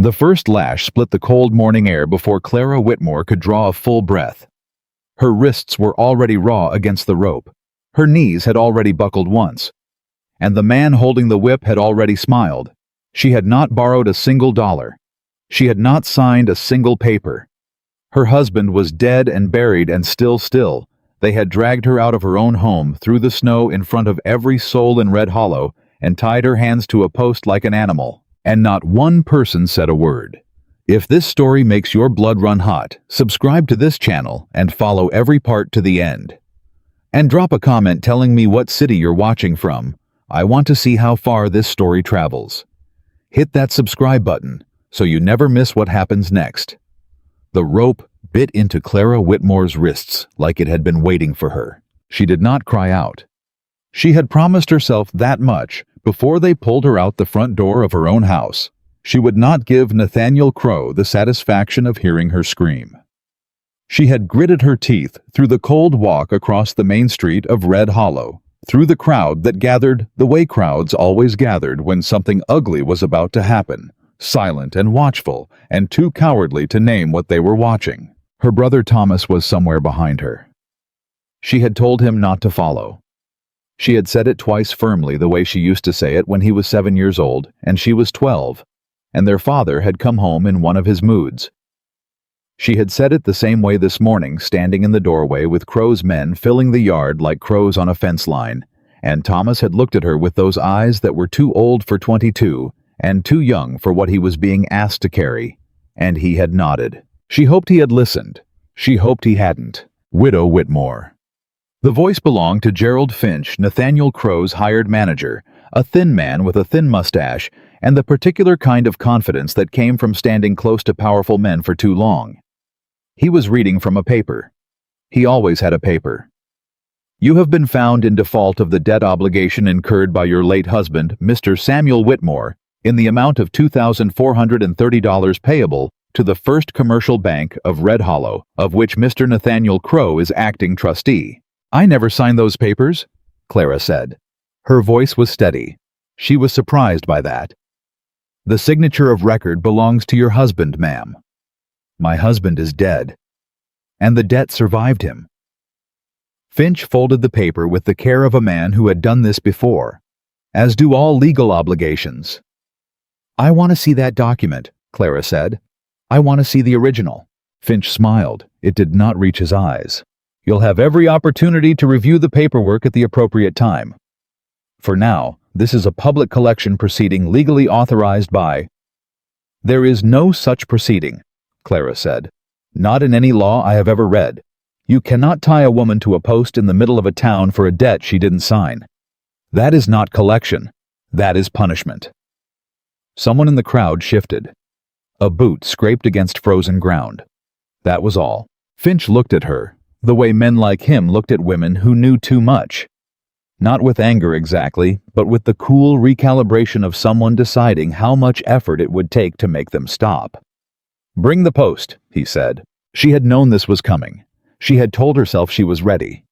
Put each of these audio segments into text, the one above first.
The first lash split the cold morning air before Clara Whitmore could draw a full breath. Her wrists were already raw against the rope. Her knees had already buckled once. And the man holding the whip had already smiled. She had not borrowed a single dollar. She had not signed a single paper. Her husband was dead and buried and still. They had dragged her out of her own home through the snow in front of every soul in Red Hollow and tied her hands to a post like an animal. And not one person said a word. If this story makes your blood run hot, subscribe to this channel and follow every part to the end. And drop a comment telling me what city you're watching from. I want to see how far this story travels. Hit that subscribe button so you never miss what happens next. The rope bit into Clara Whitmore's wrists like it had been waiting for her. She did not cry out. She had promised herself that much before they pulled her out the front door of her own house. She would not give Nathaniel Crow the satisfaction of hearing her scream. She had gritted her teeth through the cold walk across the main street of Red Hollow, through the crowd that gathered the way crowds always gathered when something ugly was about to happen, silent and watchful, and too cowardly to name what they were watching. Her brother Thomas was somewhere behind her. She had told him not to follow. She had said it twice firmly the way she used to say it when he was 7 years old and she was 12, and their father had come home in one of his moods. She had said it the same way this morning, standing in the doorway with Crow's men filling the yard like crows on a fence line, and Thomas had looked at her with those eyes that were too old for 22 and too young for what he was being asked to carry, and he had nodded. She hoped he had listened. She hoped he hadn't. Widow Whitmore. The voice belonged to Gerald Finch, Nathaniel Crow's hired manager, a thin man with a thin mustache and the particular kind of confidence that came from standing close to powerful men for too long. He was reading from a paper. He always had a paper. You have been found in default of the debt obligation incurred by your late husband, Mr. Samuel Whitmore, in the amount of $2,430 payable to the First Commercial Bank of Red Hollow, of which Mr. Nathaniel Crow is acting trustee. I never signed those papers, Clara said. Her voice was steady. She was surprised by that. The signature of record belongs to your husband, ma'am. My husband is dead. And the debt survived him. Finch folded the paper with the care of a man who had done this before, as do all legal obligations. I want to see that document, Clara said. I want to see the original. Finch smiled. It did not reach his eyes. You'll have every opportunity to review the paperwork at the appropriate time. For now, this is a public collection proceeding legally authorized by... There is no such proceeding, Clara said. Not in any law I have ever read. You cannot tie a woman to a post in the middle of a town for a debt she didn't sign. That is not collection. That is punishment. Someone in the crowd shifted. A boot scraped against frozen ground. That was all. Finch looked at her, the way men like him looked at women who knew too much. Not with anger exactly, but with the cool recalibration of someone deciding how much effort it would take to make them stop. Bring the post, he said. She had known this was coming. She had told herself she was ready.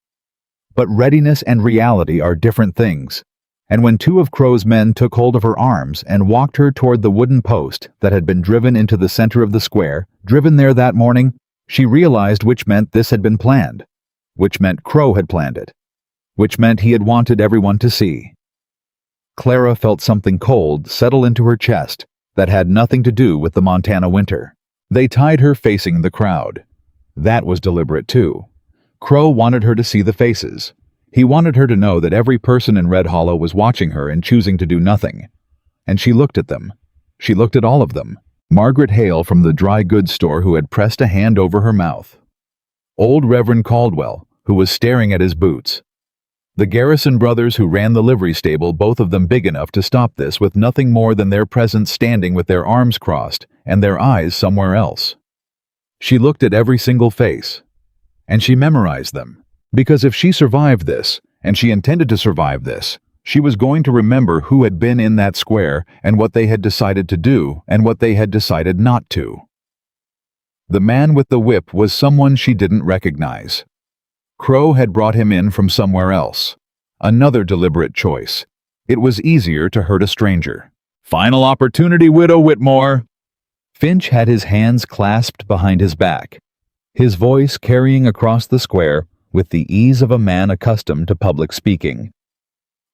But readiness and reality are different things, and when two of Crow's men took hold of her arms and walked her toward the wooden post that had been driven into the center of the square, driven there that morning, she realized which meant this had been planned, which meant Crow had planned it, which meant he had wanted everyone to see. Clara felt something cold settle into her chest that had nothing to do with the Montana winter. They tied her facing the crowd. That was deliberate too. Crow wanted her to see the faces. He wanted her to know that every person in Red Hollow was watching her and choosing to do nothing. And she looked at them. She looked at all of them. Margaret Hale from the dry goods store who had pressed a hand over her mouth. Old Reverend Caldwell, who was staring at his boots. The Garrison brothers who ran the livery stable, both of them big enough to stop this with nothing more than their presence, standing with their arms crossed and their eyes somewhere else. She looked at every single face, and she memorized them, because if she survived this, and she intended to survive this, she was going to remember who had been in that square and what they had decided to do and what they had decided not to. The man with the whip was someone she didn't recognize. Crow had brought him in from somewhere else. Another deliberate choice. It was easier to hurt a stranger. Final opportunity, Widow Whitmore. Finch had his hands clasped behind his back, his voice carrying across the square with the ease of a man accustomed to public speaking.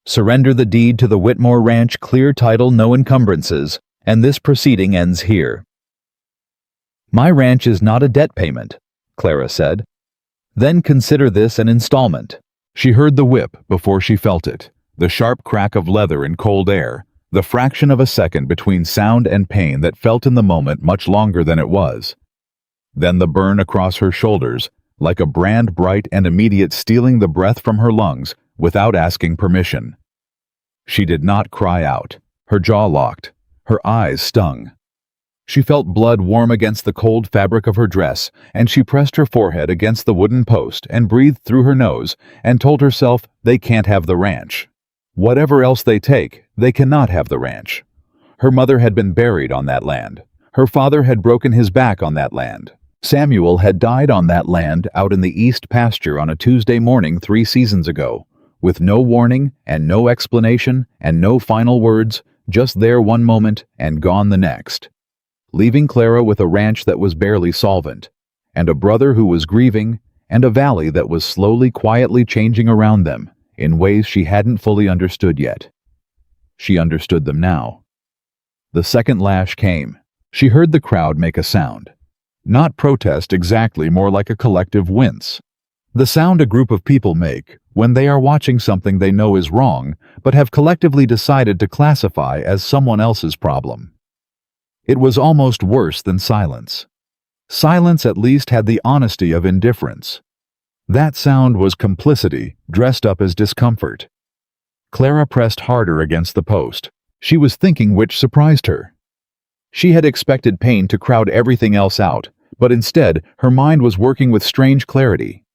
Surrender the deed to the Whitmore Ranch, clear title, no encumbrances, and this proceeding ends here. My ranch is not a debt payment, Clara said. Then consider this an installment. She heard the whip before she felt it, the sharp crack of leather in cold air, the fraction of a second between sound and pain that felt in the moment much longer than it was. Then the burn across her shoulders, like a brand bright and immediate, stealing the breath from her lungs without asking permission. She did not cry out. Her jaw locked. Her eyes stung. She felt blood warm against the cold fabric of her dress, and she pressed her forehead against the wooden post and breathed through her nose and told herself they can't have the ranch. Whatever else they take, they cannot have the ranch. Her mother had been buried on that land. Her father had broken his back on that land. Samuel had died on that land out in the east pasture on a Tuesday morning 3 seasons ago, with no warning and no explanation and no final words, just there one moment and gone the next, leaving Clara with a ranch that was barely solvent, and a brother who was grieving, and a valley that was slowly, quietly changing around them in ways she hadn't fully understood yet. She understood them now. The second lash came. She heard the crowd make a sound. Not protest exactly, more like a collective wince. The sound a group of people make when they are watching something they know is wrong, but have collectively decided to classify as someone else's problem. It was almost worse than silence. Silence at least had the honesty of indifference. That sound was complicity, dressed up as discomfort. Clara pressed harder against the post. She was thinking, which surprised her. She had expected pain to crowd everything else out, but instead her mind was working with strange clarity,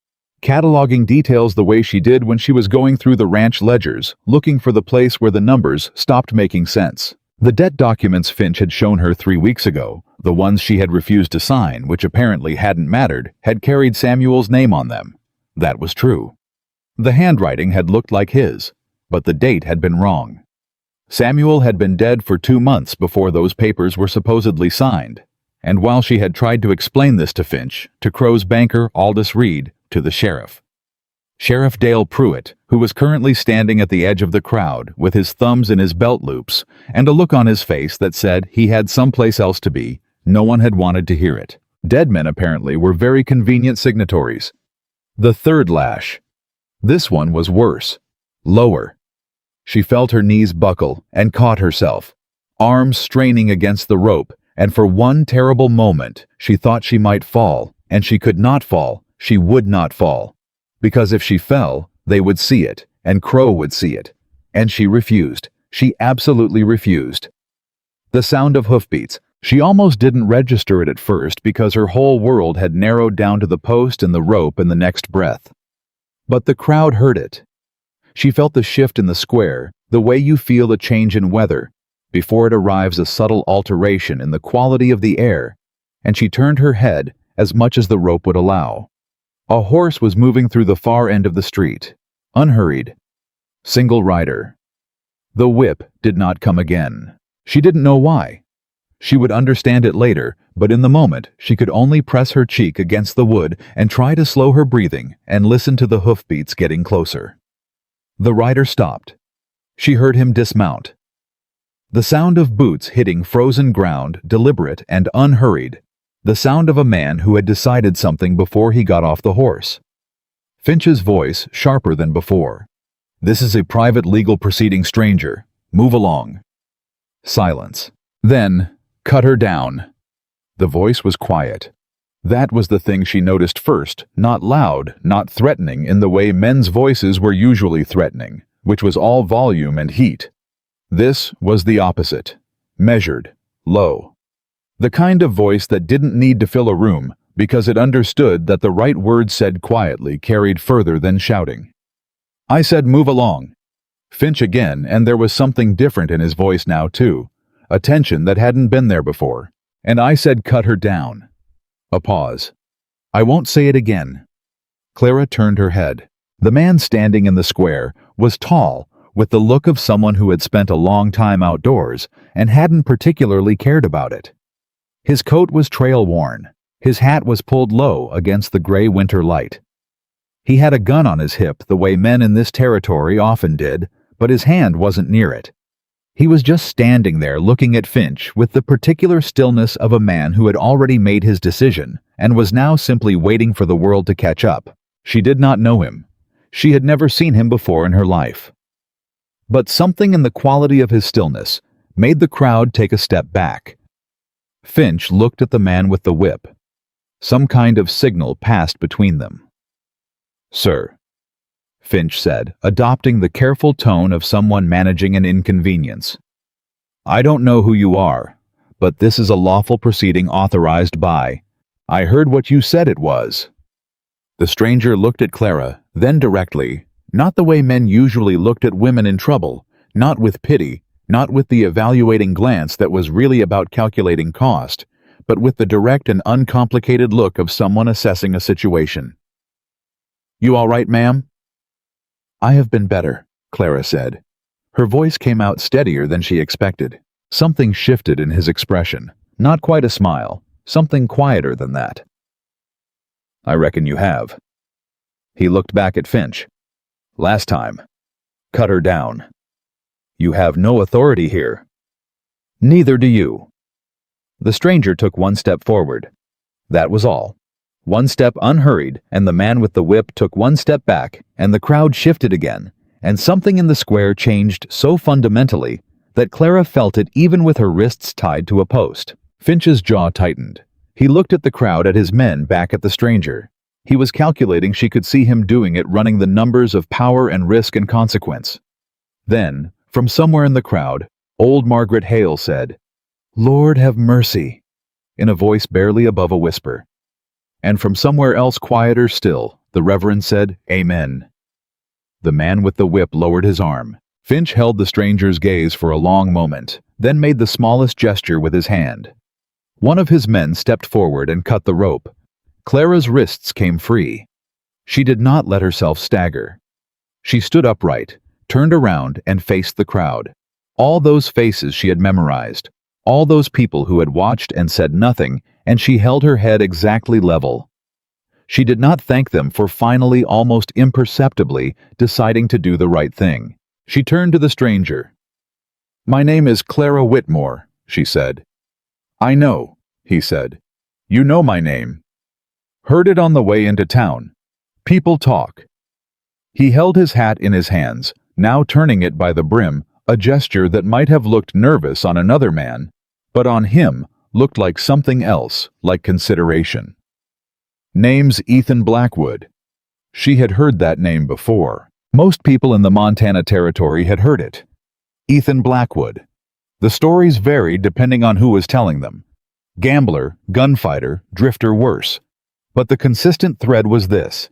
cataloging details the way she did when she was going through the ranch ledgers, looking for the place where the numbers stopped making sense. The debt documents Finch had shown her 3 weeks ago, the ones she had refused to sign, which apparently hadn't mattered, had carried Samuel's name on them. That was true. The handwriting had looked like his, but the date had been wrong. Samuel had been dead for 2 months before those papers were supposedly signed, and while she had tried to explain this to Finch, to Crow's banker Aldous Reed, to the sheriff, Sheriff Dale Pruitt, who was currently standing at the edge of the crowd with his thumbs in his belt loops and a look on his face that said he had someplace else to be, no one had wanted to hear it. Dead men apparently were very convenient signatories. The third lash. This one was worse. Lower. She felt her knees buckle and caught herself, arms straining against the rope, and for one terrible moment she thought she might fall, and she could not fall, she would not fall. Because if she fell, they would see it, and Crow would see it. And she refused. She absolutely refused. The sound of hoofbeats. She almost didn't register it at first because her whole world had narrowed down to the post and the rope in the next breath. But the crowd heard it. She felt the shift in the square, the way you feel a change in weather. Before it arrives, a subtle alteration in the quality of the air, and she turned her head as much as the rope would allow. A horse was moving through the far end of the street, unhurried. Single rider. The whip did not come again. She didn't know why. She would understand it later, but in the moment she could only press her cheek against the wood and try to slow her breathing and listen to the hoofbeats getting closer. The rider stopped. She heard him dismount. The sound of boots hitting frozen ground, deliberate and unhurried. The sound of a man who had decided something before he got off the horse. Finch's voice, sharper than before. "This is a private legal proceeding, stranger. Move along." Silence. Then, "Cut her down." The voice was quiet. That was the thing she noticed first, not loud, not threatening in the way men's voices were usually threatening, which was all volume and heat. This was the opposite. Measured, low. The kind of voice that didn't need to fill a room because it understood that the right word said quietly carried further than shouting. "I said move along." Finch again, and there was something different in his voice now too, a tension that hadn't been there before. "And I said cut her down." A pause. "I won't say it again." Clara turned her head. The man standing in the square was tall, with the look of someone who had spent a long time outdoors and hadn't particularly cared about it. His coat was trail-worn. His hat was pulled low against the gray winter light. He had a gun on his hip the way men in this territory often did, but his hand wasn't near it. He was just standing there looking at Finch with the particular stillness of a man who had already made his decision and was now simply waiting for the world to catch up. She did not know him. She had never seen him before in her life. But something in the quality of his stillness made the crowd take a step back. Finch looked at the man with the whip. Some kind of signal passed between them. "Sir," Finch said, adopting the careful tone of someone managing an inconvenience. "I don't know who you are, but this is a lawful proceeding authorized by. I heard what you said it was." The stranger looked at Clara, then directly, not the way men usually looked at women in trouble, not with pity, not with the evaluating glance that was really about calculating cost, but with the direct and uncomplicated look of someone assessing a situation. "You all right, ma'am?" "I have been better," Clara said. Her voice came out steadier than she expected. Something shifted in his expression. Not quite a smile, something quieter than that. "I reckon you have." He looked back at Finch. "Last time. Cut her down. You have no authority here." "Neither do you." The stranger took one step forward. That was all. One step unhurried, and the man with the whip took one step back, and the crowd shifted again, and something in the square changed so fundamentally that Clara felt it even with her wrists tied to a post. Finch's jaw tightened. He looked at the crowd, at his men, back at the stranger. He was calculating she could see him doing it, running the numbers of power and risk and consequence. Then, from somewhere in the crowd, old Margaret Hale said, "Lord have mercy," in a voice barely above a whisper. And from somewhere else quieter still, the Reverend said, "Amen." The man with the whip lowered his arm. Finch held the stranger's gaze for a long moment, then made the smallest gesture with his hand. One of his men stepped forward and cut the rope. Clara's wrists came free. She did not let herself stagger. She stood upright, turned around, and faced the crowd. All those faces she had memorized, all those people who had watched and said nothing, and she held her head exactly level. She did not thank them for finally, almost imperceptibly, deciding to do the right thing. She turned to the stranger. "My name is Clara Whitmore," she said. "I know," he said. "You know my name. Heard it on the way into town. People talk." He held his hat in his hands, now turning it by the brim, a gesture that might have looked nervous on another man, but on him looked like something else, like consideration. "Name's Ethan Blackwood." She had heard that name before. Most people in the Montana Territory had heard it. Ethan Blackwood. The stories varied depending on who was telling them. Gambler, gunfighter, drifter, worse. But the consistent thread was this.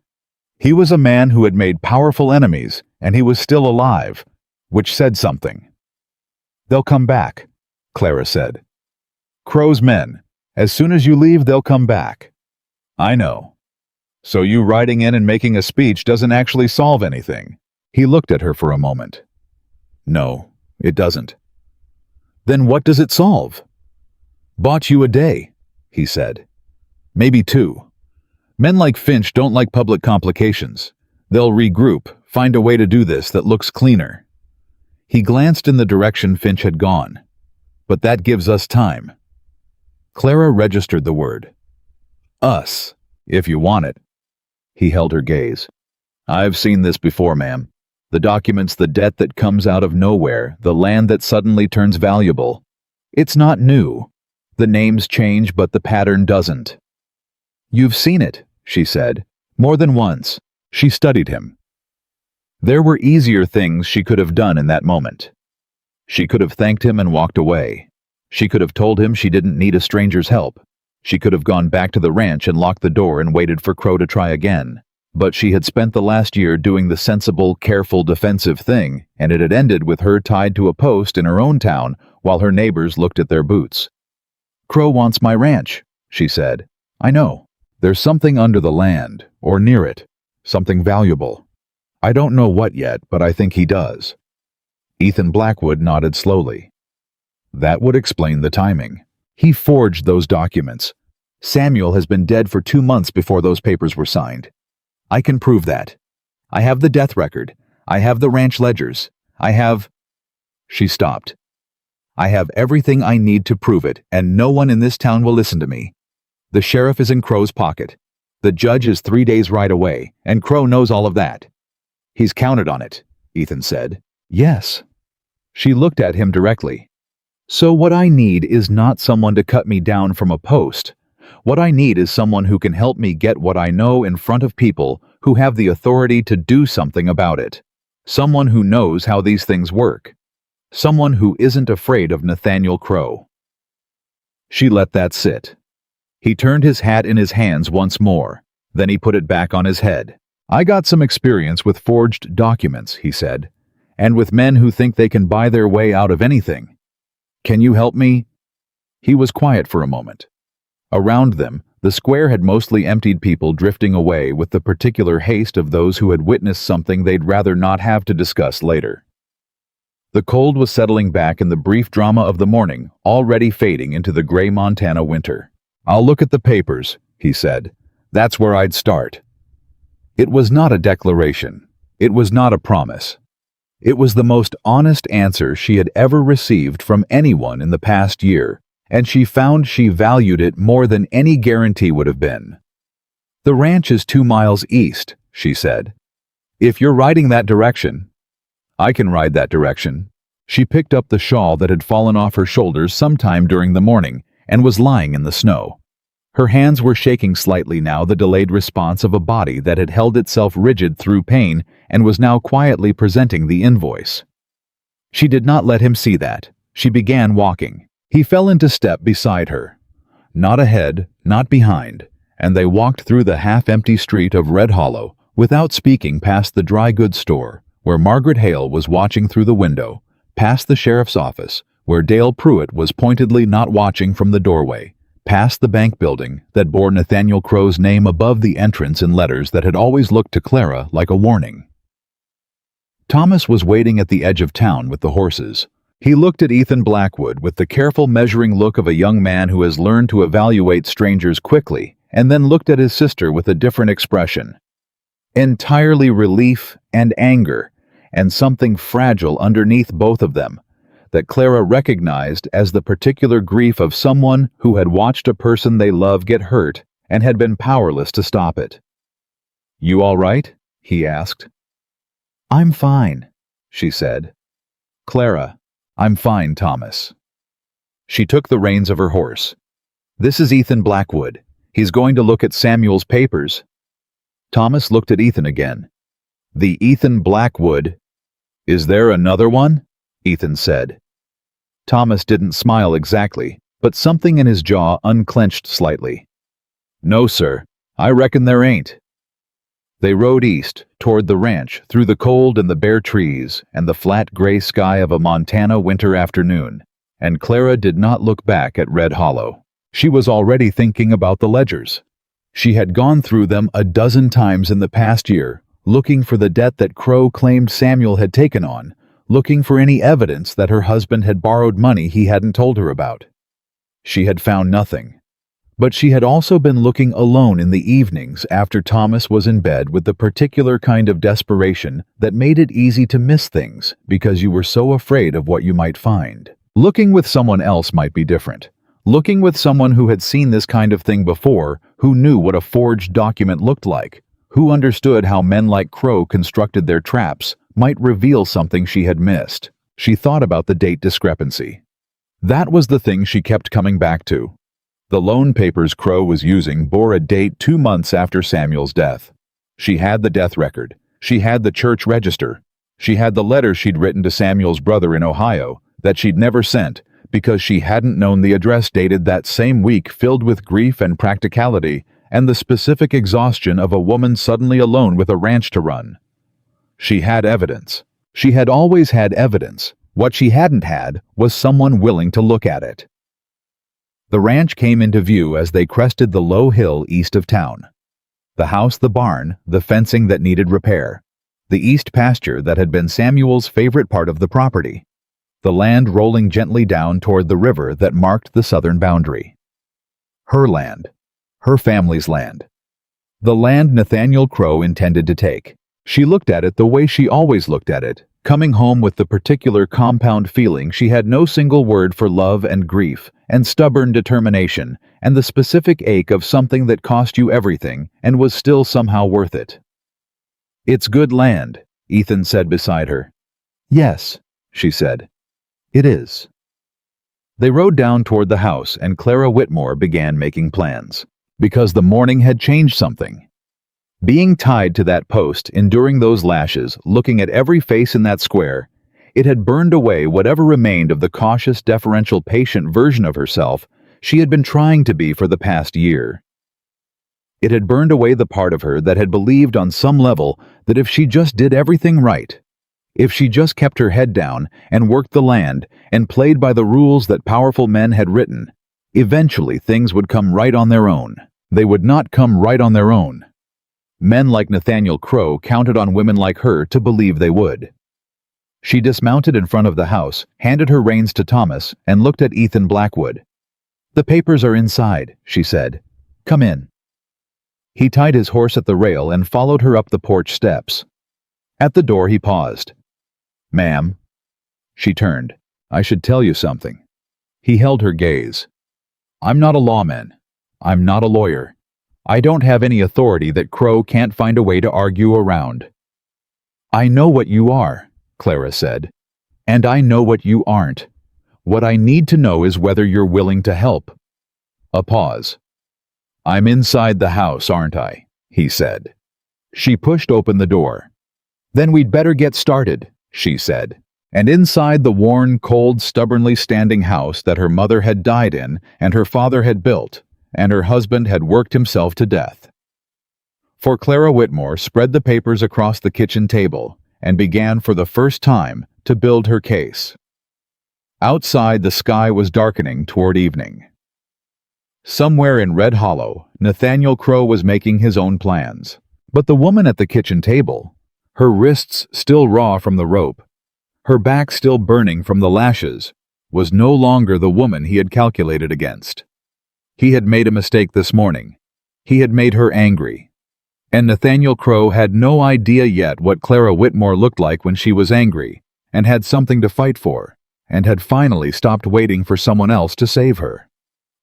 He was a man who had made powerful enemies, and he was still alive, which said something. "They'll come back," Clara said. "Crow's men. As soon as you leave, they'll come back." "I know. So you riding in and making a speech doesn't actually solve anything." He looked at her for a moment. "No, it doesn't." "Then what does it solve?" "Bought you a day," he said. "Maybe two. Men like Finch don't like public complications. They'll regroup, find a way to do this that looks cleaner." He glanced in the direction Finch had gone. "But that gives us time." Clara registered the word. "Us, if you want it." He held her gaze. "I've seen this before, ma'am. The documents, the debt that comes out of nowhere, the land that suddenly turns valuable. It's not new. The names change, but the pattern doesn't." "You've seen it," she said. More than once. She studied him. There were easier things she could have done in that moment. She could have thanked him and walked away. She could have told him she didn't need a stranger's help. She could have gone back to the ranch and locked the door and waited for Crow to try again. But she had spent the last year doing the sensible, careful, defensive thing, and it had ended with her tied to a post in her own town while her neighbors looked at their boots. "Crow wants my ranch," she said. "I know. There's something under the land, or near it, something valuable. I don't know what yet, but I think he does." Ethan Blackwood nodded slowly. "That would explain the timing." He forged those documents. Samuel has been dead for 2 months before those papers were signed. I can prove that. I have the death record. I have the ranch ledgers. I have—" She stopped. "I have everything I need to prove it, and no one in this town will listen to me. The sheriff is in Crow's pocket. The judge is 3 days right away, and Crow knows all of that." "He's counted on it," Ethan said. "Yes." She looked at him directly. "So what I need is not someone to cut me down from a post. What I need is someone who can help me get what I know in front of people who have the authority to do something about it. Someone who knows how these things work. Someone who isn't afraid of Nathaniel Crow." She let that sit. He turned his hat in his hands once more. Then he put it back on his head. "I got some experience with forged documents," he said, "and with men who think they can buy their way out of anything. Can you help me?" He was quiet for a moment. Around them, the square had mostly emptied people drifting away with the particular haste of those who had witnessed something they'd rather not have to discuss later. The cold was settling back in the brief drama of the morning, already fading into the gray Montana winter. "I'll look at the papers," he said. "That's where I'd start." It was not a declaration. It was not a promise. It was the most honest answer she had ever received from anyone in the past year, and she found she valued it more than any guarantee would have been. "The ranch is 2 miles east," she said. "If you're riding that direction—" "I can ride that direction." She picked up the shawl that had fallen off her shoulders sometime during the morning and was lying in the snow. Her hands were shaking slightly now, the delayed response of a body that had held itself rigid through pain and was now quietly presenting the invoice. She did not let him see that. She began walking. He fell into step beside her. Not ahead, not behind, and they walked through the half-empty street of Red Hollow without speaking, past the dry goods store, where Margaret Hale was watching through the window, past the sheriff's office, where Dale Pruitt was pointedly not watching from the doorway, past the bank building that bore Nathaniel Crow's name above the entrance in letters that had always looked to Clara like a warning. Thomas was waiting at the edge of town with the horses. He looked at Ethan Blackwood with the careful measuring look of a young man who has learned to evaluate strangers quickly, and then looked at his sister with a different expression. Entirely relief and anger, and something fragile underneath both of them, that Clara recognized as the particular grief of someone who had watched a person they love get hurt and had been powerless to stop it. "You all right?" he asked. "I'm fine," she said. "Clara, I'm fine, Thomas." She took the reins of her horse. "This is Ethan Blackwood. He's going to look at Samuel's papers." Thomas looked at Ethan again. "The Ethan Blackwood—" "Is there another one?" Ethan said. Thomas didn't smile exactly, but something in his jaw unclenched slightly. "No, sir. I reckon there ain't." They rode east, toward the ranch, through the cold and the bare trees and the flat gray sky of a Montana winter afternoon, and Clara did not look back at Red Hollow. She was already thinking about the ledgers. She had gone through them a dozen times in the past year, looking for the debt that Crow claimed Samuel had taken on, looking for any evidence that her husband had borrowed money he hadn't told her about. She had found nothing. But she had also been looking alone in the evenings after Thomas was in bed with the particular kind of desperation that made it easy to miss things because you were so afraid of what you might find. Looking with someone else might be different. Looking with someone who had seen this kind of thing before, who knew what a forged document looked like, who understood how men like Crow constructed their traps, might reveal something she had missed. She thought about the date discrepancy. That was the thing she kept coming back to. The loan papers Crow was using bore a date 2 months after Samuel's death. She had the death record. She had the church register. She had the letter she'd written to Samuel's brother in Ohio that she'd never sent because she hadn't known the address dated that same week, filled with grief and practicality and the specific exhaustion of a woman suddenly alone with a ranch to run. She had evidence. She had always had evidence. What she hadn't had was someone willing to look at it. The ranch came into view as they crested the low hill east of town. The house, the barn, the fencing that needed repair. The east pasture that had been Samuel's favorite part of the property. the land rolling gently down toward the river that marked the southern boundary. Her land. Her family's land. The land Nathaniel Crow intended to take. She looked at it the way she always looked at it, coming home with the particular compound feeling she had no single word for love and grief, and stubborn determination, and the specific ache of something that cost you everything and was still somehow worth it. "It's good land," Ethan said beside her. "Yes," she said. "It is." They rode down toward the house, and Clara Whitmore began making plans. Because the morning had changed something. Being tied to that post, enduring those lashes, looking at every face in that square, it had burned away whatever remained of the cautious, deferential, patient version of herself she had been trying to be for the past year. It had burned away the part of her that had believed on some level that if she just did everything right, if she just kept her head down and worked the land and played by the rules that powerful men had written, eventually things would come right on their own. They would not come right on their own. Men like Nathaniel Crow counted on women like her to believe they would. She dismounted in front of the house, handed her reins to Thomas, and looked at Ethan Blackwood. "The papers are inside," she said. "Come in." He tied his horse at the rail and followed her up the porch steps. At the door he paused. "Ma'am." She turned. "I should tell you something." He held her gaze. "I'm not a lawman. I'm not a lawyer. I don't have any authority that Crow can't find a way to argue around." "I know what you are," Clara said. "And I know what you aren't. What I need to know is whether you're willing to help." A pause. "I'm inside the house, aren't I?" he said. She pushed open the door. "Then we'd better get started," she said. And inside the worn, cold, stubbornly standing house that her mother had died in and her father had built, and her husband had worked himself to death. For Clara Whitmore spread the papers across the kitchen table and began for the first time to build her case. Outside, the sky was darkening toward evening. Somewhere in Red Hollow, Nathaniel Crow was making his own plans. But the woman at the kitchen table, her wrists still raw from the rope, her back still burning from the lashes, was no longer the woman he had calculated against. He had made a mistake this morning. He had made her angry. And Nathaniel Crow had no idea yet what Clara Whitmore looked like when she was angry, and had something to fight for, and had finally stopped waiting for someone else to save her.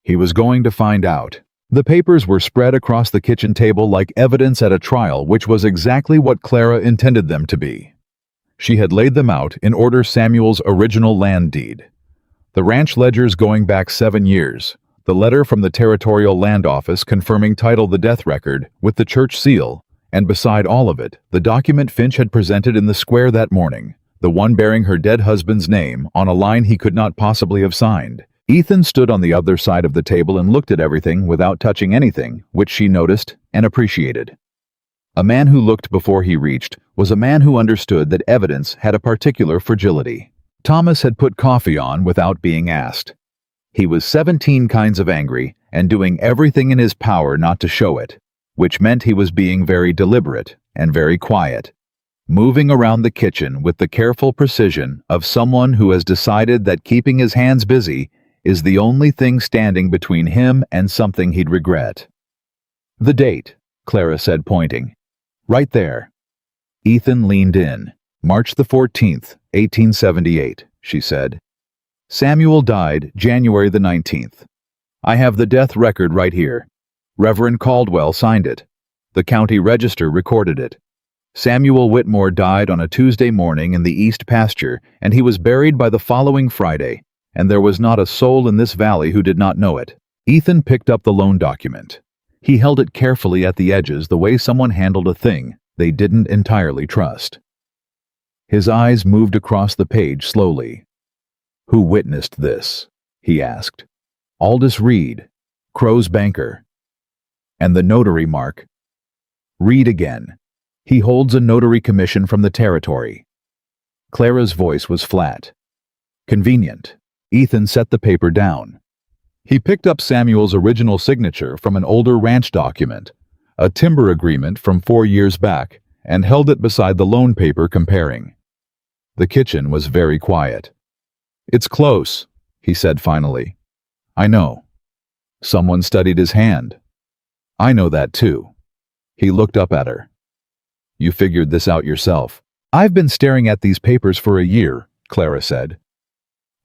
He was going to find out. The papers were spread across the kitchen table like evidence at a trial, which was exactly what Clara intended them to be. She had laid them out in order Samuel's original land deed. The ranch ledgers going back 7 years, the letter from the Territorial Land Office confirming title the death record with the church seal, and beside all of it, the document Finch had presented in the square that morning, the one bearing her dead husband's name on a line he could not possibly have signed. Ethan stood on the other side of the table and looked at everything without touching anything, which she noticed and appreciated. A man who looked before he reached was a man who understood that evidence had a particular fragility. Thomas had put coffee on without being asked. He was 17 kinds of angry and doing everything in his power not to show it, which meant he was being very deliberate and very quiet, moving around the kitchen with the careful precision of someone who has decided that keeping his hands busy is the only thing standing between him and something he'd regret. "The date," Clara said, pointing. "Right there." Ethan leaned in. "March the 14th, 1878, she said. "Samuel died January the 19th. I have the death record right here. Reverend Caldwell signed it. The county register recorded it. Samuel Whitmore died on a Tuesday morning in the East Pasture, and he was buried by the following Friday, and there was not a soul in this valley who did not know it." Ethan picked up the loan document. He held it carefully at the edges the way someone handled a thing they didn't entirely trust. His eyes moved across the page slowly. "Who witnessed this?" he asked. "Aldous Reed, Crow's banker. And the notary mark. Reed again. He holds a notary commission from the territory." Clara's voice was flat. "Convenient." Ethan set the paper down. He picked up Samuel's original signature from an older ranch document, a timber agreement from 4 years back, and held it beside the loan paper comparing. The kitchen was very quiet. It's close, he said finally. I know. Someone studied his hand. I know that too. He looked up at her. You figured this out yourself. I've been staring at these papers for a year, Clara said.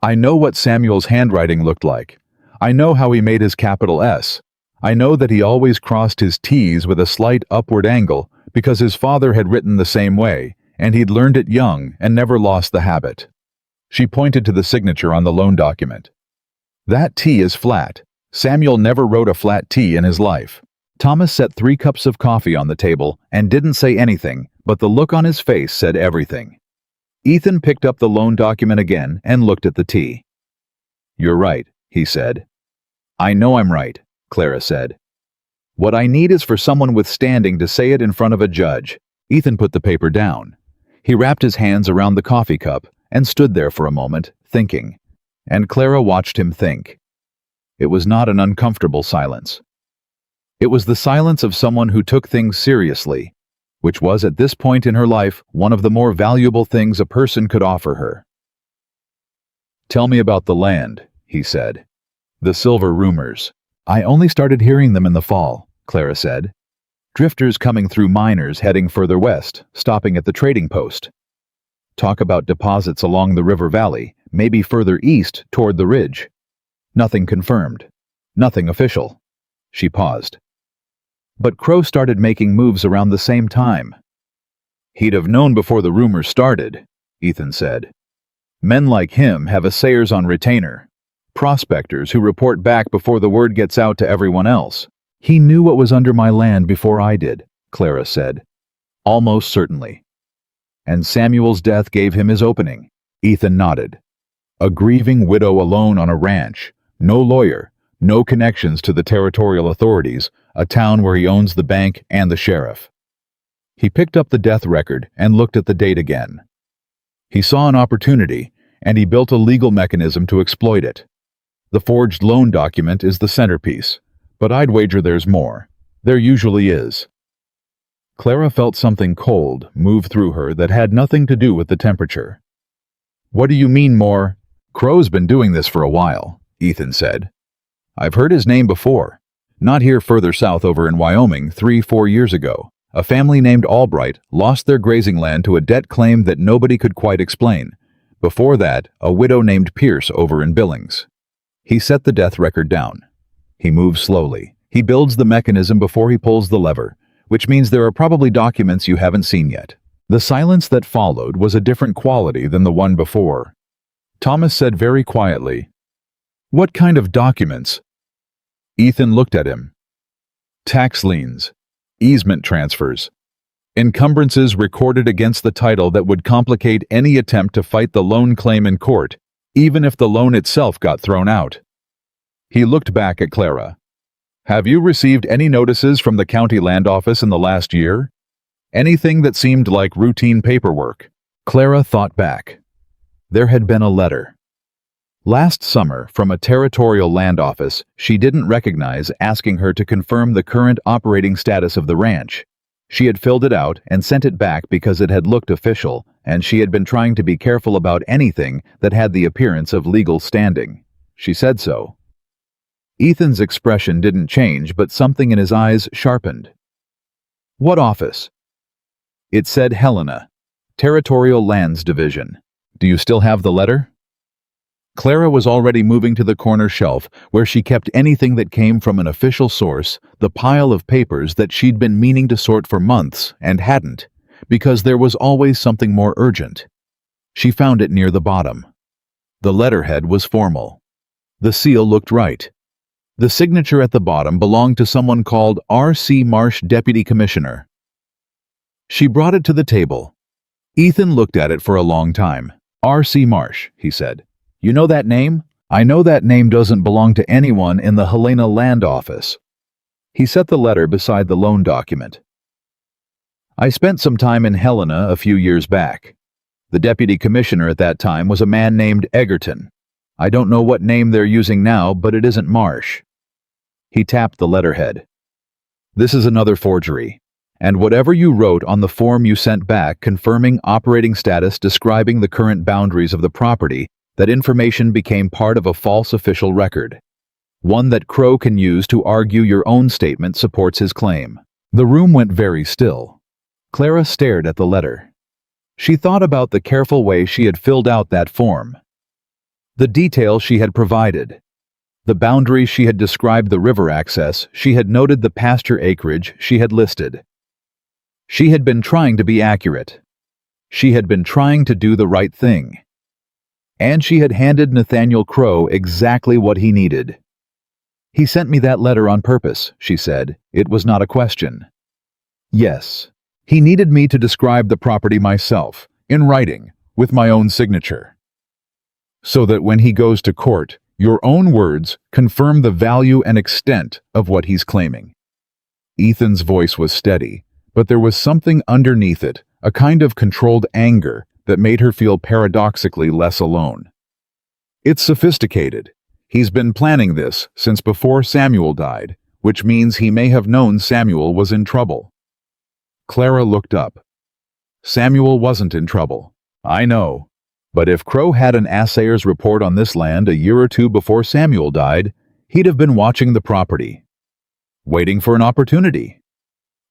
I know what Samuel's handwriting looked like. I know how he made his capital S. I know that he always crossed his T's with a slight upward angle because his father had written the same way, and he'd learned it young and never lost the habit. She pointed to the signature on the loan document. That T is flat. Samuel never wrote a flat T in his life. Thomas set 3 cups of coffee on the table and didn't say anything, but the look on his face said everything. Ethan picked up the loan document again and looked at the T. You're right, he said. I know I'm right, Clara said. What I need is for someone with standing to say it in front of a judge. Ethan put the paper down. He wrapped his hands around the coffee cup and stood there for a moment, thinking. And Clara watched him think. It was not an uncomfortable silence. It was the silence of someone who took things seriously, which was at this point in her life one of the more valuable things a person could offer her. Tell me about the land, he said. The silver rumors. I only started hearing them in the fall, Clara said. Drifters coming through miners heading further west, stopping at the trading post. Talk about deposits along the river valley, maybe further east toward the ridge. Nothing confirmed. Nothing official. She paused. But Crow started making moves around the same time. He'd have known before the rumors started, Ethan said. Men like him have assayers on retainer. Prospectors who report back before the word gets out to everyone else. He knew what was under my land before I did, Clara said. Almost certainly. And Samuel's death gave him his opening. Ethan nodded. A grieving widow alone on a ranch. No lawyer. No connections to the territorial authorities, a town where he owns the bank and the sheriff. He picked up the death record and looked at the date again. He saw an opportunity, and he built a legal mechanism to exploit it. The forged loan document is the centerpiece, but I'd wager there's more. There usually is. Clara felt something cold move through her that had nothing to do with the temperature. What do you mean more? Crow's been doing this for a while, Ethan said. I've heard his name before. Not here further south over in Wyoming 3-4 years ago. A family named Albright lost their grazing land to a debt claim that nobody could quite explain. Before that, a widow named Pierce over in Billings. He set the death record down. He moves slowly. He builds the mechanism before he pulls the lever, which means there are probably documents you haven't seen yet. The silence that followed was a different quality than the one before. Thomas said very quietly, "What kind of documents?" Ethan looked at him. Tax liens, easement transfers, encumbrances recorded against the title that would complicate any attempt to fight the loan claim in court, even if the loan itself got thrown out. He looked back at Clara. Have you received any notices from the county land office in the last year? Anything that seemed like routine paperwork? Clara thought back. There had been a letter. Last summer, from a territorial land office she didn't recognize, asking her to confirm the current operating status of the ranch. She had filled it out and sent it back because it had looked official, and she had been trying to be careful about anything that had the appearance of legal standing. She said so. Ethan's expression didn't change, but something in his eyes sharpened. What office? It said Helena, Territorial Lands Division. Do you still have the letter? Clara was already moving to the corner shelf where she kept anything that came from an official source, the pile of papers that she'd been meaning to sort for months and hadn't, because there was always something more urgent. She found it near the bottom. The letterhead was formal. The seal looked right. The signature at the bottom belonged to someone called R.C. Marsh, Deputy Commissioner. She brought it to the table. Ethan looked at it for a long time. R.C. Marsh, he said. You know that name? I know that name doesn't belong to anyone in the Helena Land Office. He set the letter beside the loan document. I spent some time in Helena a few years back. The deputy commissioner at that time was a man named Egerton. I don't know what name they're using now, but it isn't Marsh. He tapped the letterhead. This is another forgery. And whatever you wrote on the form you sent back confirming operating status describing the current boundaries of the property That information became part of a false official record, one that Crow can use to argue your own statement supports his claim. The room went very still. Clara stared at the letter. She thought about the careful way she had filled out that form, the details she had provided, the boundaries she had described, the river access she had noted, the pasture acreage she had listed. She had been trying to be accurate. She had been trying to do the right thing. And she had handed Nathaniel Crow exactly what he needed. "He sent me that letter on purpose," she said. "It was not a question." "Yes. He needed me to describe the property myself, in writing, with my own signature. So that when he goes to court, your own words confirm the value and extent of what he's claiming." Ethan's voice was steady, but there was something underneath it, a kind of controlled anger that made her feel paradoxically less alone. "It's sophisticated. He's been planning this since before Samuel died, which means he may have known Samuel was in trouble." Clara looked up. "Samuel wasn't in trouble. I know. But if Crow had an assayer's report on this land a year or two before Samuel died, he'd have been watching the property, waiting for an opportunity."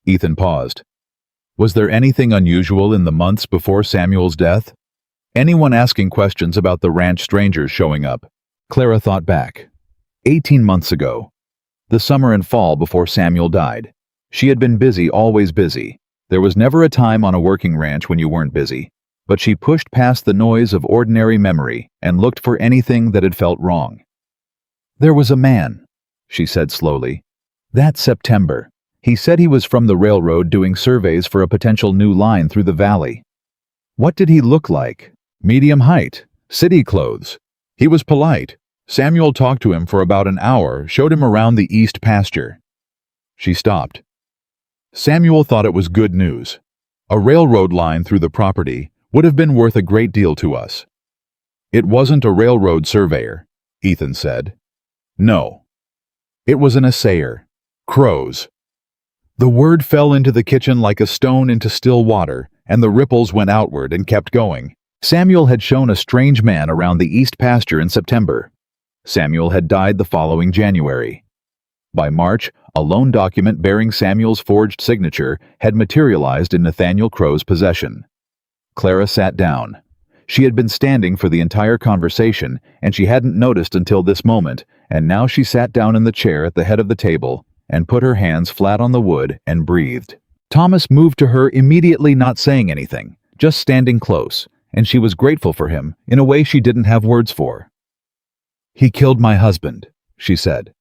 Ethan paused. Was there anything unusual in the months before Samuel's death? Anyone asking questions about the ranch strangers showing up? Clara thought back. 18 months ago. The summer and fall before Samuel died. She had been busy, always busy. There was never a time on a working ranch when you weren't busy. But she pushed past the noise of ordinary memory and looked for anything that had felt wrong. "There was a man," she said slowly. "That September. He said he was from the railroad doing surveys for a potential new line through the valley." "What did he look like?" "Medium height. City clothes. He was polite. Samuel talked to him for about an hour, showed him around the east pasture." She stopped. Samuel thought it was good news. A railroad line through the property would have been worth a great deal to us. "It wasn't a railroad surveyor," Ethan said. "No. It was an assayer. Crow's." The word fell into the kitchen like a stone into still water, and the ripples went outward and kept going. Samuel had shown a strange man around the east pasture in September. Samuel had died the following January. By March, a loan document bearing Samuel's forged signature had materialized in Nathaniel Crow's possession. Clara sat down. She had been standing for the entire conversation, and she hadn't noticed until this moment, and now she sat down in the chair at the head of the table and put her hands flat on the wood and breathed. Thomas moved to her immediately, not saying anything, just standing close, and she was grateful for him in a way she didn't have words for. "He killed my husband," she said.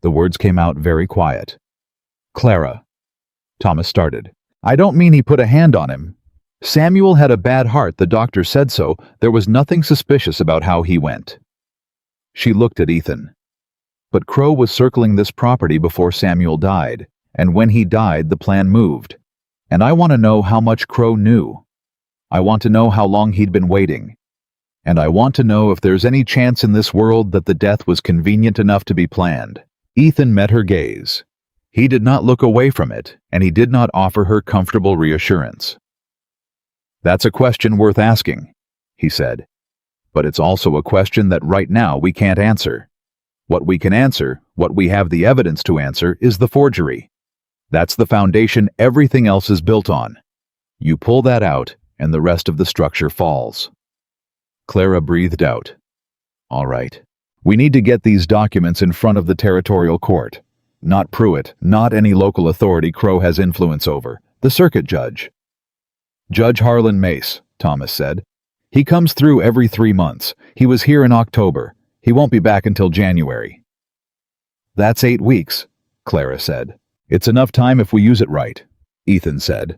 The words came out very quiet. "Clara," Thomas started. "I don't mean he put a hand on him. Samuel had a bad heart, the doctor said so. There was nothing suspicious about how he went." She looked at Ethan. "But Crow was circling this property before Samuel died, and when he died the plan moved. And I want to know how much Crow knew. I want to know how long he'd been waiting. And I want to know if there's any chance in this world that the death was convenient enough to be planned." Ethan met her gaze. He did not look away from it, and he did not offer her comfortable reassurance. "That's a question worth asking," he said. "But it's also a question that right now we can't answer. What we can answer, what we have the evidence to answer, is the forgery. That's the foundation everything else is built on. You pull that out, and the rest of the structure falls." Clara breathed out. "All right. We need to get these documents in front of the territorial court. Not Pruitt, not any local authority Crow has influence over. The circuit judge." "Judge Harlan Mace," Thomas said. "He comes through every 3 months. He was here in October. He won't be back until January." "That's 8 weeks," Clara said. "It's enough time if we use it right," Ethan said.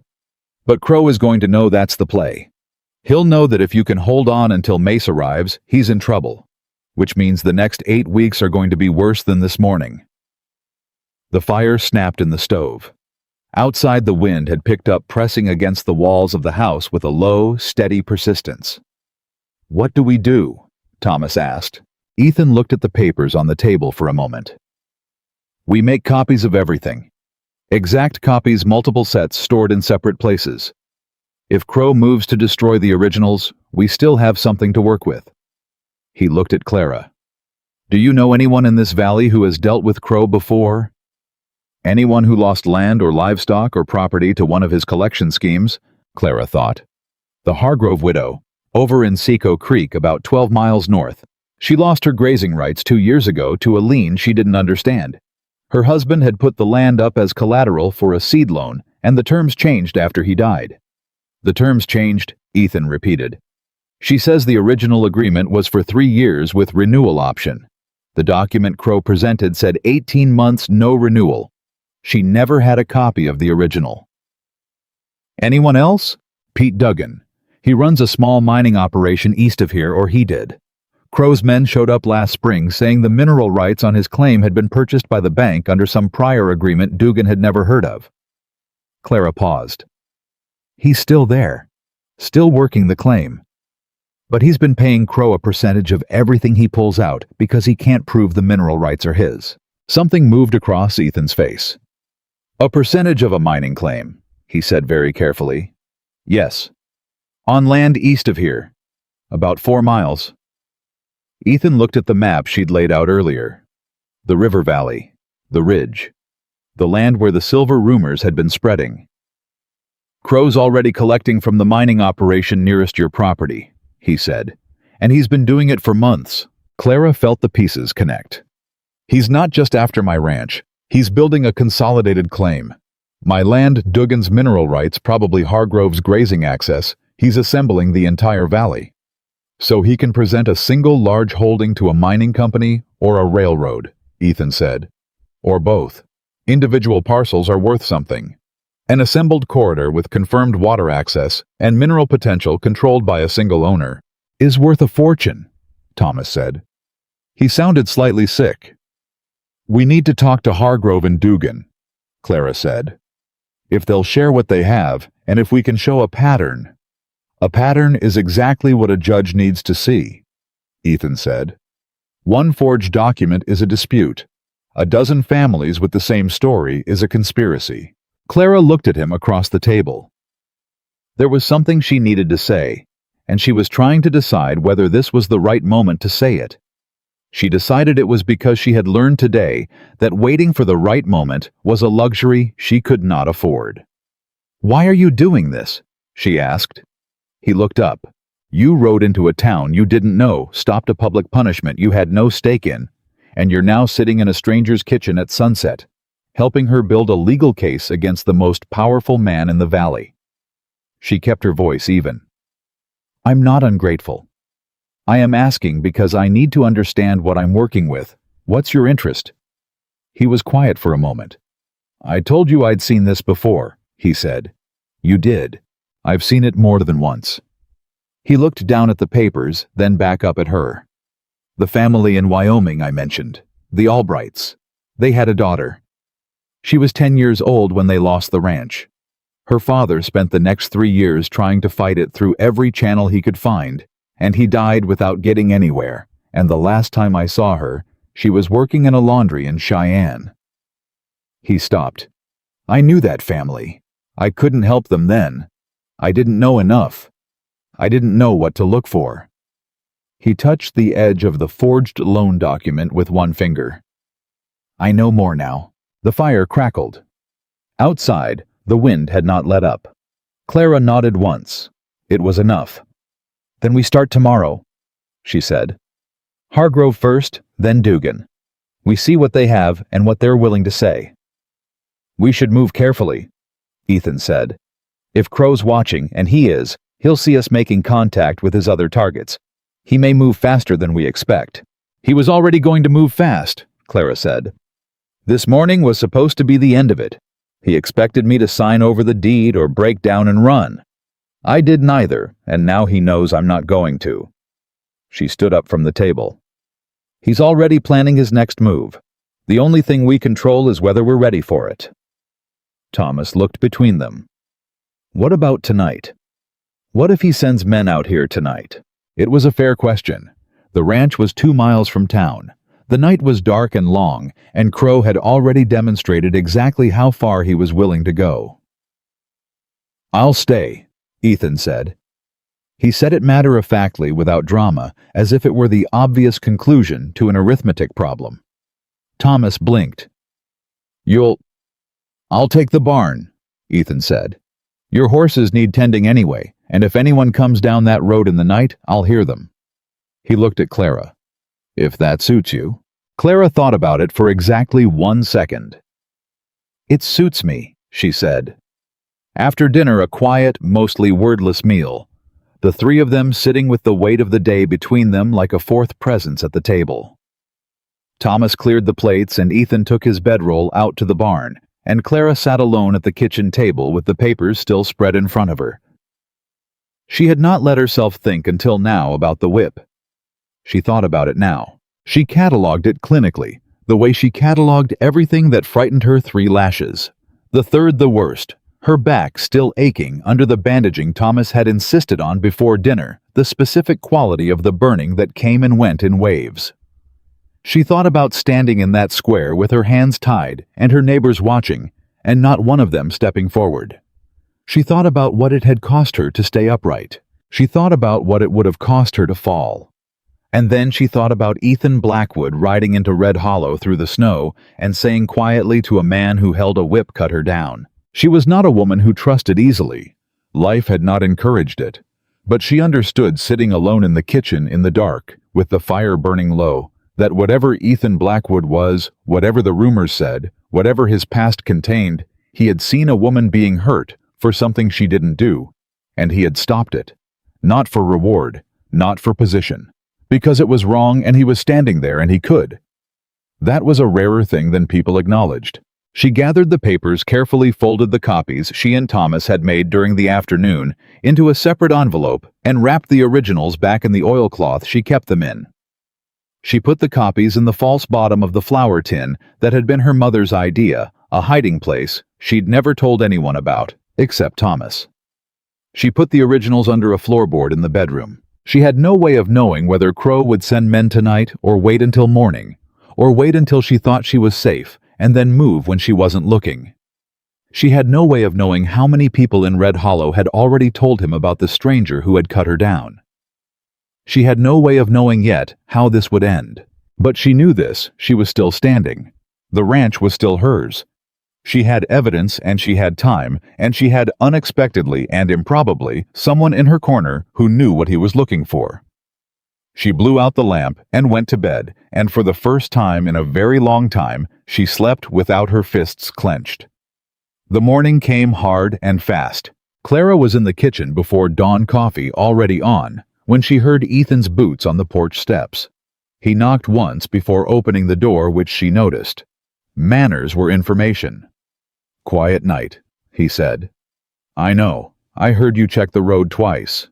"But Crow is going to know that's the play. He'll know that if you can hold on until Mace arrives, he's in trouble. Which means the next 8 weeks are going to be worse than this morning." The fire snapped in the stove. Outside, the wind had picked up, pressing against the walls of the house with a low, steady persistence. "What do we do?" Thomas asked. Ethan looked at the papers on the table for a moment. "We make copies of everything. Exact copies, multiple sets stored in separate places. If Crow moves to destroy the originals, we still have something to work with." He looked at Clara. Do you know anyone in this valley who has dealt with Crow before? Anyone who lost land or livestock or property to one of his collection schemes? Clara thought. The Hargrove widow, over in Seco Creek, about 12 miles north. She lost her grazing rights 2 years ago to a lien she didn't understand. Her husband had put the land up as collateral for a seed loan, and the terms changed after he died. The terms changed, Ethan repeated. She says the original agreement was for 3 years with renewal option. The document Crow presented said 18 months no renewal. She never had a copy of the original. Anyone else? Pete Duggan. He runs a small mining operation east of here, or he did. Crow's men showed up last spring saying the mineral rights on his claim had been purchased by the bank under some prior agreement Dugan had never heard of. Clara paused. He's still there, still working the claim. But he's been paying Crow a percentage of everything he pulls out because he can't prove the mineral rights are his. Something moved across Ethan's face. A percentage of a mining claim, he said very carefully. Yes. On land east of here. About 4 miles. Ethan looked at the map she'd laid out earlier. The river valley, the ridge, the land where the silver rumors had been spreading. Crow's already collecting from the mining operation nearest your property, he said, and he's been doing it for months. Clara felt the pieces connect. He's not just after my ranch, he's building a consolidated claim. My land, Dugan's mineral rights, probably Hargrove's grazing access, he's assembling the entire valley. So he can present a single large holding to a mining company or a railroad, Ethan said. Or both. Individual parcels are worth something. An assembled corridor with confirmed water access and mineral potential controlled by a single owner is worth a fortune, Thomas said. He sounded slightly sick. We need to talk to Hargrove and Dugan, Clara said. If they'll share what they have, and if we can show a pattern. A pattern is exactly what a judge needs to see, Ethan said. One forged document is a dispute. A dozen families with the same story is a conspiracy. Clara looked at him across the table. There was something she needed to say, and she was trying to decide whether this was the right moment to say it. She decided it was because she had learned today that waiting for the right moment was a luxury she could not afford. Why are you doing this? She asked. He looked up. You rode into a town you didn't know, stopped a public punishment you had no stake in, and you're now sitting in a stranger's kitchen at sunset, helping her build a legal case against the most powerful man in the valley. She kept her voice even. I'm not ungrateful. I am asking because I need to understand what I'm working with. What's your interest? He was quiet for a moment. I told you I'd seen this before, he said. You did. I've seen it more than once. He looked down at the papers, then back up at her. The family in Wyoming I mentioned, the Albrights. They had a daughter. She was 10 years old when they lost the ranch. Her father spent the next 3 years trying to fight it through every channel he could find, and he died without getting anywhere, and the last time I saw her, she was working in a laundry in Cheyenne. He stopped. I knew that family. I couldn't help them then. I didn't know enough. I didn't know what to look for. He touched the edge of the forged loan document with one finger. I know more now. The fire crackled. Outside, the wind had not let up. Clara nodded once. It was enough. Then we start tomorrow, she said. Hargrove first, then Dugan. We see what they have and what they're willing to say. We should move carefully, Ethan said. If Crow's watching, and he is, he'll see us making contact with his other targets. He may move faster than we expect. He was already going to move fast, Clara said. This morning was supposed to be the end of it. He expected me to sign over the deed or break down and run. I did neither, and now he knows I'm not going to. She stood up from the table. He's already planning his next move. The only thing we control is whether we're ready for it. Thomas looked between them. What about tonight? What if he sends men out here tonight? It was a fair question. The ranch was 2 miles from town. The night was dark and long, and Crow had already demonstrated exactly how far he was willing to go. I'll stay, Ethan said. He said it matter-of-factly without drama, as if it were the obvious conclusion to an arithmetic problem. Thomas blinked. I'll take the barn, Ethan said. Your horses need tending anyway, and if anyone comes down that road in the night, I'll hear them. He looked at Clara. If that suits you. Clara thought about it for exactly 1 second. It suits me, she said. After dinner, a quiet, mostly wordless meal, the three of them sitting with the weight of the day between them like a fourth presence at the table. Thomas cleared the plates and Ethan took his bedroll out to the barn, and Clara sat alone at the kitchen table with the papers still spread in front of her. She had not let herself think until now about the whip. She thought about it now. She catalogued it clinically, the way she catalogued everything that frightened her 3 lashes. The third the worst, her back still aching under the bandaging Thomas had insisted on before dinner, the specific quality of the burning that came and went in waves. She thought about standing in that square with her hands tied and her neighbors watching, and not one of them stepping forward. She thought about what it had cost her to stay upright. She thought about what it would have cost her to fall. And then she thought about Ethan Blackwood riding into Red Hollow through the snow and saying quietly to a man who held a whip cut her down. She was not a woman who trusted easily. Life had not encouraged it. But she understood sitting alone in the kitchen in the dark, with the fire burning low, that whatever Ethan Blackwood was, whatever the rumors said, whatever his past contained, he had seen a woman being hurt for something she didn't do, and he had stopped it. Not for reward, not for position. Because it was wrong and he was standing there and he could. That was a rarer thing than people acknowledged. She gathered the papers, carefully folded the copies she and Thomas had made during the afternoon into a separate envelope and wrapped the originals back in the oilcloth she kept them in. She put the copies in the false bottom of the flour tin that had been her mother's idea, a hiding place she'd never told anyone about, except Thomas. She put the originals under a floorboard in the bedroom. She had no way of knowing whether Crow would send men tonight or wait until morning, or wait until she thought she was safe and then move when she wasn't looking. She had no way of knowing how many people in Red Hollow had already told him about the stranger who had cut her down. She had no way of knowing yet how this would end. But she knew this: she was still standing. The ranch was still hers. She had evidence and she had time, and she had unexpectedly and improbably someone in her corner who knew what he was looking for. She blew out the lamp and went to bed, and for the first time in a very long time, she slept without her fists clenched. The morning came hard and fast. Clara was in the kitchen before dawn coffee already on, when she heard Ethan's boots on the porch steps. He knocked once before opening the door, which she noticed. Manners were information. "Quiet night," he said. "I know. I heard you check the road twice."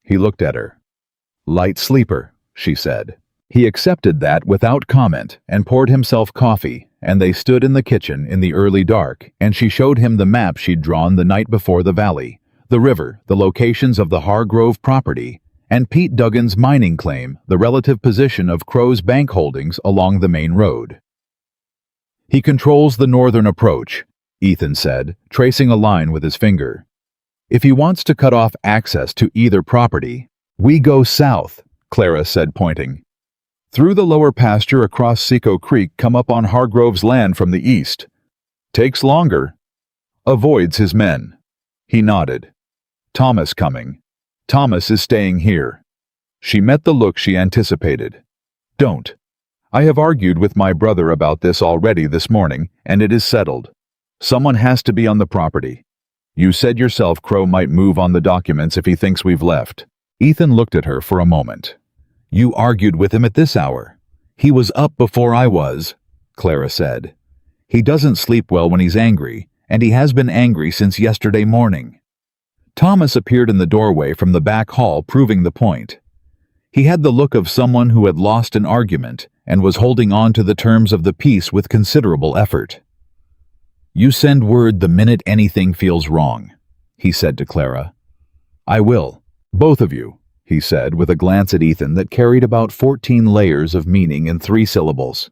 He looked at her. "Light sleeper," she said. He accepted that without comment and poured himself coffee, and they stood in the kitchen in the early dark, and she showed him the map she'd drawn the night before, the valley, the river, the locations of the Hargrove property, and Pete Duggan's mining claim, the relative position of Crow's bank holdings along the main road. "He controls the northern approach," Ethan said, tracing a line with his finger. "If he wants to cut off access to either property, we go south," Clara said, pointing. "Through the lower pasture across Seco Creek, come up on Hargrove's land from the east. Takes longer. Avoids his men." He nodded. "Thomas coming. Thomas is staying here." She met the look she anticipated. "Don't. I have argued with my brother about this already this morning, and it is settled. Someone has to be on the property. You said yourself Crow might move on the documents if he thinks we've left." Ethan looked at her for a moment. "You argued with him at this hour." "He was up before I was," Clara said. "He doesn't sleep well when he's angry, and he has been angry since yesterday morning." Thomas appeared in the doorway from the back hall, proving the point. He had the look of someone who had lost an argument and was holding on to the terms of the peace with considerable effort. "You send word the minute anything feels wrong," he said to Clara. "I will. Both of you," he said with a glance at Ethan that carried about 14 layers of meaning in 3 syllables.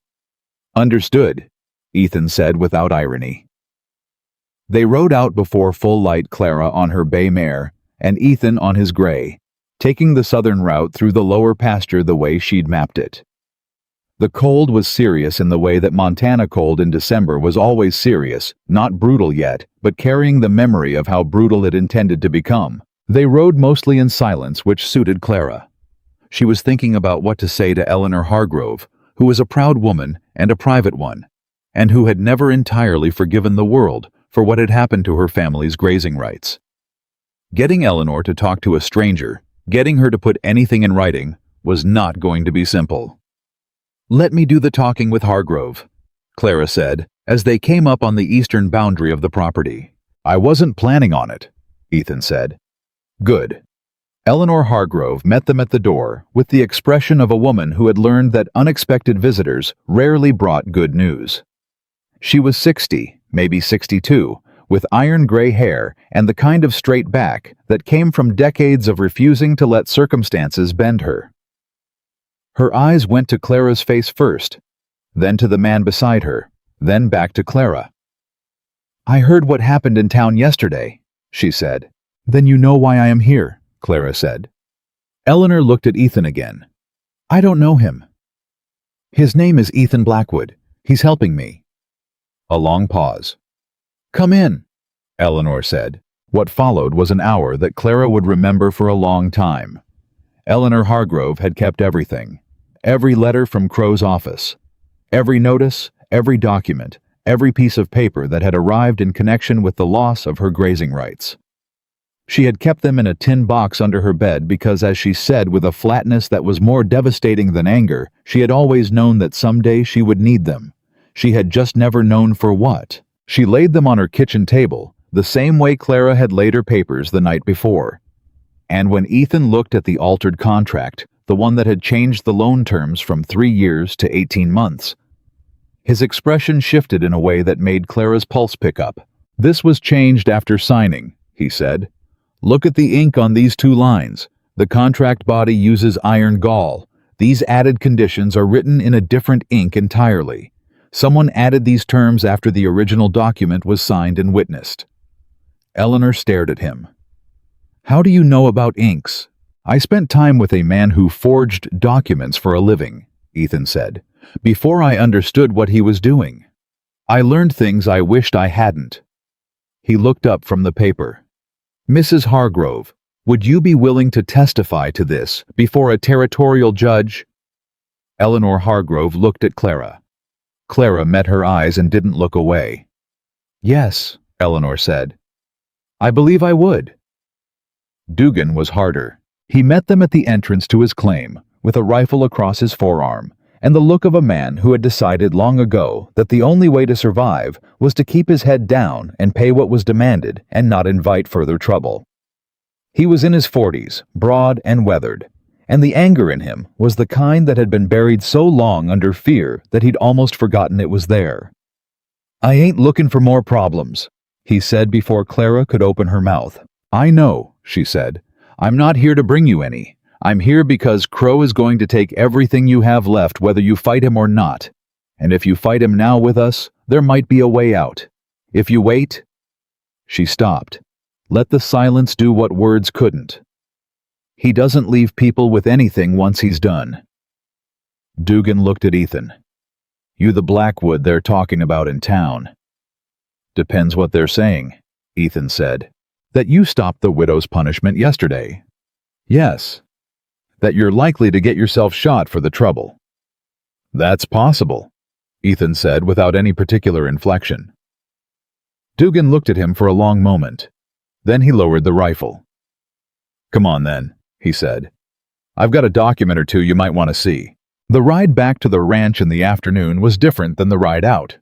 "Understood," Ethan said without irony. They rode out before full light, Clara on her bay mare and Ethan on his gray. taking the southern route through the lower pasture the way she'd mapped it. The cold was serious in the way that Montana cold in December was always serious, not brutal yet, but carrying the memory of how brutal it intended to become. They rode mostly in silence, which suited Clara. She was thinking about what to say to Eleanor Hargrove, who was a proud woman and a private one, and who had never entirely forgiven the world for what had happened to her family's grazing rights. Getting Eleanor to talk to a stranger, getting her to put anything in writing, was not going to be simple. "Let me do the talking with Hargrove," Clara said, as they came up on the eastern boundary of the property. "I wasn't planning on it," Ethan said. "Good." Eleanor Hargrove met them at the door with the expression of a woman who had learned that unexpected visitors rarely brought good news. She was 60, maybe 62, with iron gray hair and the kind of straight back that came from decades of refusing to let circumstances bend her. Her eyes went to Clara's face first, then to the man beside her, then back to Clara. "I heard what happened in town yesterday," she said. "Then you know why I am here," Clara said. Eleanor looked at Ethan again. "I don't know him." "His name is Ethan Blackwood. He's helping me." A long pause. "Come in," Eleanor said. What followed was an hour that Clara would remember for a long time. Eleanor Hargrove had kept everything. Every letter from Crow's office. Every notice, every document, every piece of paper that had arrived in connection with the loss of her grazing rights. She had kept them in a tin box under her bed because, as she said with a flatness that was more devastating than anger, she had always known that someday she would need them. She had just never known for what. She laid them on her kitchen table, the same way Clara had laid her papers the night before. And when Ethan looked at the altered contract, the one that had changed the loan terms from 3 years to 18 months, his expression shifted in a way that made Clara's pulse pick up. "This was changed after signing," he said. "Look at the ink on these 2 lines. The contract body uses iron gall. These added conditions are written in a different ink entirely. Someone added these terms after the original document was signed and witnessed." Eleanor stared at him. "How do you know about inks?" "I spent time with a man who forged documents for a living," Ethan said, "before I understood what he was doing. I learned things I wished I hadn't." He looked up from the paper. "Mrs. Hargrove, would you be willing to testify to this before a territorial judge?" Eleanor Hargrove looked at Clara. Clara met her eyes and didn't look away. "Yes," Eleanor said. "I believe I would." Dugan was harder. He met them at the entrance to his claim, with a rifle across his forearm, and the look of a man who had decided long ago that the only way to survive was to keep his head down and pay what was demanded and not invite further trouble. He was in his 40s, broad and weathered, and the anger in him was the kind that had been buried so long under fear that he'd almost forgotten it was there. "I ain't looking for more problems," he said before Clara could open her mouth. "I know," she said. "I'm not here to bring you any. I'm here because Crow is going to take everything you have left whether you fight him or not. And if you fight him now with us, there might be a way out. If you wait—" She stopped. Let the silence do what words couldn't. "He doesn't leave people with anything once he's done." Dugan looked at Ethan. "You the Blackwood they're talking about in town." "Depends what they're saying," Ethan said. "That you stopped the widow's punishment yesterday." "Yes." "That you're likely to get yourself shot for the trouble." "That's possible," Ethan said without any particular inflection. Dugan looked at him for a long moment. Then he lowered the rifle. "Come on then," he said. "I've got a document or 2 you might want to see." The ride back to the ranch in the afternoon was different than the ride out.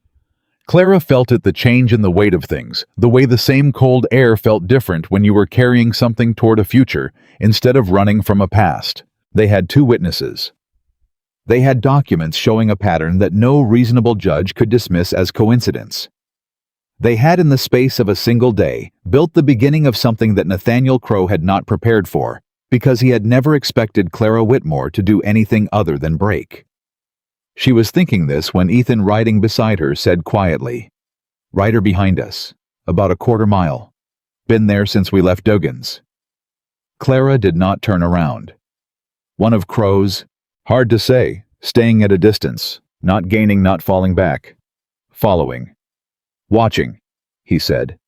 Clara felt it, the change in the weight of things, the way the same cold air felt different when you were carrying something toward a future instead of running from a past. They had 2 witnesses. They had documents showing a pattern that no reasonable judge could dismiss as coincidence. They had, in the space of a single day, built the beginning of something that Nathaniel Crow had not prepared for, because he had never expected Clara Whitmore to do anything other than break. She was thinking this when Ethan, riding beside her, said quietly, "Right her behind us, about a 1/4 mile. Been there since we left Dugan's." Clara did not turn around. One of Crow's? Hard to say, staying at a distance, not gaining, not falling back. Following. Watching, he said.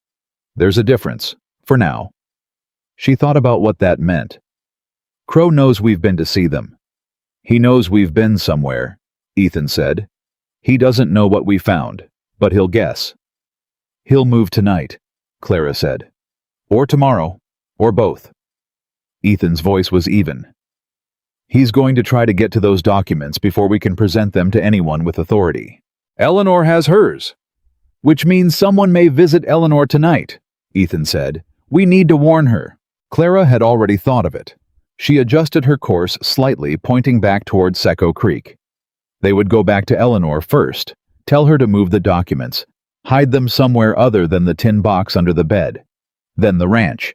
There's a difference, for now. She thought about what that meant. Crow knows we've been to see them. He knows we've been somewhere, Ethan said. He doesn't know what we found, but he'll guess. He'll move tonight, Clara said. Or tomorrow, or both. Ethan's voice was even. He's going to try to get to those documents before we can present them to anyone with authority. Eleanor has hers. Which means someone may visit Eleanor tonight, Ethan said. We need to warn her. Clara had already thought of it. She adjusted her course slightly, pointing back toward Secco Creek. They would go back to Eleanor first, tell her to move the documents, hide them somewhere other than the tin box under the bed. Then the ranch.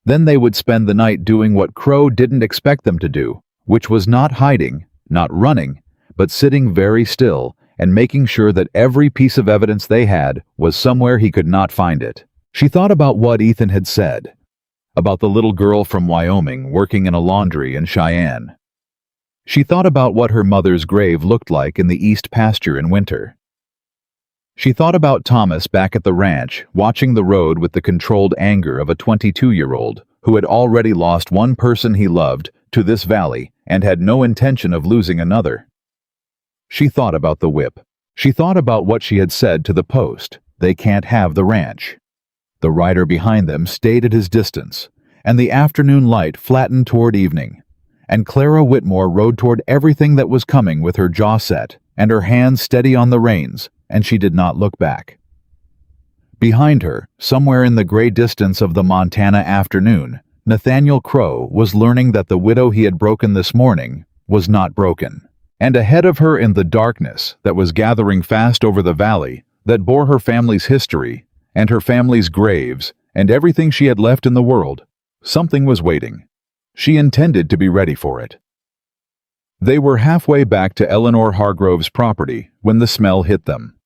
Then they would spend the night doing what Crow didn't expect them to do, which was not hiding, not running, but sitting very still and making sure that every piece of evidence they had was somewhere he could not find it. She thought about what Ethan had said, about the little girl from Wyoming working in a laundry in Cheyenne. She thought about what her mother's grave looked like in the east pasture in winter. She thought about Thomas back at the ranch, watching the road with the controlled anger of a 22-year-old who had already lost one person he loved to this valley and had no intention of losing another. She thought about the whip. She thought about what she had said to the post. They can't have the ranch. The rider behind them stayed at his distance, and the afternoon light flattened toward evening, and Clara Whitmore rode toward everything that was coming with her jaw set and her hands steady on the reins, and she did not look back. Behind her, somewhere in the gray distance of the Montana afternoon, Nathaniel Crow was learning that the widow he had broken this morning was not broken. And ahead of her in the darkness that was gathering fast over the valley that bore her family's history and her family's graves and everything she had left in the world, something was waiting. She intended to be ready for it. They were halfway back to Eleanor Hargrove's property when the smell hit them.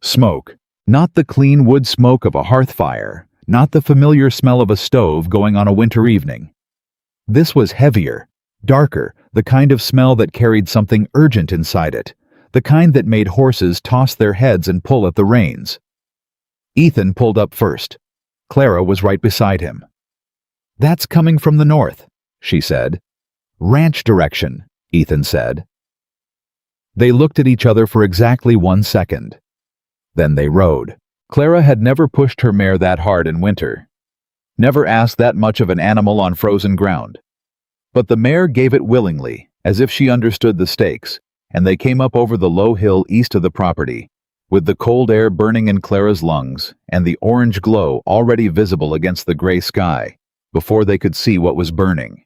Smoke, not the clean wood smoke of a hearth fire, not the familiar smell of a stove going on a winter evening. This was heavier, darker, the kind of smell that carried something urgent inside it, the kind that made horses toss their heads and pull at the reins. Ethan pulled up first. Clara was right beside him. "That's coming from the north," she said. "Ranch direction," Ethan said. They looked at each other for exactly 1 second. Then they rode. Clara had never pushed her mare that hard in winter, never asked that much of an animal on frozen ground. But the mare gave it willingly, as if she understood the stakes, and they came up over the low hill east of the property, with the cold air burning in Clara's lungs and the orange glow already visible against the gray sky, before they could see what was burning.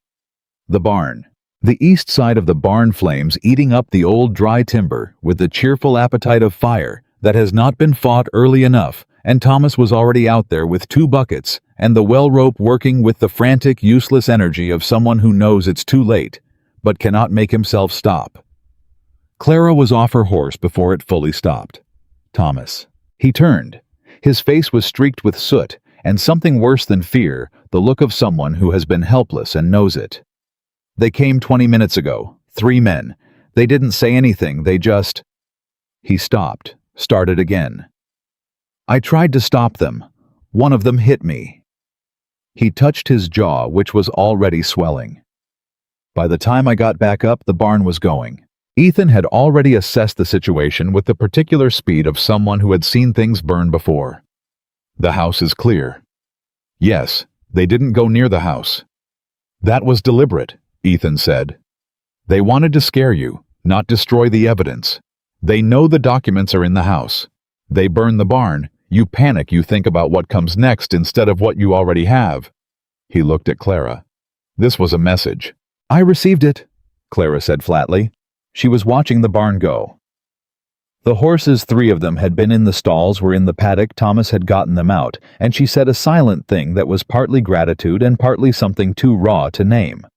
The barn. The east side of the barn flames eating up the old dry timber with the cheerful appetite of fire that has not been fought early enough, and Thomas was already out there with 2 buckets and the well rope working with the frantic, useless energy of someone who knows it's too late, but cannot make himself stop. Clara was off her horse before it fully stopped. Thomas. He turned. His face was streaked with soot, and something worse than fear, the look of someone who has been helpless and knows it. "They came 20 minutes ago, 3 men. They didn't say anything, they just..." He stopped, started again. "I tried to stop them. One of them hit me." He touched his jaw, which was already swelling. By the time I got back up, the barn was going. Ethan had already assessed the situation with the particular speed of someone who had seen things burn before. "The house is clear." "Yes, they didn't go near the house." "That was deliberate," Ethan said. "They wanted to scare you, not destroy the evidence. They know the documents are in the house. They burn the barn. You panic, you think about what comes next instead of what you already have." He looked at Clara. "This was a message." "I received it," Clara said flatly. She was watching the barn go. The horses, 3 of them, had been in the stalls, were in the paddock. Thomas had gotten them out, and she said a silent thing that was partly gratitude and partly something too raw to name.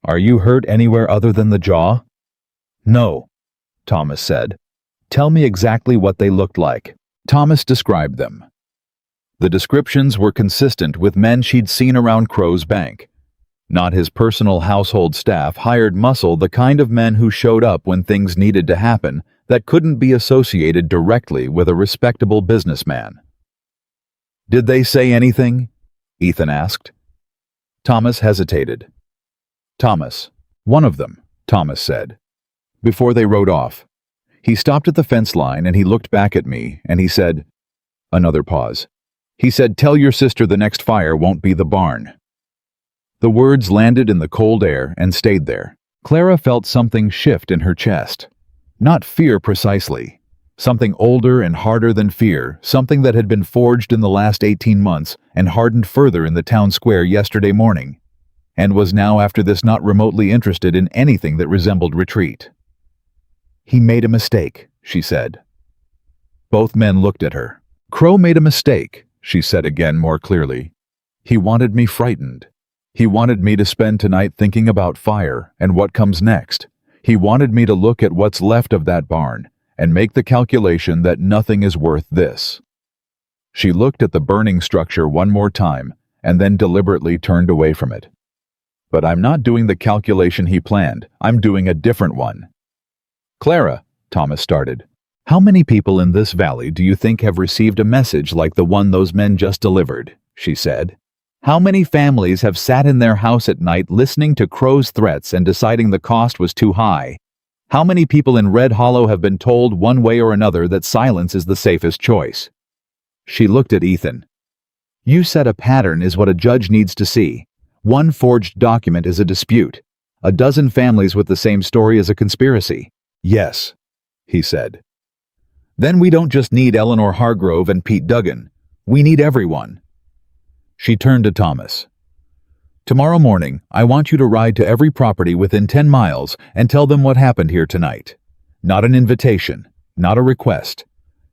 "Are you hurt anywhere other than the jaw?" "No," Thomas said. "Tell me exactly what they looked like." Thomas described them. The descriptions were consistent with men she'd seen around Crow's Bank, Not his personal household staff hired muscle, the kind of men who showed up when things needed to happen that couldn't be associated directly with a respectable businessman. "Did they say anything?" Ethan asked. Thomas hesitated. "Thomas, one of them," Thomas said. Before they rode off, he stopped at the fence line and he looked back at me and he said, another pause. He said, "Tell your sister the next fire won't be the barn." The words landed in the cold air and stayed there. Clara felt something shift in her chest. Not fear precisely. Something older and harder than fear, something that had been forged in the last 18 months and hardened further in the town square yesterday morning, and was now after this not remotely interested in anything that resembled retreat. "He made a mistake," she said. Both men looked at her. "Crow made a mistake," she said again more clearly. "He wanted me frightened. He wanted me to spend tonight thinking about fire and what comes next. He wanted me to look at what's left of that barn and make the calculation that nothing is worth this." She looked at the burning structure one more time and then deliberately turned away from it. "But I'm not doing the calculation he planned. I'm doing a different one." "Clara," Thomas started, "how many people in this valley do you think have received a message like the one those men just delivered?" she said. "How many families have sat in their house at night listening to Crow's threats and deciding the cost was too high? How many people in Red Hollow have been told one way or another that silence is the safest choice?" She looked at Ethan. "You said a pattern is what a judge needs to see. One forged document is a dispute. A dozen families with the same story is a conspiracy." "Yes," he said. "Then we don't just need Eleanor Hargrove and Pete Duggan. We need everyone." She turned to Thomas. "Tomorrow morning, I want you to ride to every property within 10 miles and tell them what happened here tonight. Not an invitation, not a request.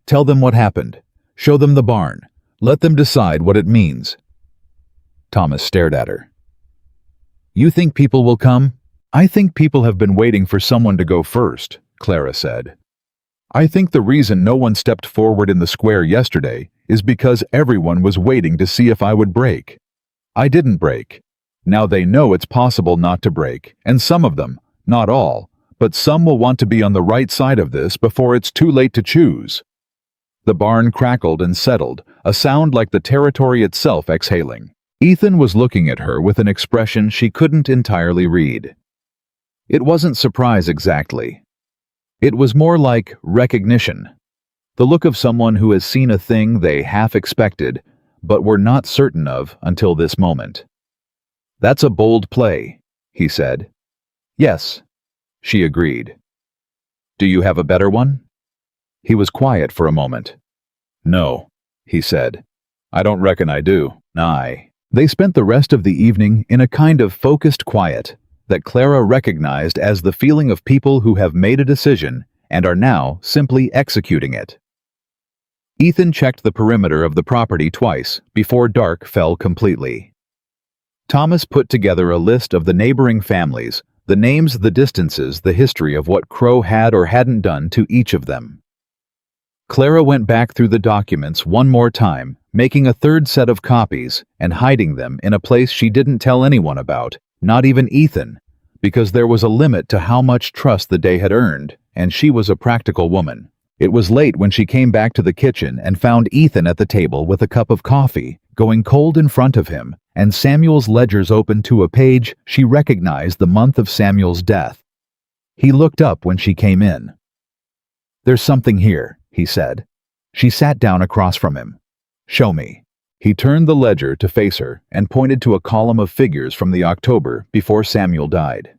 Tell them what happened. Show them the barn. Let them decide what it means." Thomas stared at her. "You think people will come?" "I think people have been waiting for someone to go first," Clara said. "I think the reason no one stepped forward in the square yesterday is because everyone was waiting to see if I would break. I didn't break. Now they know it's possible not to break, and some of them, not all, but some will want to be on the right side of this before it's too late to choose." The barn crackled and settled, a sound like the territory itself exhaling. Ethan was looking at her with an expression she couldn't entirely read. It wasn't surprise exactly. It was more like recognition. The look of someone who has seen a thing they half expected, but were not certain of until this moment. "That's a bold play," he said. "Yes," she agreed. "Do you have a better one?" He was quiet for a moment. "No," he said. "I don't reckon I do." They spent the rest of the evening in a kind of focused quiet that Clara recognized as the feeling of people who have made a decision and are now simply executing it. Ethan checked the perimeter of the property twice before dark fell completely. Thomas put together a list of the neighboring families, the names, the distances, the history of what Crow had or hadn't done to each of them. Clara went back through the documents one more time, making a third set of copies and hiding them in a place she didn't tell anyone about, not even Ethan, because there was a limit to how much trust the day had earned, and she was a practical woman. It was late when she came back to the kitchen and found Ethan at the table with a cup of coffee, going cold in front of him, and Samuel's ledgers open to a page she recognized the month of Samuel's death. He looked up when she came in. "There's something here," he said. She sat down across from him. "Show me." He turned the ledger to face her and pointed to a column of figures from the October before Samuel died.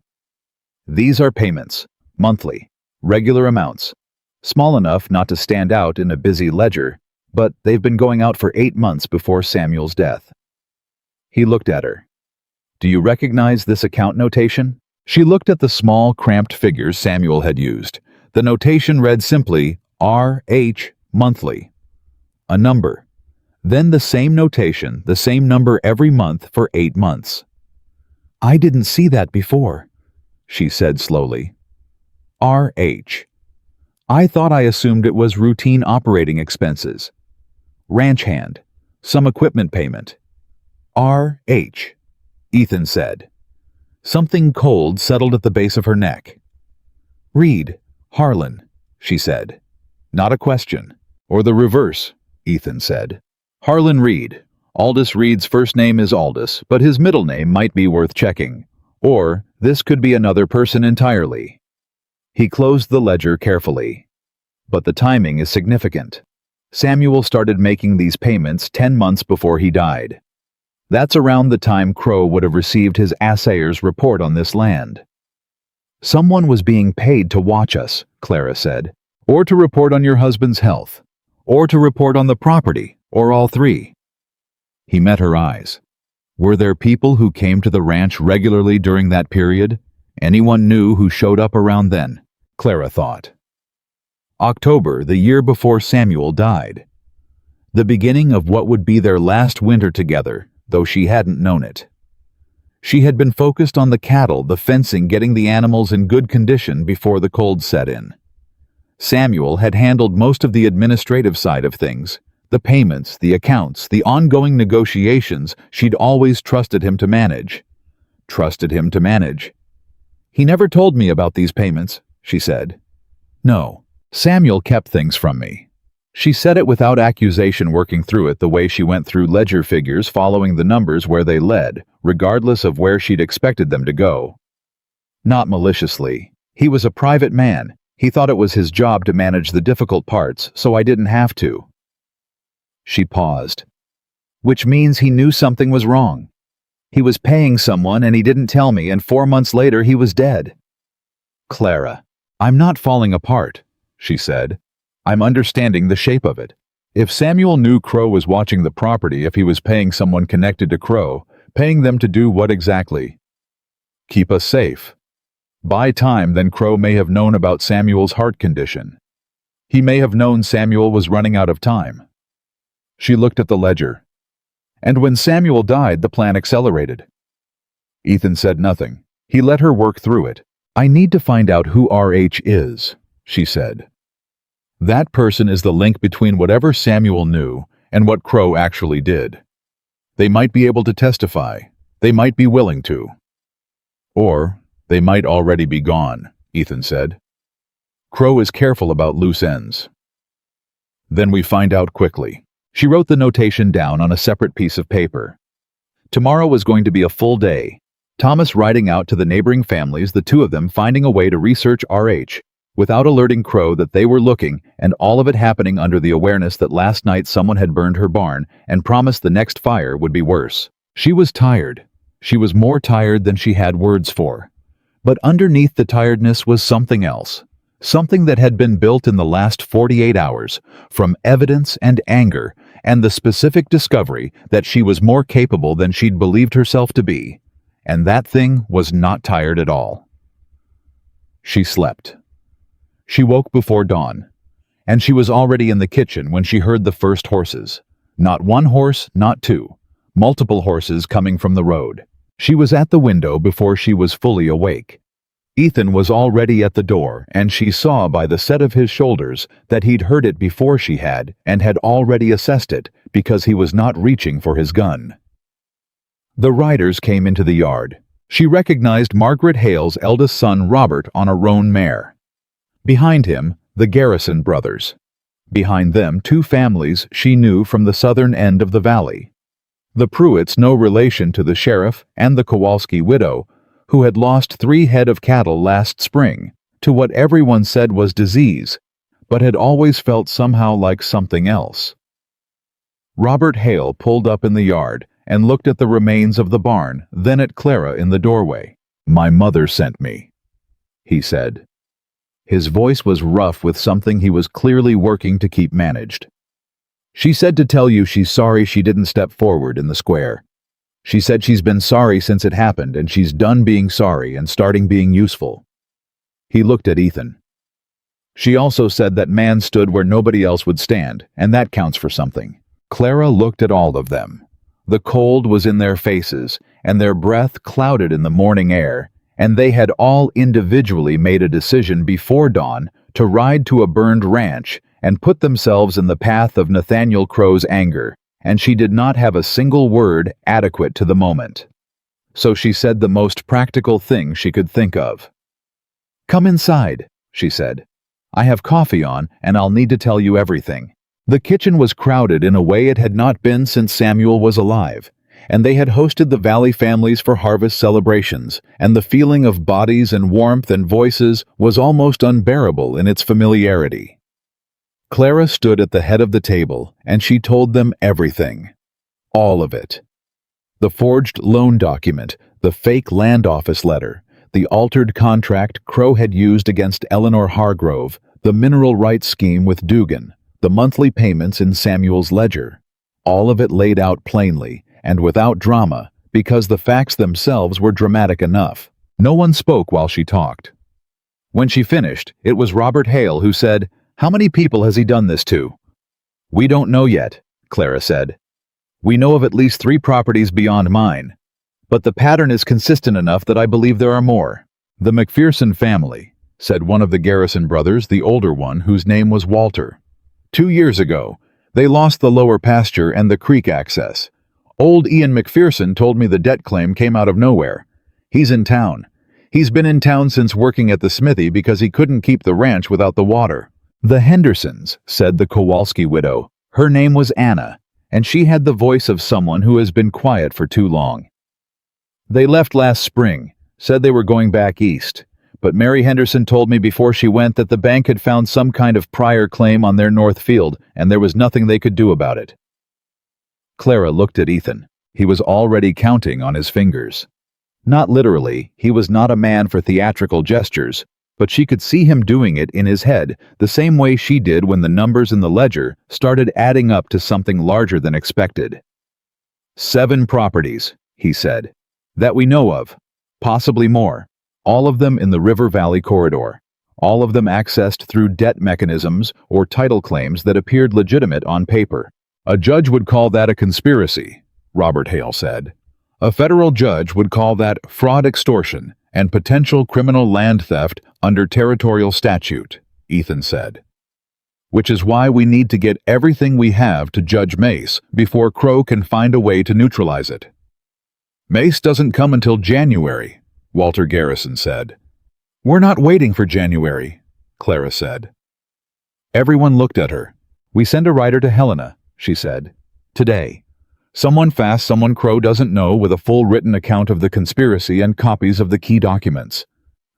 "These are payments, monthly, regular amounts, small enough not to stand out in a busy ledger, but they've been going out for 8 months before Samuel's death." He looked at her. "Do you recognize this account notation?" She looked at the small, cramped figures Samuel had used. The notation read simply, R.H. monthly. A number. Then the same notation, the same number every month for 8 months. "I didn't see that before," she said slowly. R.H. I thought I assumed it was routine operating expenses. Ranch hand. Some equipment payment. R.H. Ethan said. Something cold settled at the base of her neck. "Reed, Harlan," she said. "Not a question." "Or the reverse," Ethan said. "Harlan Reed. Aldous Reed's first name is Aldous, but his middle name might be worth checking. Or this could be another person entirely." He closed the ledger carefully. But the timing is significant. Samuel started making these payments 10 months before he died. That's around the time Crow would have received his assayer's report on this land. "Someone was being paid to watch us," Clara said, "or to report on your husband's health, or to report on the property, or all three." He met her eyes. Were there people who came to the ranch regularly during that period? Anyone new who showed up around then? Clara thought. October, the year before Samuel died. The beginning of what would be their last winter together, though she hadn't known it. She had been focused on the cattle, the fencing, getting the animals in good condition before the cold set in. Samuel had handled most of the administrative side of things, the payments, the accounts, the ongoing negotiations she'd always trusted him to manage. Trusted him to manage. "He never told me about these payments," she said. "No, Samuel kept things from me." She said it without accusation, working through it the way she went through ledger figures, following the numbers where they led, regardless of where she'd expected them to go. Not maliciously. He was a private man. He thought it was his job to manage the difficult parts, so I didn't have to. She paused. "Which means he knew something was wrong. He was paying someone and he didn't tell me, and 4 months later he was dead." "Clara, I'm not falling apart," she said. "I'm understanding the shape of it. If Samuel knew Crow was watching the property, if he was paying someone connected to Crow, paying them to do what exactly? Keep us safe. Buy time, then Crow may have known about Samuel's heart condition. He may have known Samuel was running out of time." She looked at the ledger. "And when Samuel died, the plan accelerated." Ethan said nothing. He let her work through it. "I need to find out who RH is," she said. "That person is the link between whatever Samuel knew and what Crow actually did. They might be able to testify. They might be willing to. Or they might already be gone," Ethan said. "Crow is careful about loose ends." "Then we find out quickly." She wrote the notation down on a separate piece of paper. Tomorrow was going to be a full day. Thomas riding out to the neighboring families, the two of them finding a way to research RH, without alerting Crow that they were looking, and all of it happening under the awareness that last night someone had burned her barn and promised the next fire would be worse. She was tired. She was more tired than she had words for. But underneath the tiredness was something else. Something that had been built in the last 48 hours, from evidence and anger, and the specific discovery that she was more capable than she'd believed herself to be. And that thing was not tired at all. She slept. She woke before dawn, and she was already in the kitchen when she heard the first horses. Not one horse, not two. Multiple horses coming from the road. She was at the window before she was fully awake. Ethan was already at the door, and she saw by the set of his shoulders that he'd heard it before she had, and had already assessed it, because he was not reaching for his gun. The riders came into the yard. She recognized Margaret Hale's eldest son Robert on a roan mare. Behind him, the Garrison brothers. Behind them, two families she knew from the southern end of the valley. The Pruitts, no relation to the sheriff, and the Kowalski widow, who had lost 3 head of cattle last spring to what everyone said was disease, but had always felt somehow like something else. Robert Hale pulled up in the yard and looked at the remains of the barn, then at Clara in the doorway. "My mother sent me," he said. His voice was rough with something he was clearly working to keep managed. "She said to tell you she's sorry she didn't step forward in the square. She said she's been sorry since it happened, and she's done being sorry and starting being useful." He looked at Ethan. "She also said that man stood where nobody else would stand, and that counts for something." Clara looked at all of them. The cold was in their faces, and their breath clouded in the morning air, and they had all individually made a decision before dawn to ride to a burned ranch and put themselves in the path of Nathaniel Crow's anger, and she did not have a single word adequate to the moment. so she said the most practical thing she could think of. "Come inside," she said. "I have coffee on, and I'll need to tell you everything." The kitchen was crowded in a way it had not been since Samuel was alive, and they had hosted the Valley families for harvest celebrations, and the feeling of bodies and warmth and voices was almost unbearable in its familiarity. Clara stood at the head of the table, and she told them everything. All of it. The forged loan document, the fake land office letter, the altered contract Crow had used against Eleanor Hargrove, the mineral rights scheme with Dugan, the monthly payments in Samuel's ledger. All of it laid out plainly, and without drama, because the facts themselves were dramatic enough. No one spoke while she talked. When she finished, it was Robert Hale who said, "How many people has he done this to?" "We don't know yet," Clara said. "We know of at least 3 properties beyond mine. But the pattern is consistent enough that I believe there are more." "The McPherson family," said one of the Garrison brothers, the older one, whose name was Walter. "2 years ago, they lost the lower pasture and the creek access. Old Ian McPherson told me the debt claim came out of nowhere. He's in town. He's been in town since working at the smithy because he couldn't keep the ranch without the water." "The Hendersons," said the Kowalski widow. Her name was Anna, and she had the voice of someone who has been quiet for too long. "They left last spring, said they were going back east, but Mary Henderson told me before she went that the bank had found some kind of prior claim on their north field, and there was nothing they could do about it." Clara looked at Ethan. He was already counting on his fingers. Not literally, he was not a man for theatrical gestures, but she could see him doing it in his head the same way she did when the numbers in the ledger started adding up to something larger than expected. 7 properties, he said, "that we know of, possibly more, all of them in the River Valley corridor, all of them accessed through debt mechanisms or title claims that appeared legitimate on paper." "A judge would call that a conspiracy," Robert Hale said. "A federal judge would call that fraud, extortion, and potential criminal land theft under territorial statute," Ethan said. "Which is why we need to get everything we have to Judge Mace before Crow can find a way to neutralize it." "Mace doesn't come until January," Walter Garrison said. "We're not waiting for January," Clara said. Everyone looked at her. "We send a writer to Helena," she said. "Today. Someone fast, someone Crow doesn't know, with a full written account of the conspiracy and copies of the key documents.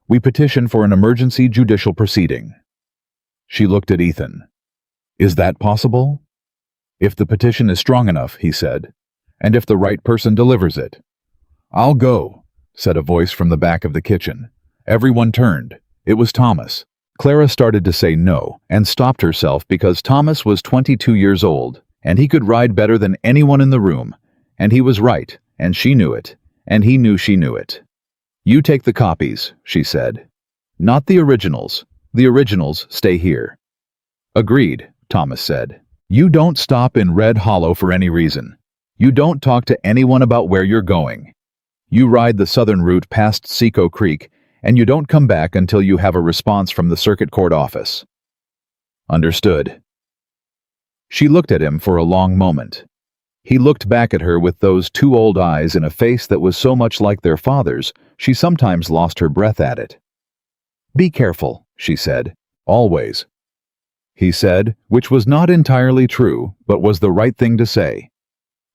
We petition for an emergency judicial proceeding." She looked at Ethan. "Is that possible?" "If the petition is strong enough," he said, "and if the right person delivers it." "I'll go," said a voice from the back of the kitchen. Everyone turned. It was Thomas. Clara started to say no, and stopped herself because Thomas was 22 years old, and he could ride better than anyone in the room, and he was right, and she knew it, and he knew she knew it. "You take the copies," she said. "Not the originals. The originals stay here." "Agreed," Thomas said. "You don't stop in Red Hollow for any reason. You don't talk to anyone about where you're going. You ride the southern route past Seco Creek, and you don't come back until you have a response from the circuit court office." "Understood." She looked at him for a long moment. He looked back at her with those 2 old eyes in a face that was so much like their father's, she sometimes lost her breath at it. "Be careful," she said. "Always." He said, which was not entirely true, but was the right thing to say.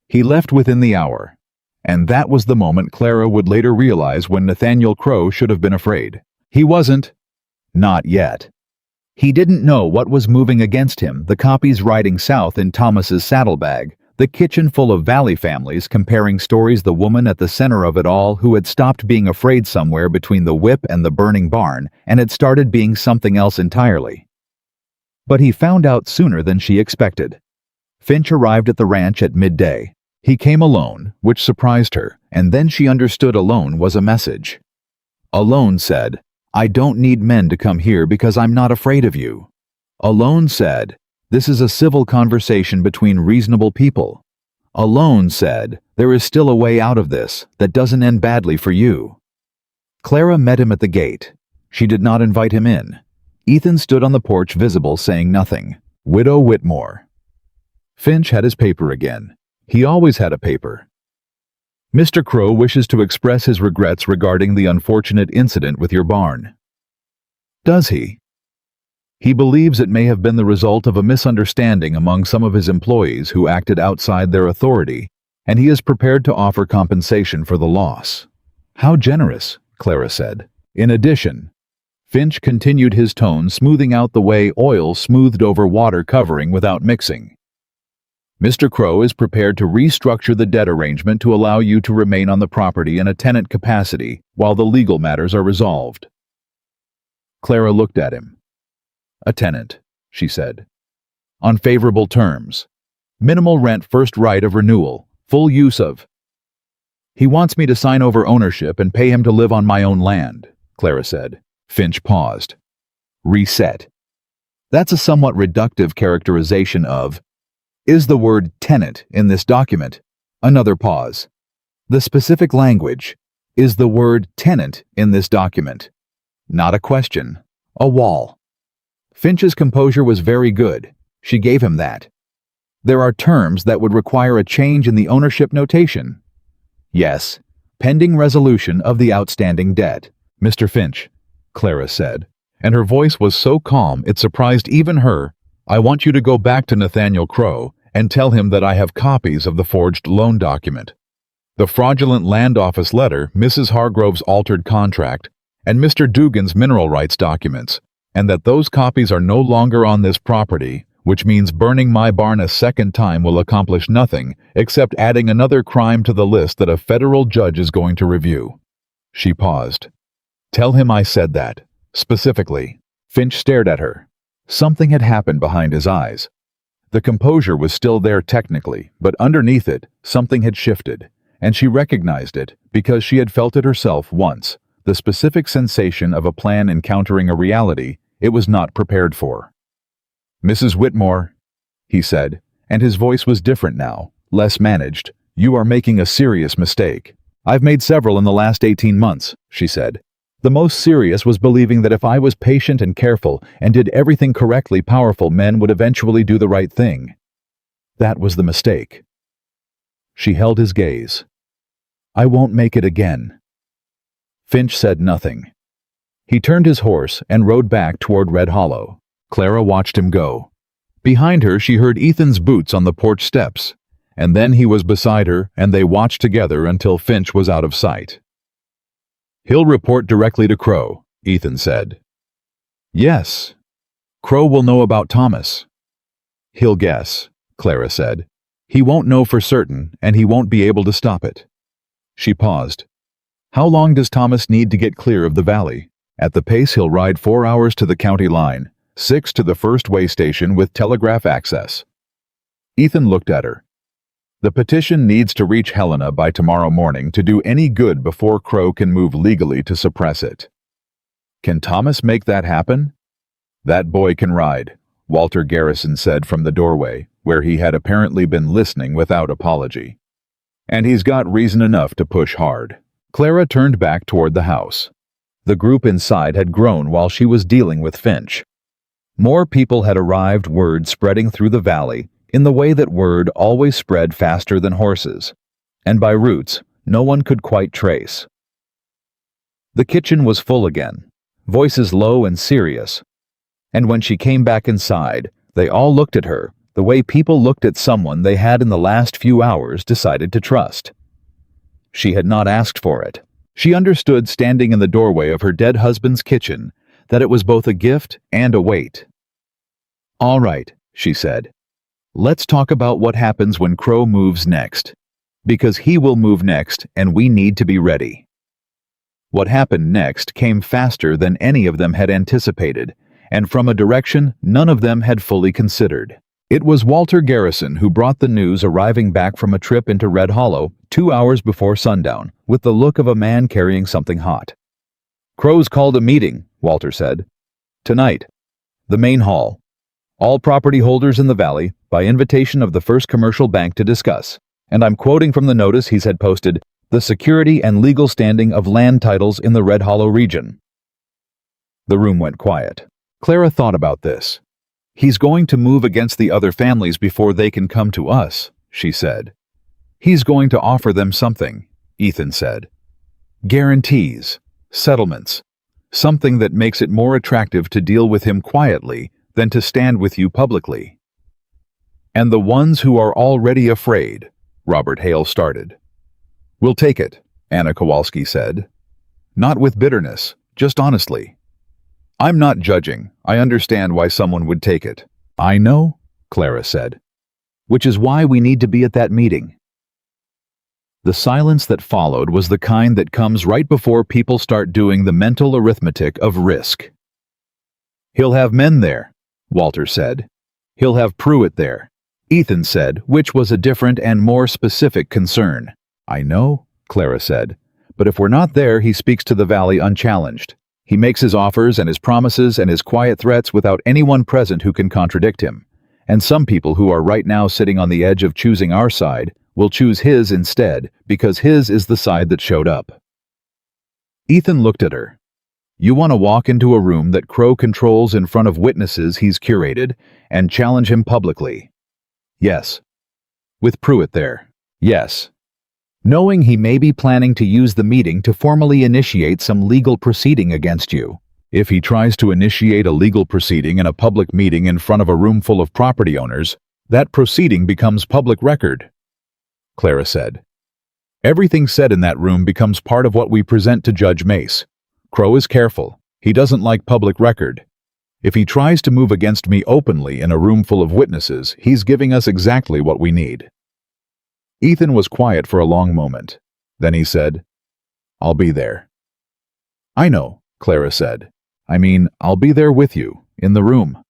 He left within the hour, and that was the moment Clara would later realize when Nathaniel Crow should have been afraid. He wasn't. Not yet. He didn't know what was moving against him, the copies riding south in Thomas's saddlebag, the kitchen full of Valley families comparing stories, the woman at the center of it all who had stopped being afraid somewhere between the whip and the burning barn and had started being something else entirely. But he found out sooner than she expected. Finch arrived at the ranch at midday. He came alone, which surprised her, and then she understood alone was a message. Alone said, "I don't need men to come here because I'm not afraid of you." Alone said, "This is a civil conversation between reasonable people." Alone said, "There is still a way out of this that doesn't end badly for you." Clara met him at the gate. She did not invite him in. Ethan stood on the porch visible, saying nothing. Widow Whitmore. Finch had his paper again. He always had a paper. Mr. Crow wishes to express his regrets regarding the unfortunate incident with your barn. Does he? He believes it may have been the result of a misunderstanding among some of his employees who acted outside their authority, and he is prepared to offer compensation for the loss. How generous, Clara said. In addition, Finch continued his tone, smoothing out the way oil smoothed over water covering without mixing. Mr. Crow is prepared to restructure the debt arrangement to allow you to remain on the property in a tenant capacity while the legal matters are resolved. Clara looked at him. A tenant, she said. On favorable terms. Minimal rent, first right of renewal, full use of. He wants me to sign over ownership and pay him to live on my own land, Clara said. Finch paused. Reset. That's a somewhat reductive characterization of. Is the word tenant in this document? Another pause. The specific language. Is the word tenant in this document? Not a question. A wall. Finch's composure was very good. She gave him that. There are terms that would require a change in the ownership notation. Yes, pending resolution of the outstanding debt. Mr. Finch, Clara said, and her voice was so calm it surprised even her. I want you to go back to Nathaniel Crow and tell him that I have copies of the forged loan document, the fraudulent land office letter, Mrs. Hargrove's altered contract, and Mr. Dugan's mineral rights documents, and that those copies are no longer on this property, which means burning my barn a second time will accomplish nothing except adding another crime to the list that a federal judge is going to review. She paused. Tell him I said that, specifically. Finch stared at her. Something had happened behind his eyes. The composure was still there technically, but underneath it, something had shifted, and she recognized it because she had felt it herself once, the specific sensation of a plan encountering a reality it was not prepared for. Mrs. Whitmore, he said, and his voice was different now, less managed. You are making a serious mistake. I've made several in the last 18 months, she said. The most serious was believing that if I was patient and careful and did everything correctly, powerful men would eventually do the right thing. That was the mistake. She held his gaze. I won't make it again. Finch said nothing. He turned his horse and rode back toward Red Hollow. Clara watched him go. Behind her she heard Ethan's boots on the porch steps, and then he was beside her and they watched together until Finch was out of sight. He'll report directly to Crow, Ethan said. Yes. Crow will know about Thomas. He'll guess, Clara said. He won't know for certain, and he won't be able to stop it. She paused. How long does Thomas need to get clear of the valley? At the pace he'll ride 4 hours to the county line, 6 to the first way station with telegraph access. Ethan looked at her. The petition needs to reach Helena by tomorrow morning to do any good before Crow can move legally to suppress it. Can Thomas make that happen? That boy can ride, Walter Garrison said from the doorway, where he had apparently been listening without apology. And he's got reason enough to push hard. Clara turned back toward the house. The group inside had grown while she was dealing with Finch. More people had arrived, word spreading through the valley in the way that word always spread faster than horses, and by routes no one could quite trace. The kitchen was full again, voices low and serious, and when she came back inside, they all looked at her the way people looked at someone they had in the last few hours decided to trust. She had not asked for it. She understood standing in the doorway of her dead husband's kitchen that it was both a gift and a weight. All right, she said. Let's talk about what happens when Crow moves next. Because he will move next, and we need to be ready. What happened next came faster than any of them had anticipated, and from a direction none of them had fully considered. It was Walter Garrison who brought the news, arriving back from a trip into Red Hollow 2 hours before sundown, with the look of a man carrying something hot. Crow's called a meeting, Walter said. Tonight. The main hall. All property holders in the valley, by invitation of the First Commercial Bank to discuss, and I'm quoting from the notice he's had posted, the security and legal standing of land titles in the Red Hollow region. The room went quiet. Clara thought about this. He's going to move against the other families before they can come to us, she said. He's going to offer them something. Ethan said. Guarantees, settlements, something that makes it more attractive to deal with him quietly than to stand with you publicly. And the ones who are already afraid, Robert Hale started. We'll take it, Anna Kowalski said. Not with bitterness, just honestly. I'm not judging. I understand why someone would take it. I know, Clara said. Which is why we need to be at that meeting. The silence that followed was the kind that comes right before people start doing the mental arithmetic of risk. He'll have men there, Walter said. He'll have Pruitt there, Ethan said, which was a different and more specific concern. I know, Clara said, but if we're not there, he speaks to the valley unchallenged. He makes his offers and his promises and his quiet threats without anyone present who can contradict him. And some people who are right now sitting on the edge of choosing our side will choose his instead because his is the side that showed up. Ethan looked at her. You want to walk into a room that Crow controls in front of witnesses he's curated and challenge him publicly? Yes. With Pruitt there? Yes. Knowing he may be planning to use the meeting to formally initiate some legal proceeding against you. If he tries to initiate a legal proceeding in a public meeting in front of a room full of property owners, that proceeding becomes public record, Clara said. Everything said in that room becomes part of what we present to Judge Mace. Crow is careful. He doesn't like public record. If he tries to move against me openly in a room full of witnesses, he's giving us exactly what we need. Ethan was quiet for a long moment. Then he said, I'll be there. I know, Clara said. I mean, I'll be there with you, in the room.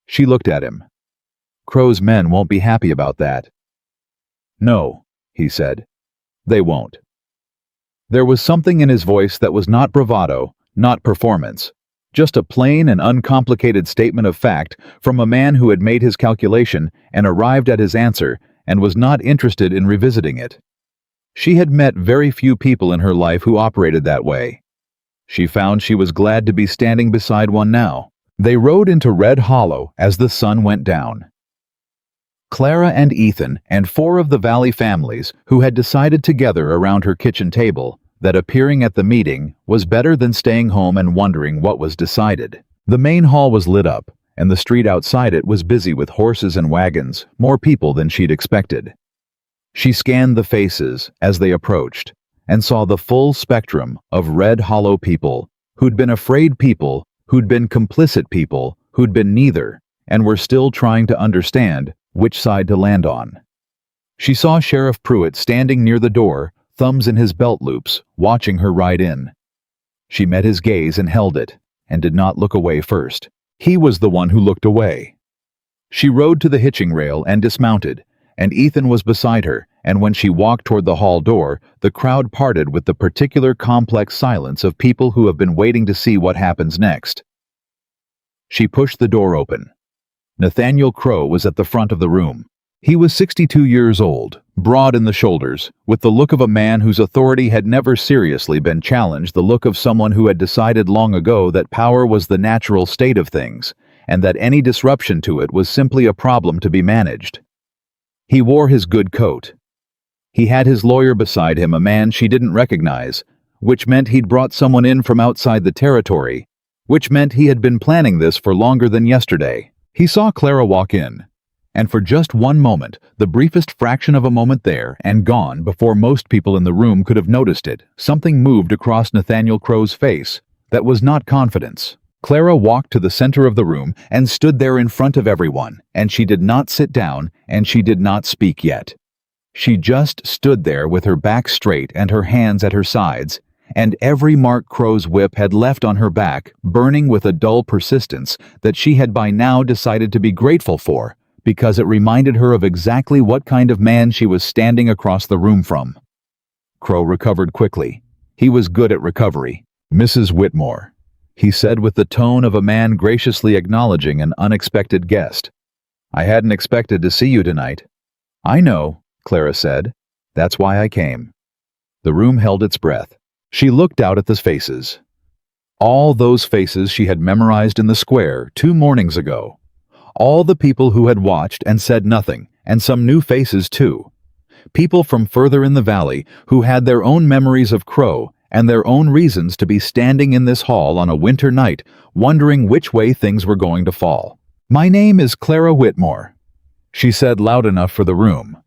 She looked at him. Crow's men won't be happy about that. No, he said. They won't. There was something in his voice that was not bravado, not performance, just a plain and uncomplicated statement of fact from a man who had made his calculation and arrived at his answer and was not interested in revisiting it. She had met very few people in her life who operated that way. She found she was glad to be standing beside one now. They rode into Red Hollow as the sun went down. Clara and Ethan and 4 of the Valley families who had decided together around her kitchen table that appearing at the meeting was better than staying home and wondering what was decided. The main hall was lit up, and the street outside it was busy with horses and wagons, more people than she'd expected. She scanned the faces as they approached and saw the full spectrum of Red Hollow people who'd been afraid people, who'd been complicit people, who'd been neither, and were still trying to understand which side to land on. She saw Sheriff Pruitt standing near the door, thumbs in his belt loops, watching her ride in. She met his gaze and held it, and did not look away first. He was the one who looked away. She rode to the hitching rail and dismounted, and Ethan was beside her, and when she walked toward the hall door, the crowd parted with the particular complex silence of people who have been waiting to see what happens next. She pushed the door open. Nathaniel Crow was at the front of the room. He was 62 years old, broad in the shoulders, with the look of a man whose authority had never seriously been challenged, the look of someone who had decided long ago that power was the natural state of things, and that any disruption to it was simply a problem to be managed. He wore his good coat. He had his lawyer beside him, a man she didn't recognize, which meant he'd brought someone in from outside the territory, which meant he had been planning this for longer than yesterday. He saw Clara walk in, and for just one moment, the briefest fraction of a moment there and gone before most people in the room could have noticed it, something moved across Nathaniel Crow's face that was not confidence. Clara walked to the center of the room and stood there in front of everyone, and she did not sit down and she did not speak yet. She just stood there with her back straight and her hands at her sides, and every mark Crow's whip had left on her back burning with a dull persistence that she had by now decided to be grateful for, because it reminded her of exactly what kind of man she was standing across the room from. Crow recovered quickly. He was good at recovery. Mrs. Whitmore, he said with the tone of a man graciously acknowledging an unexpected guest. I hadn't expected to see you tonight. I know, Clara said. That's why I came. The room held its breath. She looked out at the faces. All those faces she had memorized in the square 2 mornings ago. All the people who had watched and said nothing, and some new faces too. People from further in the valley who had their own memories of Crow and their own reasons to be standing in this hall on a winter night, wondering which way things were going to fall. "My name is Clara Whitmore," she said loud enough for the room.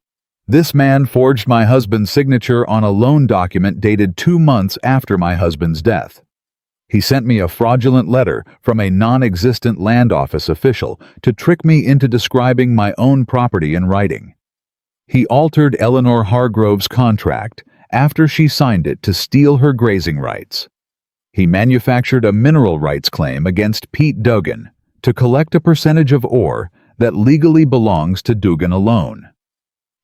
"This man forged my husband's signature on a loan document dated 2 months after my husband's death. He sent me a fraudulent letter from a non-existent land office official to trick me into describing my own property in writing. He altered Eleanor Hargrove's contract after she signed it to steal her grazing rights. He manufactured a mineral rights claim against Pete Dugan to collect a percentage of ore that legally belongs to Dugan alone.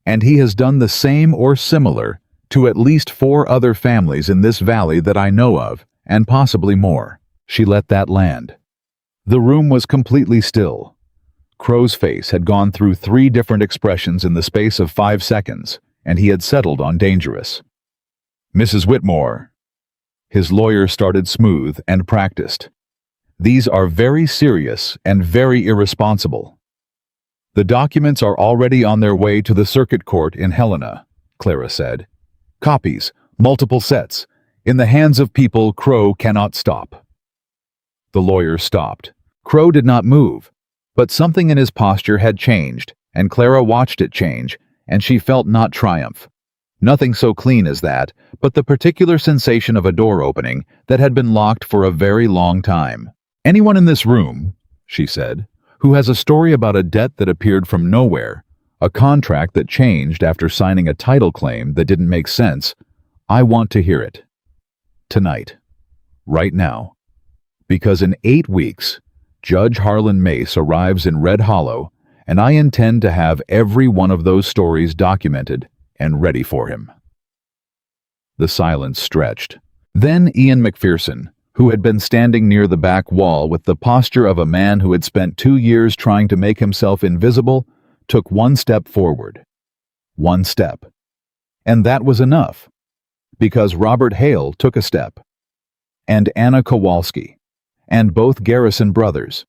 And he has done the same or similar to at least 4 other families in this valley that I know of, and possibly more." She let that land. The room was completely still. Crow's face had gone through 3 different expressions in the space of 5 seconds, and he had settled on dangerous. "Mrs. Whitmore." His lawyer started smooth and practiced. "These are very serious and very irresponsible. The documents are already on their way to the circuit court in Helena," Clara said. "Copies, multiple sets, in the hands of people Crow cannot stop." The lawyer stopped. Crow did not move, but something in his posture had changed, and Clara watched it change, and she felt not triumph. Nothing so clean as that, but the particular sensation of a door opening that had been locked for a very long time. "Anyone in this room," she said, "who has a story about a debt that appeared from nowhere, a contract that changed after signing a title claim that didn't make sense, I want to hear it. Tonight. Right now. Because in 8 weeks, Judge Harlan Mace arrives in Red Hollow, and I intend to have every one of those stories documented and ready for him." The silence stretched. Then Ian McPherson, who had been standing near the back wall with the posture of a man who had spent 2 years trying to make himself invisible, took 1 step forward. 1 step. And that was enough, because Robert Hale took a step, and Anna Kowalski, and both Garrison brothers,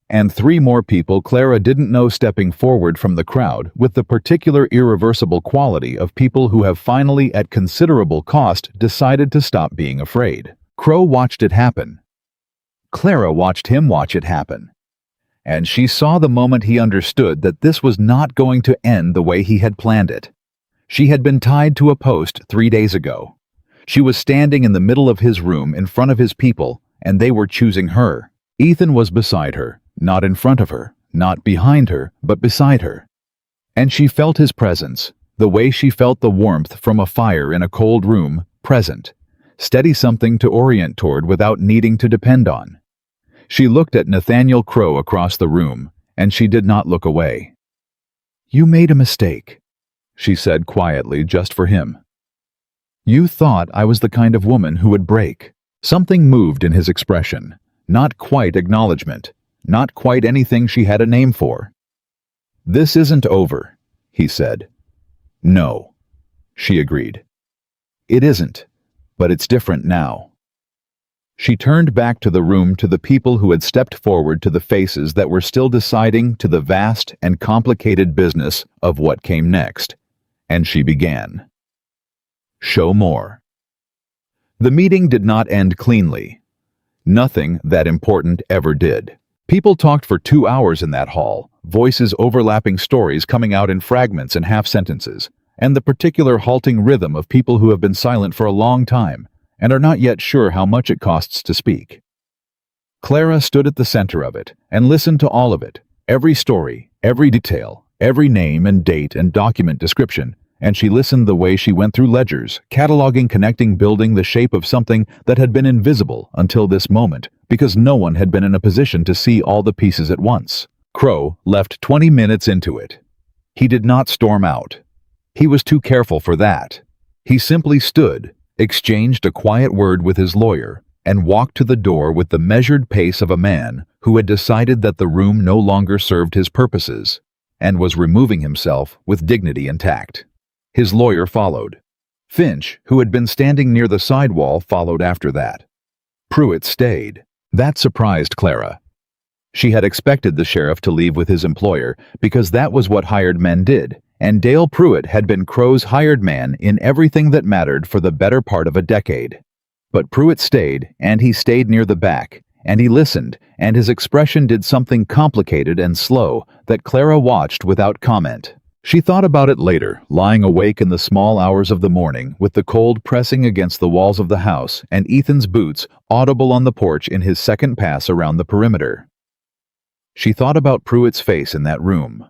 and 3 more people Clara didn't know stepping forward from the crowd with the particular irreversible quality of people who have finally, at considerable cost, decided to stop being afraid. Crow watched it happen. Clara watched him watch it happen. And she saw the moment he understood that this was not going to end the way he had planned it. She had been tied to a post 3 days ago. She was standing in the middle of his room in front of his people, and they were choosing her. Ethan was beside her, not in front of her, not behind her, but beside her. And she felt his presence, the way she felt the warmth from a fire in a cold room, present, steady, something to orient toward without needing to depend on. She looked at Nathaniel Crow across the room, and she did not look away. "You made a mistake," she said quietly, just for him. "You thought I was the kind of woman who would break." Something moved in his expression, not quite acknowledgement, not quite anything she had a name for. "This isn't over," he said. "No," she agreed. "It isn't, but it's different now." She turned back to the room, to the people who had stepped forward, to the faces that were still deciding, to the vast and complicated business of what came next, and she began. Show more. The meeting did not end cleanly. Nothing that important ever did. People talked for 2 hours in that hall, voices overlapping, stories coming out in fragments and half-sentences, and the particular halting rhythm of people who have been silent for a long time and are not yet sure how much it costs to speak. Clara stood at the center of it and listened to all of it, every story, every detail, every name and date and document description, and she listened the way she went through ledgers, cataloging, connecting, building the shape of something that had been invisible until this moment, because no one had been in a position to see all the pieces at once. Crow left 20 minutes into it. He did not storm out. He was too careful for that. He simply stood, exchanged a quiet word with his lawyer, and walked to the door with the measured pace of a man who had decided that the room no longer served his purposes, and was removing himself with dignity intact. His lawyer followed. Finch, who had been standing near the side wall, followed after that. Pruitt stayed. That surprised Clara. She had expected the sheriff to leave with his employer because that was what hired men did, and Dale Pruitt had been Crow's hired man in everything that mattered for the better part of a decade. But Pruitt stayed, and he stayed near the back, and he listened, and his expression did something complicated and slow that Clara watched without comment. She thought about it later, lying awake in the small hours of the morning with the cold pressing against the walls of the house and Ethan's boots audible on the porch in his second pass around the perimeter. She thought about Pruitt's face in that room.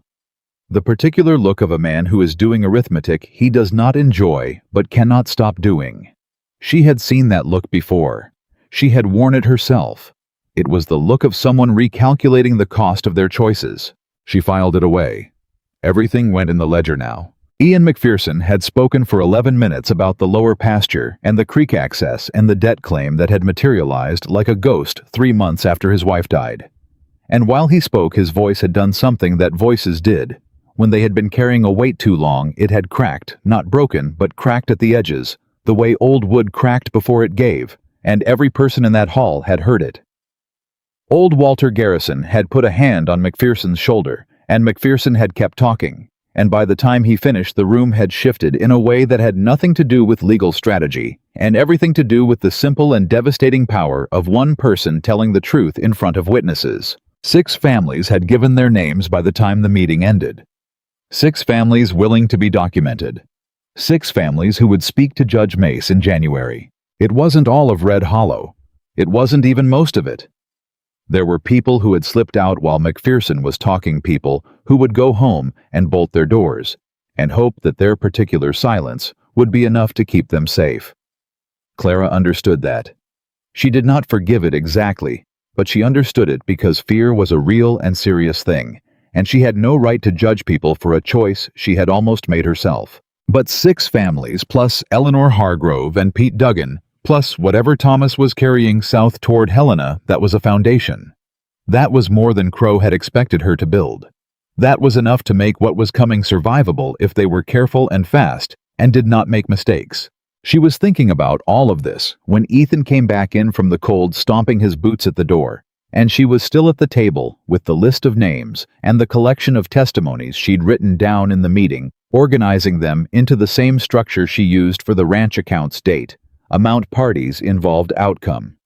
The particular look of a man who is doing arithmetic he does not enjoy but cannot stop doing. She had seen that look before. She had worn it herself. It was the look of someone recalculating the cost of their choices. She filed it away. Everything went in the ledger now. Ian McPherson had spoken for 11 minutes about the lower pasture and the creek access and the debt claim that had materialized like a ghost 3 months after his wife died. And while he spoke, his voice had done something that voices did. When they had been carrying a weight too long, it had cracked, not broken, but cracked at the edges, the way old wood cracked before it gave, and every person in that hall had heard it. Old Walter Garrison had put a hand on McPherson's shoulder, and McPherson had kept talking, and by the time he finished the room had shifted in a way that had nothing to do with legal strategy, and everything to do with the simple and devastating power of one person telling the truth in front of witnesses. 6 families had given their names by the time the meeting ended. 6 families willing to be documented. 6 families who would speak to Judge Mace in January. It wasn't all of Red Hollow. It wasn't even most of it. There were people who had slipped out while McPherson was talking, people who would go home and bolt their doors and hope that their particular silence would be enough to keep them safe. Clara understood that. She did not forgive it exactly, but she understood it because fear was a real and serious thing, and she had no right to judge people for a choice she had almost made herself. But 6 families plus Eleanor Hargrove and Pete Duggan plus whatever Thomas was carrying south toward Helena, that was a foundation. That was more than Crow had expected her to build. That was enough to make what was coming survivable if they were careful and fast and did not make mistakes. She was thinking about all of this when Ethan came back in from the cold, stomping his boots at the door, and she was still at the table with the list of names and the collection of testimonies she'd written down in the meeting, organizing them into the same structure she used for the ranch accounts: date, amount, parties involved, outcome.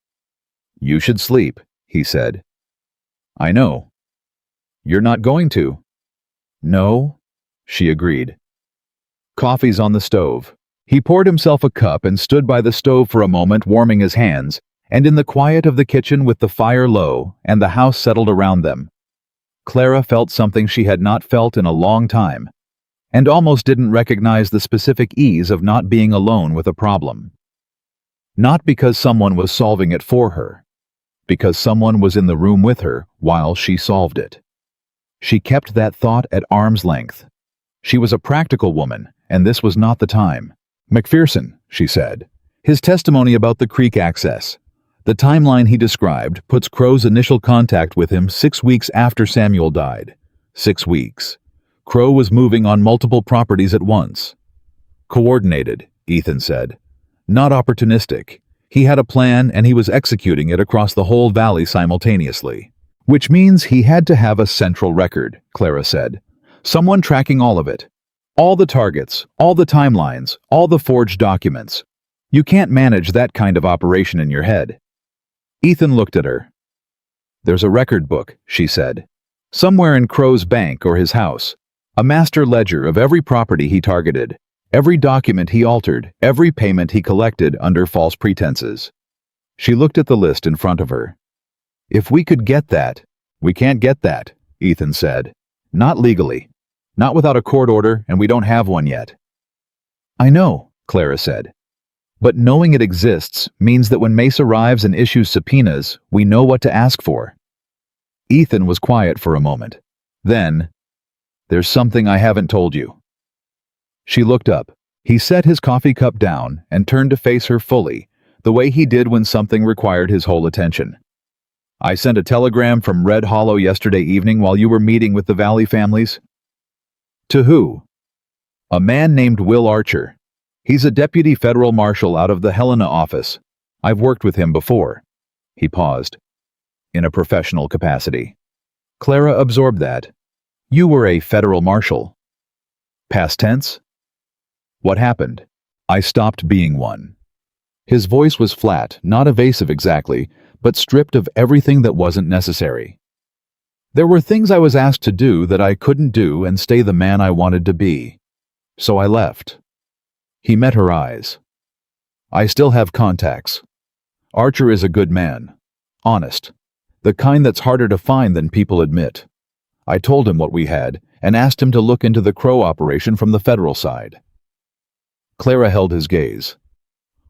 "You should sleep," he said. "I know." "You're not going to." "No," she agreed. "Coffee's on the stove." He poured himself a cup and stood by the stove for a moment, warming his hands, and in the quiet of the kitchen with the fire low and the house settled around them, Clara felt something she had not felt in a long time, and almost didn't recognize the specific ease of not being alone with a problem. Not because someone was solving it for her, because someone was in the room with her while she solved it. She kept that thought at arm's length. She was a practical woman, and this was not the time. "McPherson," she said. "His testimony about the creek access. The timeline he described puts Crow's initial contact with him 6 weeks after Samuel died. 6 weeks. Crow was moving on multiple properties at once. Coordinated," Ethan said. "Not opportunistic. He had a plan and he was executing it across the whole valley simultaneously." "Which means he had to have a central record," Clara said. "Someone tracking all of it. All the targets, all the timelines, all the forged documents. You can't manage that kind of operation in your head." Ethan looked at her. "There's a record book," she said. "Somewhere in Crow's bank or his house. A master ledger of every property he targeted, every document he altered, every payment he collected under false pretenses." She looked at the list in front of her. "If we could get that—" "We can't get that," Ethan said. "Not legally. Not without a court order, and we don't have one yet." "I know," Clara said. "But knowing it exists means that when Mace arrives and issues subpoenas, we know what to ask for." Ethan was quiet for a moment. Then, "There's something I haven't told you." She looked up. He set his coffee cup down and turned to face her fully, the way he did when something required his whole attention. "I sent a telegram from Red Hollow yesterday evening while you were meeting with the Valley families." "To who?" "A man named Will Archer. He's a deputy federal marshal out of the Helena office. I've worked with him before." He paused. "In a professional capacity." Clara absorbed that. "You were a federal marshal." Past tense? What happened? I stopped being one. His voice was flat, not evasive exactly, but stripped of everything that wasn't necessary. There were things I was asked to do that I couldn't do and stay the man I wanted to be. So I left. He met her eyes. I still have contacts. Archer is a good man. Honest. The kind that's harder to find than people admit. I told him what we had and asked him to look into the Crow operation from the federal side. Clara held his gaze.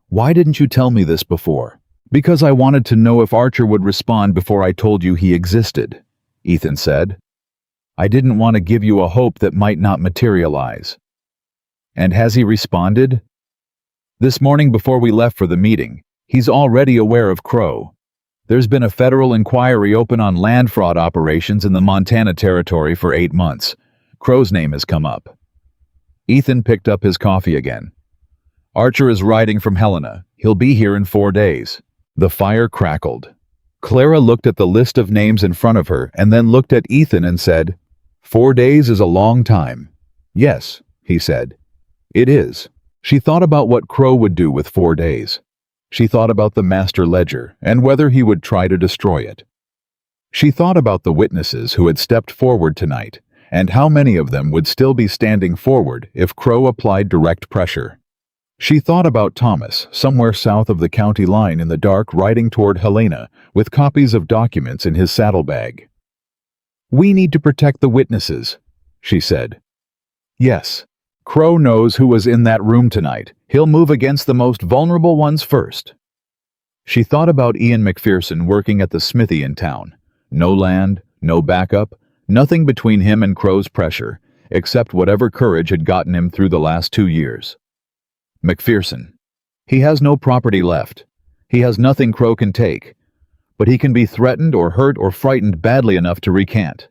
Why didn't you tell me this before? Because I wanted to know if Archer would respond before I told you he existed, Ethan said. I didn't want to give you a hope that might not materialize. And has he responded? This morning before we left for the meeting, he's already aware of Crow. There's been a federal inquiry open on land fraud operations in the Montana Territory for 8 months. Crow's name has come up. Ethan picked up his coffee again. Archer is riding from Helena. He'll be here in 4 days. The fire crackled. Clara looked at the list of names in front of her and then looked at Ethan and said, 4 days is a long time. Yes, he said. It is. She thought about what Crow would do with 4 days. She thought about the master ledger and whether he would try to destroy it. She thought about the witnesses who had stepped forward tonight and how many of them would still be standing forward if Crow applied direct pressure. She thought about Thomas, somewhere south of the county line in the dark, riding toward Helena with copies of documents in his saddlebag. We need to protect the witnesses, she said. Yes. Crow knows who was in that room tonight. He'll move against the most vulnerable ones first. She thought about Ian McPherson working at the smithy in town. No land, no backup, nothing between him and Crow's pressure, except whatever courage had gotten him through the last 2 years. McPherson. He has no property left. He has nothing Crow can take. But he can be threatened or hurt or frightened badly enough to recant.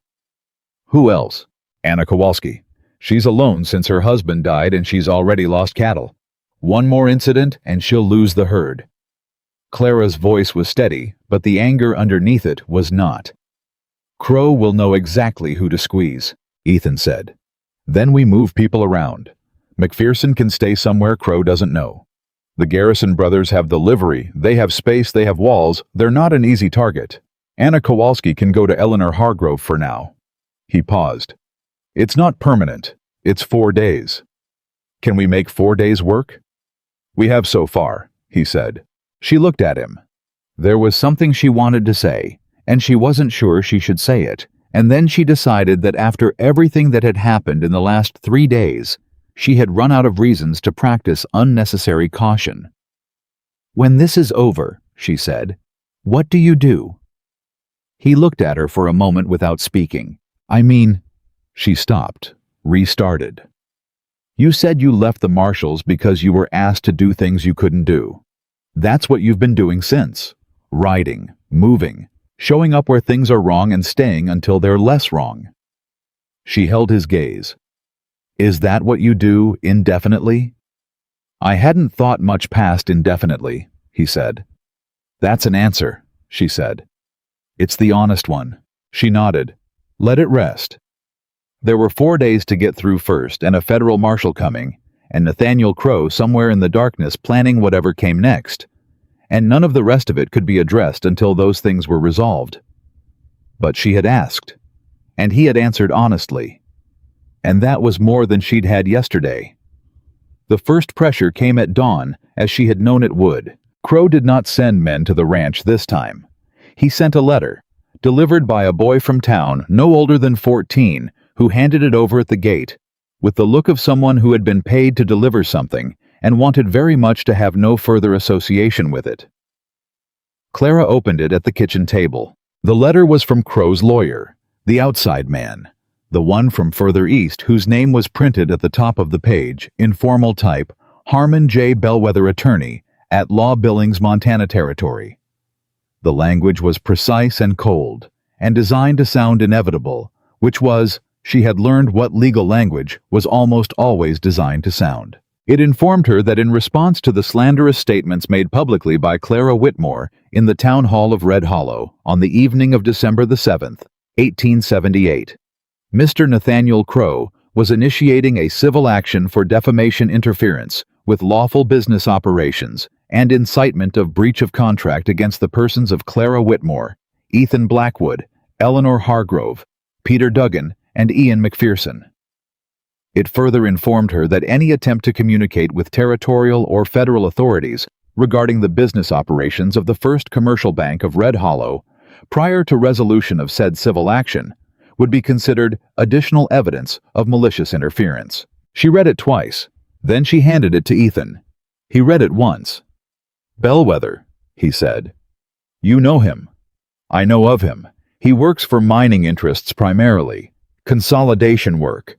Who else? Anna Kowalski. She's alone since her husband died and she's already lost cattle. One more incident and she'll lose the herd. Clara's voice was steady, but the anger underneath it was not. Crow will know exactly who to squeeze, Ethan said. Then we move people around. McPherson can stay somewhere Crow doesn't know. The Garrison brothers have the livery, they have space, they have walls, they're not an easy target. Anna Kowalski can go to Eleanor Hargrove for now. He paused. It's not permanent. It's 4 days. Can we make 4 days work? We have so far, he said. She looked at him. There was something she wanted to say, and she wasn't sure she should say it, and then she decided that after everything that had happened in the last 3 days, she had run out of reasons to practice unnecessary caution. When this is over, she said, what do you do? He looked at her for a moment without speaking. She stopped, restarted. You said you left the marshals because you were asked to do things you couldn't do. That's what you've been doing since. Riding, moving, showing up where things are wrong and staying until they're less wrong. She held his gaze. Is that what you do indefinitely? I hadn't thought much past indefinitely, he said. That's an answer, she said. It's the honest one. She nodded. Let it rest. There were 4 days to get through first and a federal marshal coming, and Nathaniel Crow somewhere in the darkness planning whatever came next, and none of the rest of it could be addressed until those things were resolved. But she had asked, and he had answered honestly, and that was more than she'd had yesterday. The first pressure came at dawn, as she had known it would. Crow did not send men to the ranch this time. He sent a letter, delivered by a boy from town no older than 14, who handed it over at the gate, with the look of someone who had been paid to deliver something and wanted very much to have no further association with it. Clara opened it at the kitchen table. The letter was from Crow's lawyer, the outside man, the one from further east whose name was printed at the top of the page, in formal type, Harmon J. Bellwether Attorney, at Law Billings, Montana Territory. The language was precise and cold, and designed to sound inevitable, which was, she had learned what legal language was almost always designed to sound. It informed her that in response to the slanderous statements made publicly by Clara Whitmore in the town hall of Red Hollow on the evening of December the 7th, 1878, Mr. Nathaniel Crow was initiating a civil action for defamation interference with lawful business operations and incitement of breach of contract against the persons of Clara Whitmore, Ethan Blackwood, Eleanor Hargrove, Peter Duggan, and Ian McPherson. It further informed her that any attempt to communicate with territorial or federal authorities regarding the business operations of the First Commercial Bank of Red Hollow, prior to resolution of said civil action, would be considered additional evidence of malicious interference. She read it twice, then she handed it to Ethan. He read it once. "Bellwether," he said. "You know him." "I know of him. He works for mining interests primarily. Consolidation work.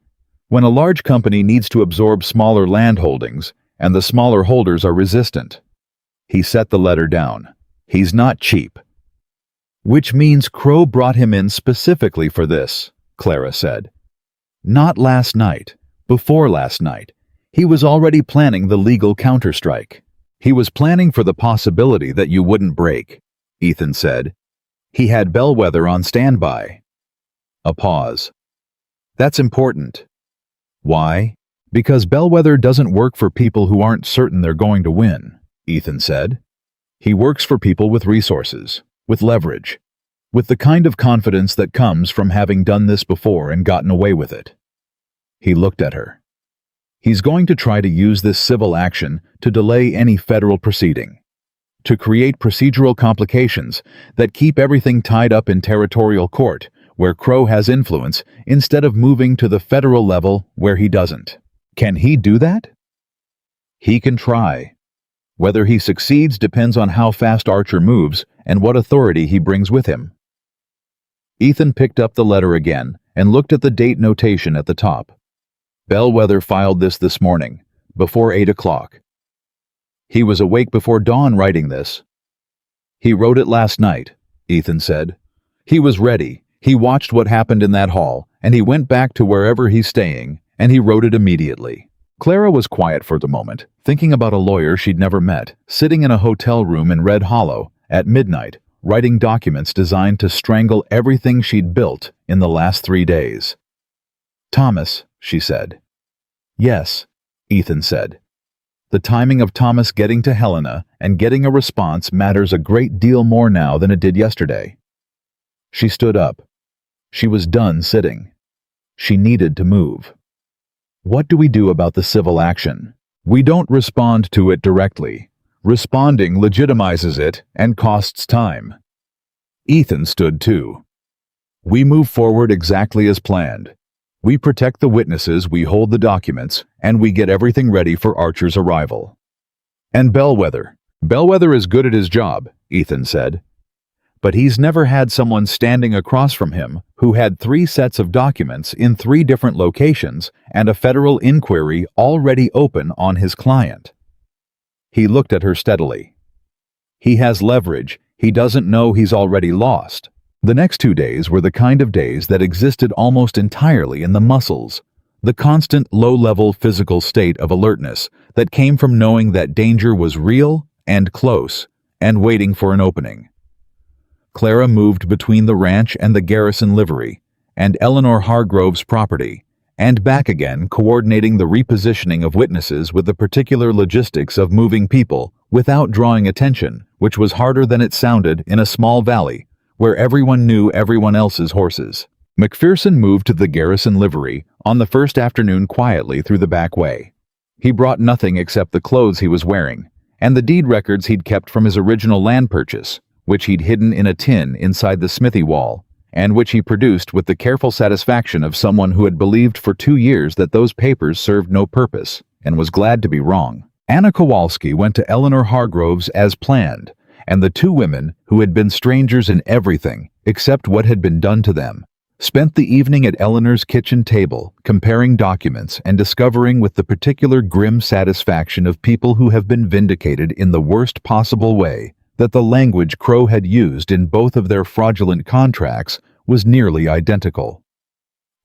When a large company needs to absorb smaller land holdings, and the smaller holders are resistant." He set the letter down. "He's not cheap." "Which means Crow brought him in specifically for this," Clara said. "Not last night. Before last night. He was already planning the legal counterstrike. He was planning for the possibility that you wouldn't break," Ethan said. "He had Bellwether on standby." A pause. "That's important." "Why?" "Because Bellwether doesn't work for people who aren't certain they're going to win," Ethan said. "He works for people with resources, with leverage, with the kind of confidence that comes from having done this before and gotten away with it." He looked at her. "He's going to try to use this civil action to delay any federal proceeding, to create procedural complications that keep everything tied up in territorial court, where Crow has influence, instead of moving to the federal level where he doesn't. Can he do that?" "He can try. Whether he succeeds depends on how fast Archer moves and what authority he brings with him." Ethan picked up the letter again and looked at the date notation at the top. "Bellwether filed this morning, before 8 o'clock. He was awake before dawn writing this." "He wrote it last night," Ethan said. "He was ready. He watched what happened in that hall, and he went back to wherever he's staying, and he wrote it immediately." Clara was quiet for the moment, thinking about a lawyer she'd never met, sitting in a hotel room in Red Hollow, at midnight, writing documents designed to strangle everything she'd built in the last 3 days. "Thomas," she said. "Yes," Ethan said. "The timing of Thomas getting to Helena and getting a response matters a great deal more now than it did yesterday." She stood up. She was done sitting. She needed to move. "What do we do about the civil action?" "We don't respond to it directly. Responding legitimizes it and costs time." Ethan stood too. "We move forward exactly as planned. We protect the witnesses, we hold the documents, and we get everything ready for Archer's arrival." "And Bellwether. Bellwether is good at his job," Ethan said. "But he's never had someone standing across from him who had 3 sets of documents in 3 different locations and a federal inquiry already open on his client." He looked at her steadily. "He has leverage. He doesn't know he's already lost." The next 2 days were the kind of days that existed almost entirely in the muscles, the constant low-level physical state of alertness that came from knowing that danger was real and close and waiting for an opening. Clara moved between the ranch and the Garrison livery, and Eleanor Hargrove's property, and back again, coordinating the repositioning of witnesses with the particular logistics of moving people without drawing attention, which was harder than it sounded in a small valley where everyone knew everyone else's horses. McPherson moved to the Garrison livery on the first afternoon quietly through the back way. He brought nothing except the clothes he was wearing, and the deed records he'd kept from his original land purchase, which he'd hidden in a tin inside the smithy wall, and which he produced with the careful satisfaction of someone who had believed for 2 years that those papers served no purpose, and was glad to be wrong. Anna Kowalski went to Eleanor Hargrove's as planned, and the 2 women, who had been strangers in everything except what had been done to them, spent the evening at Eleanor's kitchen table, comparing documents and discovering with the particular grim satisfaction of people who have been vindicated in the worst possible way that the language Crow had used in both of their fraudulent contracts was nearly identical.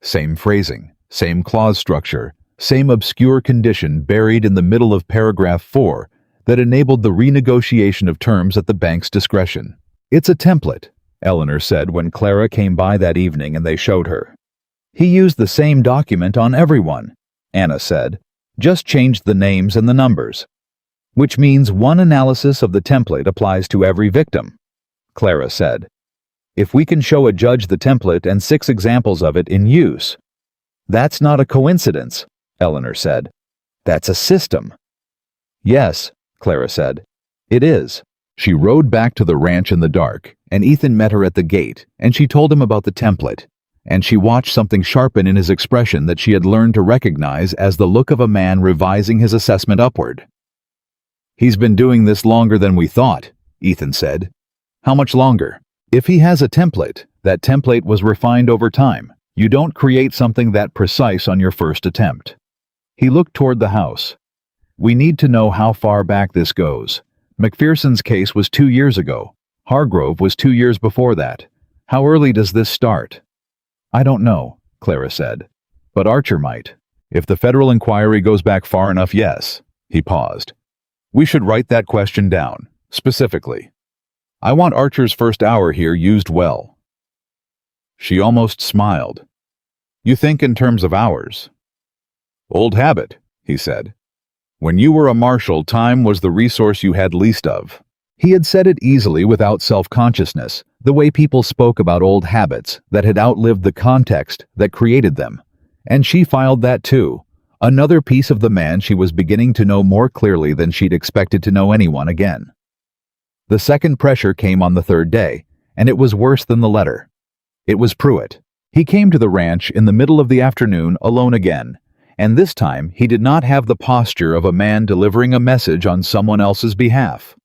Same phrasing, same clause structure, same obscure condition buried in the middle of paragraph 4 that enabled the renegotiation of terms at the bank's discretion. "It's a template," Eleanor said when Clara came by that evening and they showed her. He used the same document on everyone, Anna said. Just changed the names and the numbers. Which means one analysis of the template applies to every victim, Clara said. If we can show a judge the template and 6 examples of it in use. That's not a coincidence, Eleanor said. That's a system. Yes, Clara said. It is. She rode back to the ranch in the dark, and Ethan met her at the gate, and she told him about the template, and she watched something sharpen in his expression that she had learned to recognize as the look of a man revising his assessment upward. He's been doing this longer than we thought, Ethan said. How much longer? If he has a template, that template was refined over time. You don't create something that precise on your first attempt. He looked toward the house. We need to know how far back this goes. McPherson's case was 2 years ago. Hargrove was 2 years before that. How early does this start? I don't know, Clara said. But Archer might. If the federal inquiry goes back far enough, yes. He paused. We should write that question down, specifically. I want Archer's first hour here used well. She almost smiled. You think in terms of hours? Old habit, he said. When you were a marshal, time was the resource you had least of. He had said it easily without self-consciousness, the way people spoke about old habits that had outlived the context that created them. And she filed that too, another piece of the man she was beginning to know more clearly than she'd expected to know anyone again. The second pressure came on the third day, and it was worse than the letter. It was Pruitt. He came to the ranch in the middle of the afternoon alone again, and this time he did not have the posture of a man delivering a message on someone else's behalf.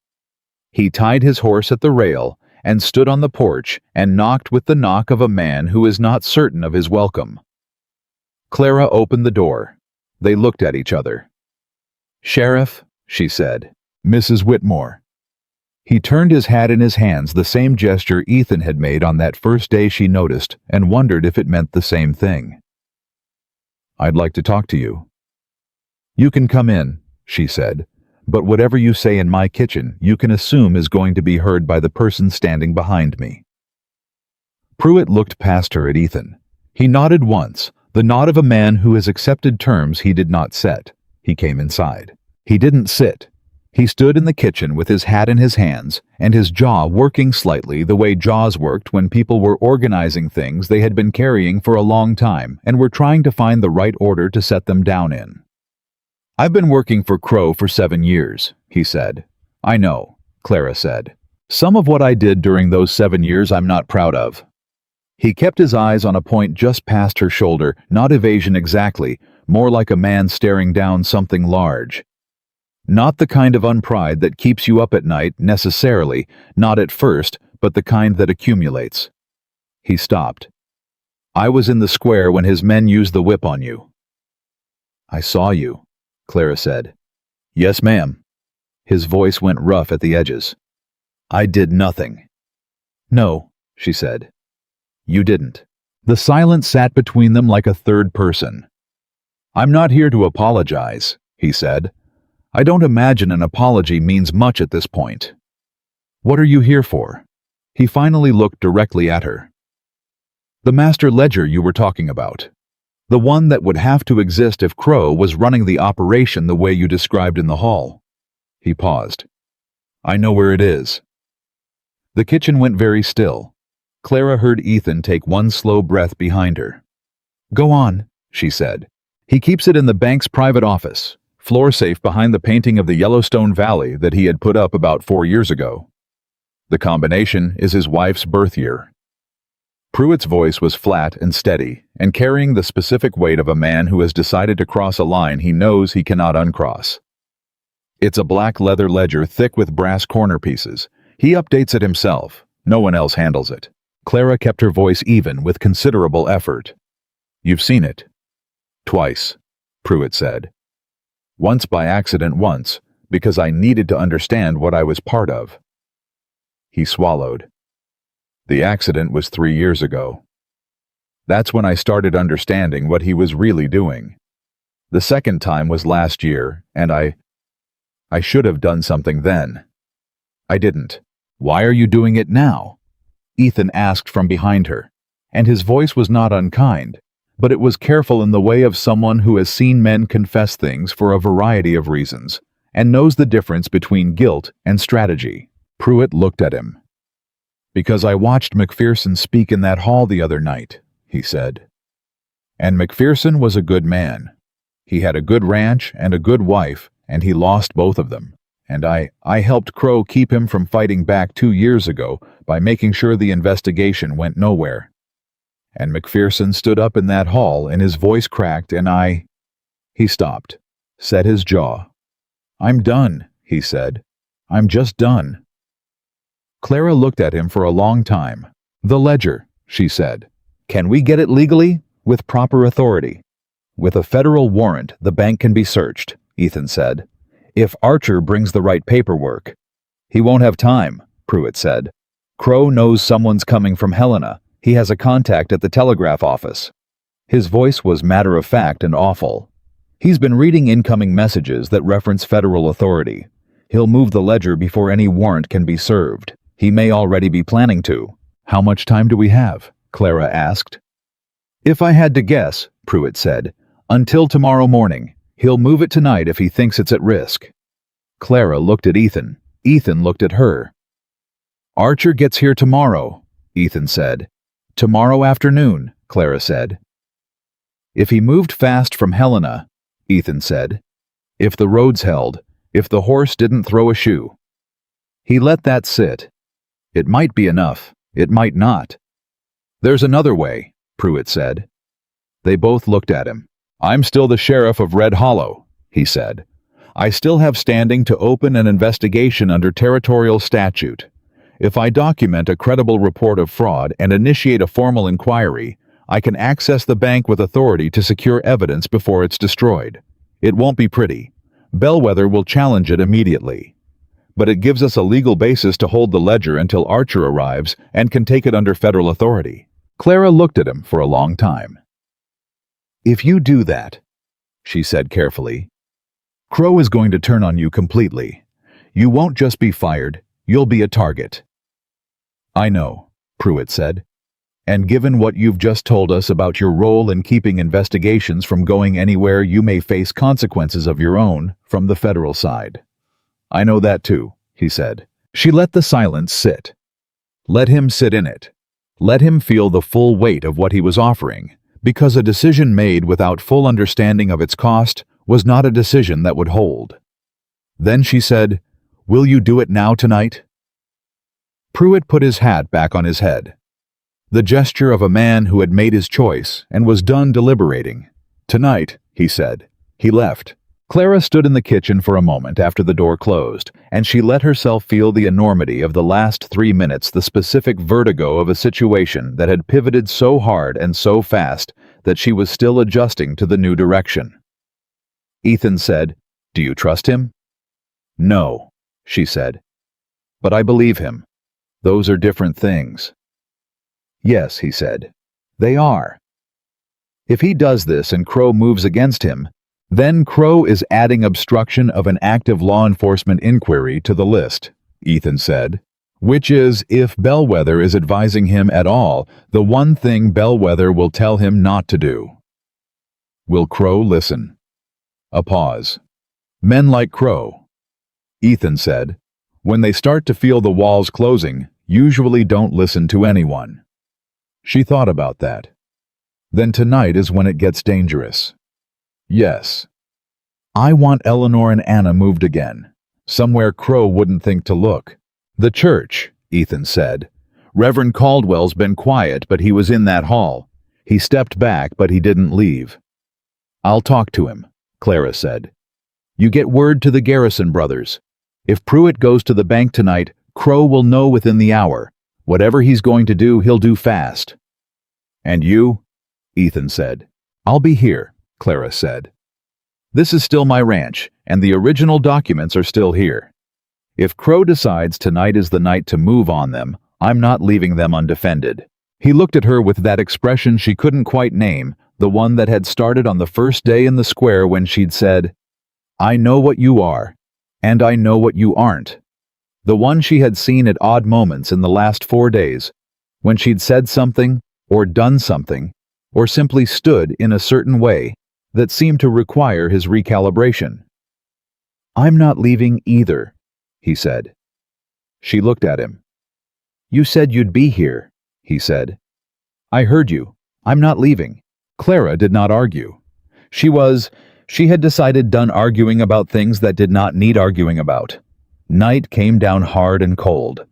He tied his horse at the rail and stood on the porch and knocked with the knock of a man who is not certain of his welcome. Clara opened the door. They looked at each other. Sheriff, she said. Mrs. Whitmore. He turned his hat in his hands, the same gesture Ethan had made on that first day she noticed, and wondered if it meant the same thing. I'd like to talk to you. You can come in, she said, but whatever you say in my kitchen, you can assume is going to be heard by the person standing behind me. Pruitt looked past her at Ethan. He nodded once, the nod of a man who has accepted terms he did not set. He came inside. He didn't sit. He stood in the kitchen with his hat in his hands and his jaw working slightly the way jaws worked when people were organizing things they had been carrying for a long time and were trying to find the right order to set them down in. I've been working for Crow for 7 years, he said. I know, Clara said. Some of what I did during those 7 years I'm not proud of. He kept his eyes on a point just past her shoulder, not evasion exactly, more like a man staring down something large. Not the kind of unpride that keeps you up at night, necessarily, not at first, but the kind that accumulates. He stopped. I was in the square when his men used the whip on you. I saw you, Clara said. Yes, ma'am. His voice went rough at the edges. I did nothing. No, she said. You didn't. The silence sat between them like a third person. I'm not here to apologize, he said. I don't imagine an apology means much at this point. What are you here for? He finally looked directly at her. The master ledger you were talking about. The one that would have to exist if Crow was running the operation the way you described in the hall. He paused. I know where it is. The kitchen went very still. Clara heard Ethan take one slow breath behind her. Go on, she said. He keeps it in the bank's private office. Floor safe behind the painting of the Yellowstone Valley that he had put up about 4 years ago. The combination is his wife's birth year. Pruitt's voice was flat and steady, and carrying the specific weight of a man who has decided to cross a line he knows he cannot uncross. It's a black leather ledger thick with brass corner pieces. He updates it himself. No one else handles it. Clara kept her voice even with considerable effort. You've seen it. Twice, Pruitt said. Once by accident once, because I needed to understand what I was part of. He swallowed. The accident was 3 years ago. That's when I started understanding what he was really doing. The second time was last year, and I should have done something then. I didn't. Why are you doing it now? Ethan asked from behind her, and his voice was not unkind. but it was careful in the way of someone who has seen men confess things for a variety of reasons and knows the difference between guilt and strategy. Pruitt looked at him. "Because I watched McPherson speak in that hall the other night," he said. "And McPherson was a good man. He had a good ranch and a good wife, and he lost both of them. And I helped Crow keep him from fighting back 2 years ago by making sure the investigation went nowhere. And McPherson stood up in that hall and his voice cracked and I—" He stopped, set his jaw. "I'm done," he said. "I'm just done." Clara looked at him for a long time. "The ledger," she said. "Can we get it legally? With proper authority?" "With a federal warrant, the bank can be searched," Ethan said. "If Archer brings the right paperwork." "He won't have time," Pruitt said. "Crow knows someone's coming from Helena. He has a contact at the telegraph office." His voice was matter-of-fact and awful. "He's been reading incoming messages that reference federal authority. He'll move the ledger before any warrant can be served. He may already be planning to." "How much time do we have?" Clara asked. "If I had to guess," Pruitt said, "until tomorrow morning. He'll move it tonight if he thinks it's at risk." Clara looked at Ethan. Ethan looked at her. "Archer gets here tomorrow," Ethan said. "Tomorrow afternoon," Clara said. "If he moved fast from Helena," Ethan said. "If the roads held, if the horse didn't throw a shoe." He let that sit. It might be enough. It might not. "There's another way," Pruitt said. They both looked at him. "I'm still the sheriff of Red Hollow," he said. "I still have standing to open an investigation under territorial statute. If I document a credible report of fraud and initiate a formal inquiry, I can access the bank with authority to secure evidence before it's destroyed. It won't be pretty. Bellwether will challenge it immediately. But it gives us a legal basis to hold the ledger until Archer arrives and can take it under federal authority." Clara looked at him for a long time. "If you do that," she said carefully, "Crow is going to turn on you completely. You won't just be fired, you'll be a target." "I know," Pruitt said. "And given what you've just told us about your role in keeping investigations from going anywhere, you may face consequences of your own from the federal side." "I know that too," he said. She let the silence sit. Let him sit in it. Let him feel the full weight of what he was offering, because a decision made without full understanding of its cost was not a decision that would hold. Then she said, "Will you do it now tonight?" Pruitt put his hat back on his head. The gesture of a man who had made his choice and was done deliberating. "Tonight," he said. He left. Clara stood in the kitchen for a moment after the door closed, and she let herself feel the enormity of the last 3 minutes, the specific vertigo of a situation that had pivoted so hard and so fast that she was still adjusting to the new direction. Ethan said, "Do you trust him?" "No," she said. "But I believe him. Those are different things." "Yes," he said. "They are. If he does this and Crow moves against him, then Crow is adding obstruction of an active law enforcement inquiry to the list," Ethan said, "which is, if Bellwether is advising him at all, the one thing Bellwether will tell him not to do." "Will Crow listen?" A pause. "Men like Crow," Ethan said, "when they start to feel the walls closing, usually don't listen to anyone." She thought about that. "Then tonight is when it gets dangerous." "Yes. I want Eleanor and Anna moved again, somewhere Crow wouldn't think to look." "The church," Ethan said. "Reverend Caldwell's been quiet, but he was in that hall. He stepped back, but he didn't leave." "I'll talk to him," Clara said. "You get word to the Garrison brothers. If Pruitt goes to the bank tonight, Crow will know within the hour. Whatever he's going to do, he'll do fast." "And you?" Ethan said. "I'll be here," Clara said. "This is still my ranch, and the original documents are still here. If Crow decides tonight is the night to move on them, I'm not leaving them undefended." He looked at her with that expression she couldn't quite name, the one that had started on the first day in the square when she'd said, "I know what you are, and I know what you aren't." The one she had seen at odd moments in the last 4 days, when she'd said something or done something or simply stood in a certain way that seemed to require his recalibration. "I'm not leaving either," he said. She looked at him. "You said you'd be here," he said. "I heard you. I'm not leaving." Clara did not argue. She had decided done arguing about things that did not need arguing about. Night came down hard and cold.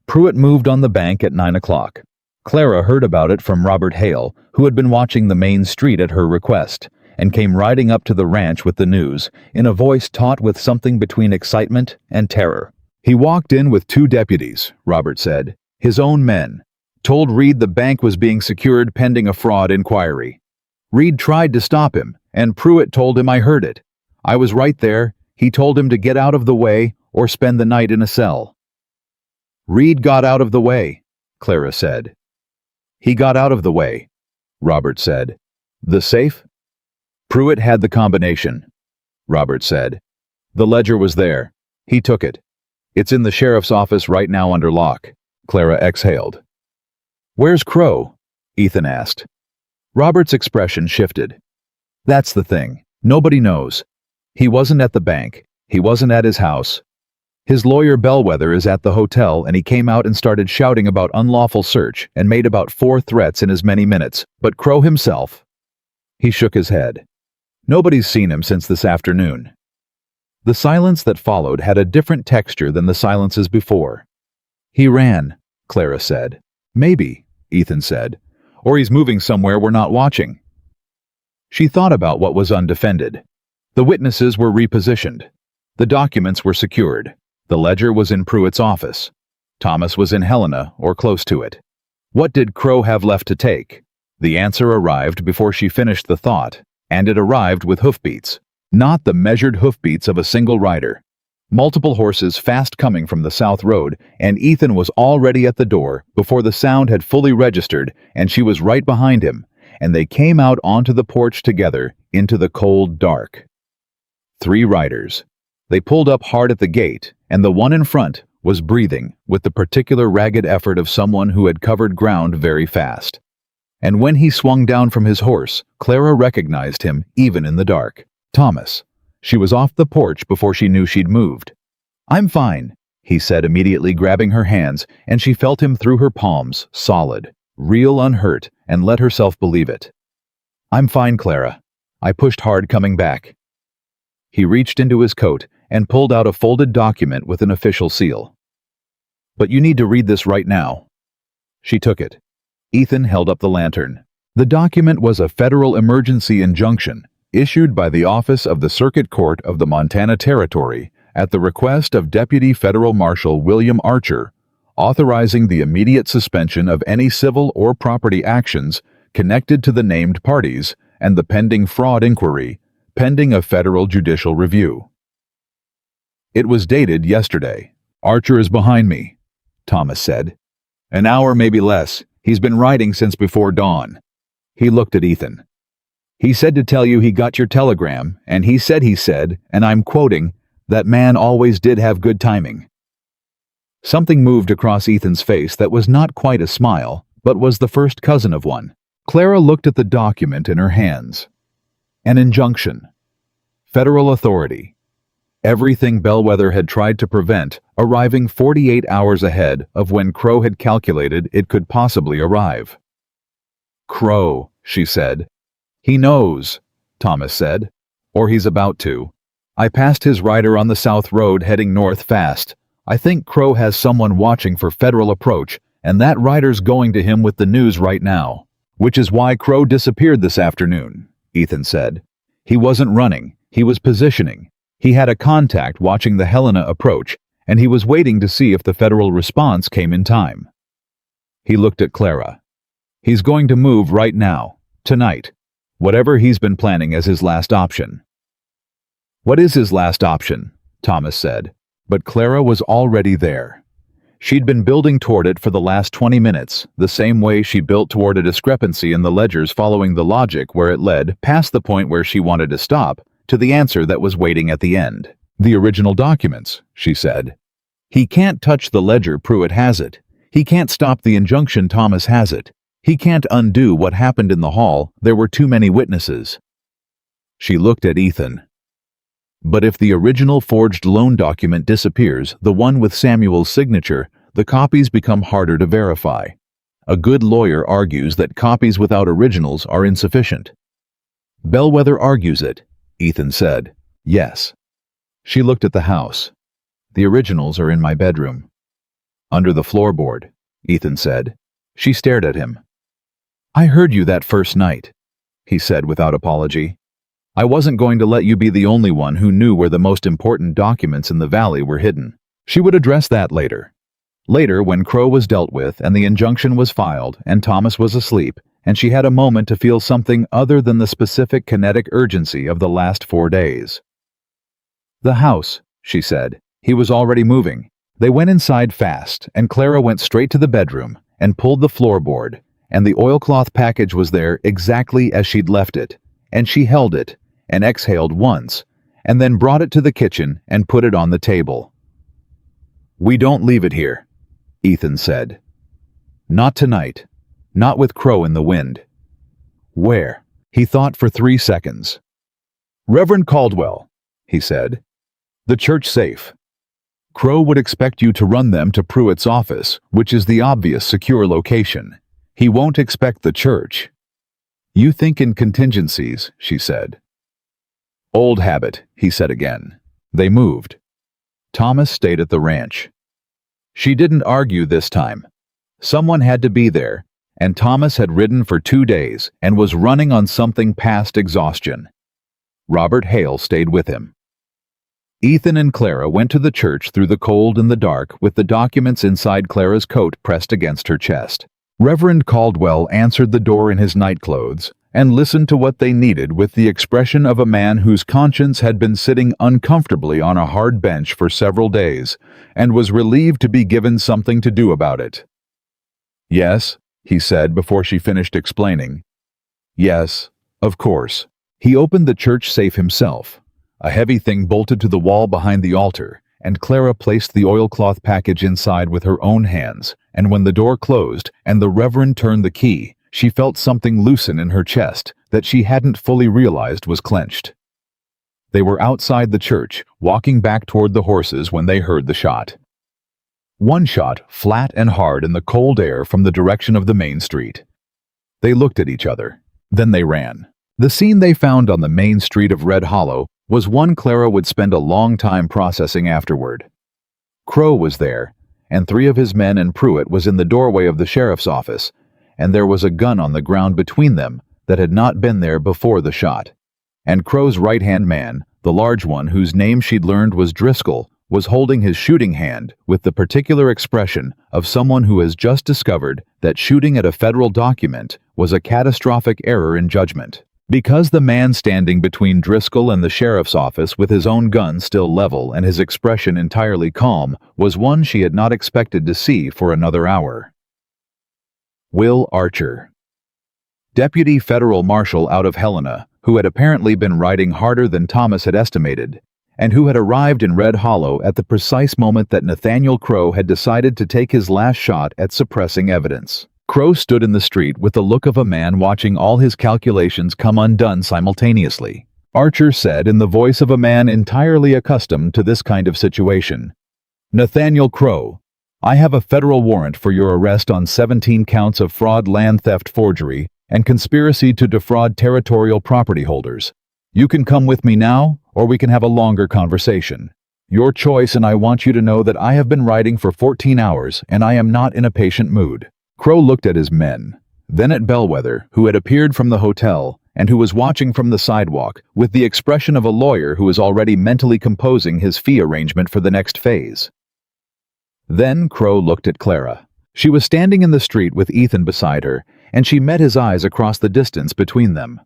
Pruitt moved on the bank at 9 o'clock. Clara heard about it from Robert Hale, who had been watching the main street at her request, and came riding up to the ranch with the news, in a voice taut with something between excitement and terror. "He walked in with 2 deputies, Robert said, his own men. Told Reed the bank was being secured pending a fraud inquiry. Reed tried to stop him, and Pruitt told him I heard it. I was right there. He told him to get out of the way or spend the night in a cell." "Reed got out of the way," Clara said. "He got out of the way," Robert said. "The safe?" "Pruitt had the combination," Robert said. "The ledger was there. He took it. It's in the sheriff's office right now under lock." Clara exhaled. "Where's Crow?" Ethan asked. Robert's expression shifted. "That's the thing. Nobody knows. He wasn't at the bank. He wasn't at his house. His lawyer Bellwether is at the hotel, and he came out and started shouting about unlawful search and made about 4 threats in as many minutes. But Crow himself..." He shook his head. "Nobody's seen him since this afternoon." The silence that followed had a different texture than the silences before. "He ran," Clara said. "Maybe," Ethan said. "Or he's moving somewhere we're not watching." She thought about what was undefended. The witnesses were repositioned. The documents were secured. The ledger was in Pruitt's office. Thomas was in Helena, or close to it. What did Crow have left to take? The answer arrived before she finished the thought, and it arrived with hoofbeats. Not the measured hoofbeats of a single rider. Multiple horses fast coming from the south road, and Ethan was already at the door before the sound had fully registered, and she was right behind him, and they came out onto the porch together into the cold dark. 3 riders. They pulled up hard at the gate, and the one in front was breathing with the particular ragged effort of someone who had covered ground very fast. And when he swung down from his horse, Clara recognized him even in the dark. Thomas. She was off the porch before she knew she'd moved. "I'm fine," he said, immediately grabbing her hands, and she felt him through her palms, solid, real, unhurt, and let herself believe it. "I'm fine, Clara." I pushed hard coming back. He reached into his coat and pulled out a folded document with an official seal. "But you need to read this right now." She took it. Ethan held up the lantern. The document was a federal emergency injunction issued by the Office of the Circuit Court of the Montana Territory at the request of Deputy Federal Marshal William Archer, authorizing the immediate suspension of any civil or property actions connected to the named parties and the pending fraud inquiry, pending a federal judicial review. It was dated yesterday. "Archer is behind me," Thomas said. "An hour, maybe less. He's been riding since before dawn." He looked at Ethan. "He said to tell you he got your telegram, and he said, and I'm quoting, that man always did have good timing." Something moved across Ethan's face that was not quite a smile, but was the first cousin of one. Clara looked at the document in her hands. An injunction. Federal authority. Everything Bellwether had tried to prevent arriving 48 hours ahead of when Crow had calculated it could possibly arrive. "Crow," she said. "He knows," Thomas said. "Or he's about to. I passed his rider on the south road heading north fast. I think Crow has someone watching for federal approach, and that rider's going to him with the news right now. Which is why Crow disappeared this afternoon," Ethan said. "He wasn't running, he was positioning. He had a contact watching the Helena approach, and he was waiting to see if the federal response came in time." He looked at Clara. "He's going to move right now, tonight. Whatever he's been planning as his last option." "What is his last option?" Thomas said. But Clara was already there. She'd been building toward it for the last 20 minutes, the same way she built toward a discrepancy in the ledgers following the logic where it led, past the point where she wanted to stop, to the answer that was waiting at the end. "The original documents," she said. "He can't touch the ledger Pruitt has it. He can't stop the injunction Thomas has it. He can't undo what happened in the hall. There were too many witnesses. She looked at Ethan. But if the original forged loan document disappears, the one with Samuel's signature, the copies become harder to verify. A good lawyer argues that copies without originals are insufficient. Bellwether argues it, Ethan said. Yes. She looked at the house. The originals are in my bedroom. Under the floorboard, Ethan said. She stared at him. I heard you that first night, he said without apology. I wasn't going to let you be the only one who knew where the most important documents in the valley were hidden. She would address that later. Later, when Crow was dealt with and the injunction was filed and Thomas was asleep, and she had a moment to feel something other than the specific kinetic urgency of the last 4 days. The house, she said. He was already moving. They went inside fast, and Clara went straight to the bedroom and pulled the floorboard, and the oilcloth package was there exactly as she'd left it, and she held it and exhaled once, and then brought it to the kitchen and put it on the table. We don't leave it here, Ethan said. Not tonight. Not with Crow in the wind. Where? He thought for 3 seconds. Reverend Caldwell, he said. The church safe. Crow would expect you to run them to Pruitt's office, which is the obvious secure location. He won't expect the church. You think in contingencies, she said. Old habit, he said again. They moved. Thomas stayed at the ranch. She didn't argue this time. Someone had to be there, and Thomas had ridden for 2 days and was running on something past exhaustion. Robert Hale stayed with him. Ethan and Clara went to the church through the cold and the dark with the documents inside Clara's coat pressed against her chest. Reverend Caldwell answered the door in his nightclothes and listened to what they needed with the expression of a man whose conscience had been sitting uncomfortably on a hard bench for several days and was relieved to be given something to do about it. Yes, he said before she finished explaining. Yes, of course. He opened the church safe himself. A heavy thing bolted to the wall behind the altar, and Clara placed the oilcloth package inside with her own hands, and when the door closed and the Reverend turned the key, she felt something loosen in her chest that she hadn't fully realized was clenched. They were outside the church, walking back toward the horses when they heard the shot. One shot, flat and hard in the cold air from the direction of the main street. They looked at each other. Then they ran. The scene they found on the main street of Red Hollow was one Clara would spend a long time processing afterward. Crow was there, and 3 of his men and Pruitt was in the doorway of the sheriff's office, and there was a gun on the ground between them that had not been there before the shot. And Crow's right-hand man, the large one whose name she'd learned was Driscoll, was holding his shooting hand with the particular expression of someone who has just discovered that shooting at a federal document was a catastrophic error in judgment. Because the man standing between Driscoll and the sheriff's office with his own gun still level and his expression entirely calm was one she had not expected to see for another hour. Will Archer. Deputy Federal Marshal out of Helena, who had apparently been riding harder than Thomas had estimated, and who had arrived in Red Hollow at the precise moment that Nathaniel Crow had decided to take his last shot at suppressing evidence. Crow stood in the street with the look of a man watching all his calculations come undone simultaneously. Archer said in the voice of a man entirely accustomed to this kind of situation, Nathaniel Crow, I have a federal warrant for your arrest on 17 counts of fraud, land theft, forgery, and conspiracy to defraud territorial property holders. You can come with me now, or we can have a longer conversation. Your choice, and I want you to know that I have been writing for 14 hours, and I am not in a patient mood. Crow looked at his men, then at Bellwether, who had appeared from the hotel, and who was watching from the sidewalk with the expression of a lawyer who is already mentally composing his fee arrangement for the next phase. Then Crow looked at Clara. She was standing in the street with Ethan beside her, and she met his eyes across the distance between them.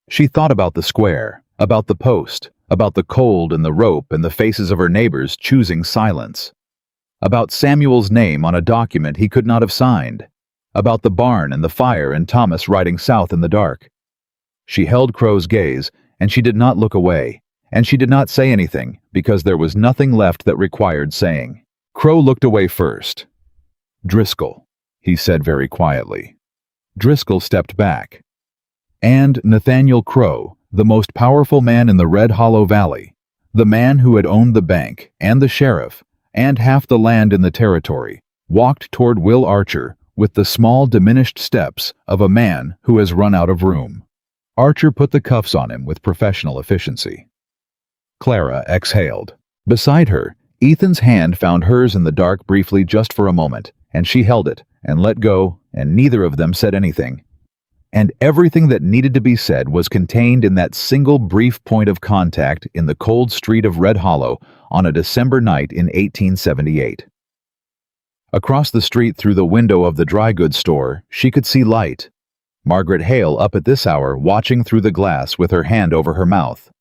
She thought about the square, about the post, about the cold and the rope and the faces of her neighbors choosing silence, about Samuel's name on a document he could not have signed, about the barn and the fire and Thomas riding south in the dark. She held Crow's gaze, and she did not look away, and she did not say anything because there was nothing left that required saying. Crow looked away first. Driscoll, he said very quietly. Driscoll stepped back. And Nathaniel Crow, the most powerful man in the Red Hollow Valley, the man who had owned the bank and the sheriff and half the land in the territory, walked toward Will Archer with the small, diminished steps of a man who has run out of room. Archer put the cuffs on him with professional efficiency. Clara exhaled. Beside her, Ethan's hand found hers in the dark briefly just for a moment, and she held it and let go, and neither of them said anything. And everything that needed to be said was contained in that single brief point of contact in the cold street of Red Hollow on a December night in 1878. Across the street through the window of the dry goods store, she could see light. Margaret Hale up at this hour watching through the glass with her hand over her mouth.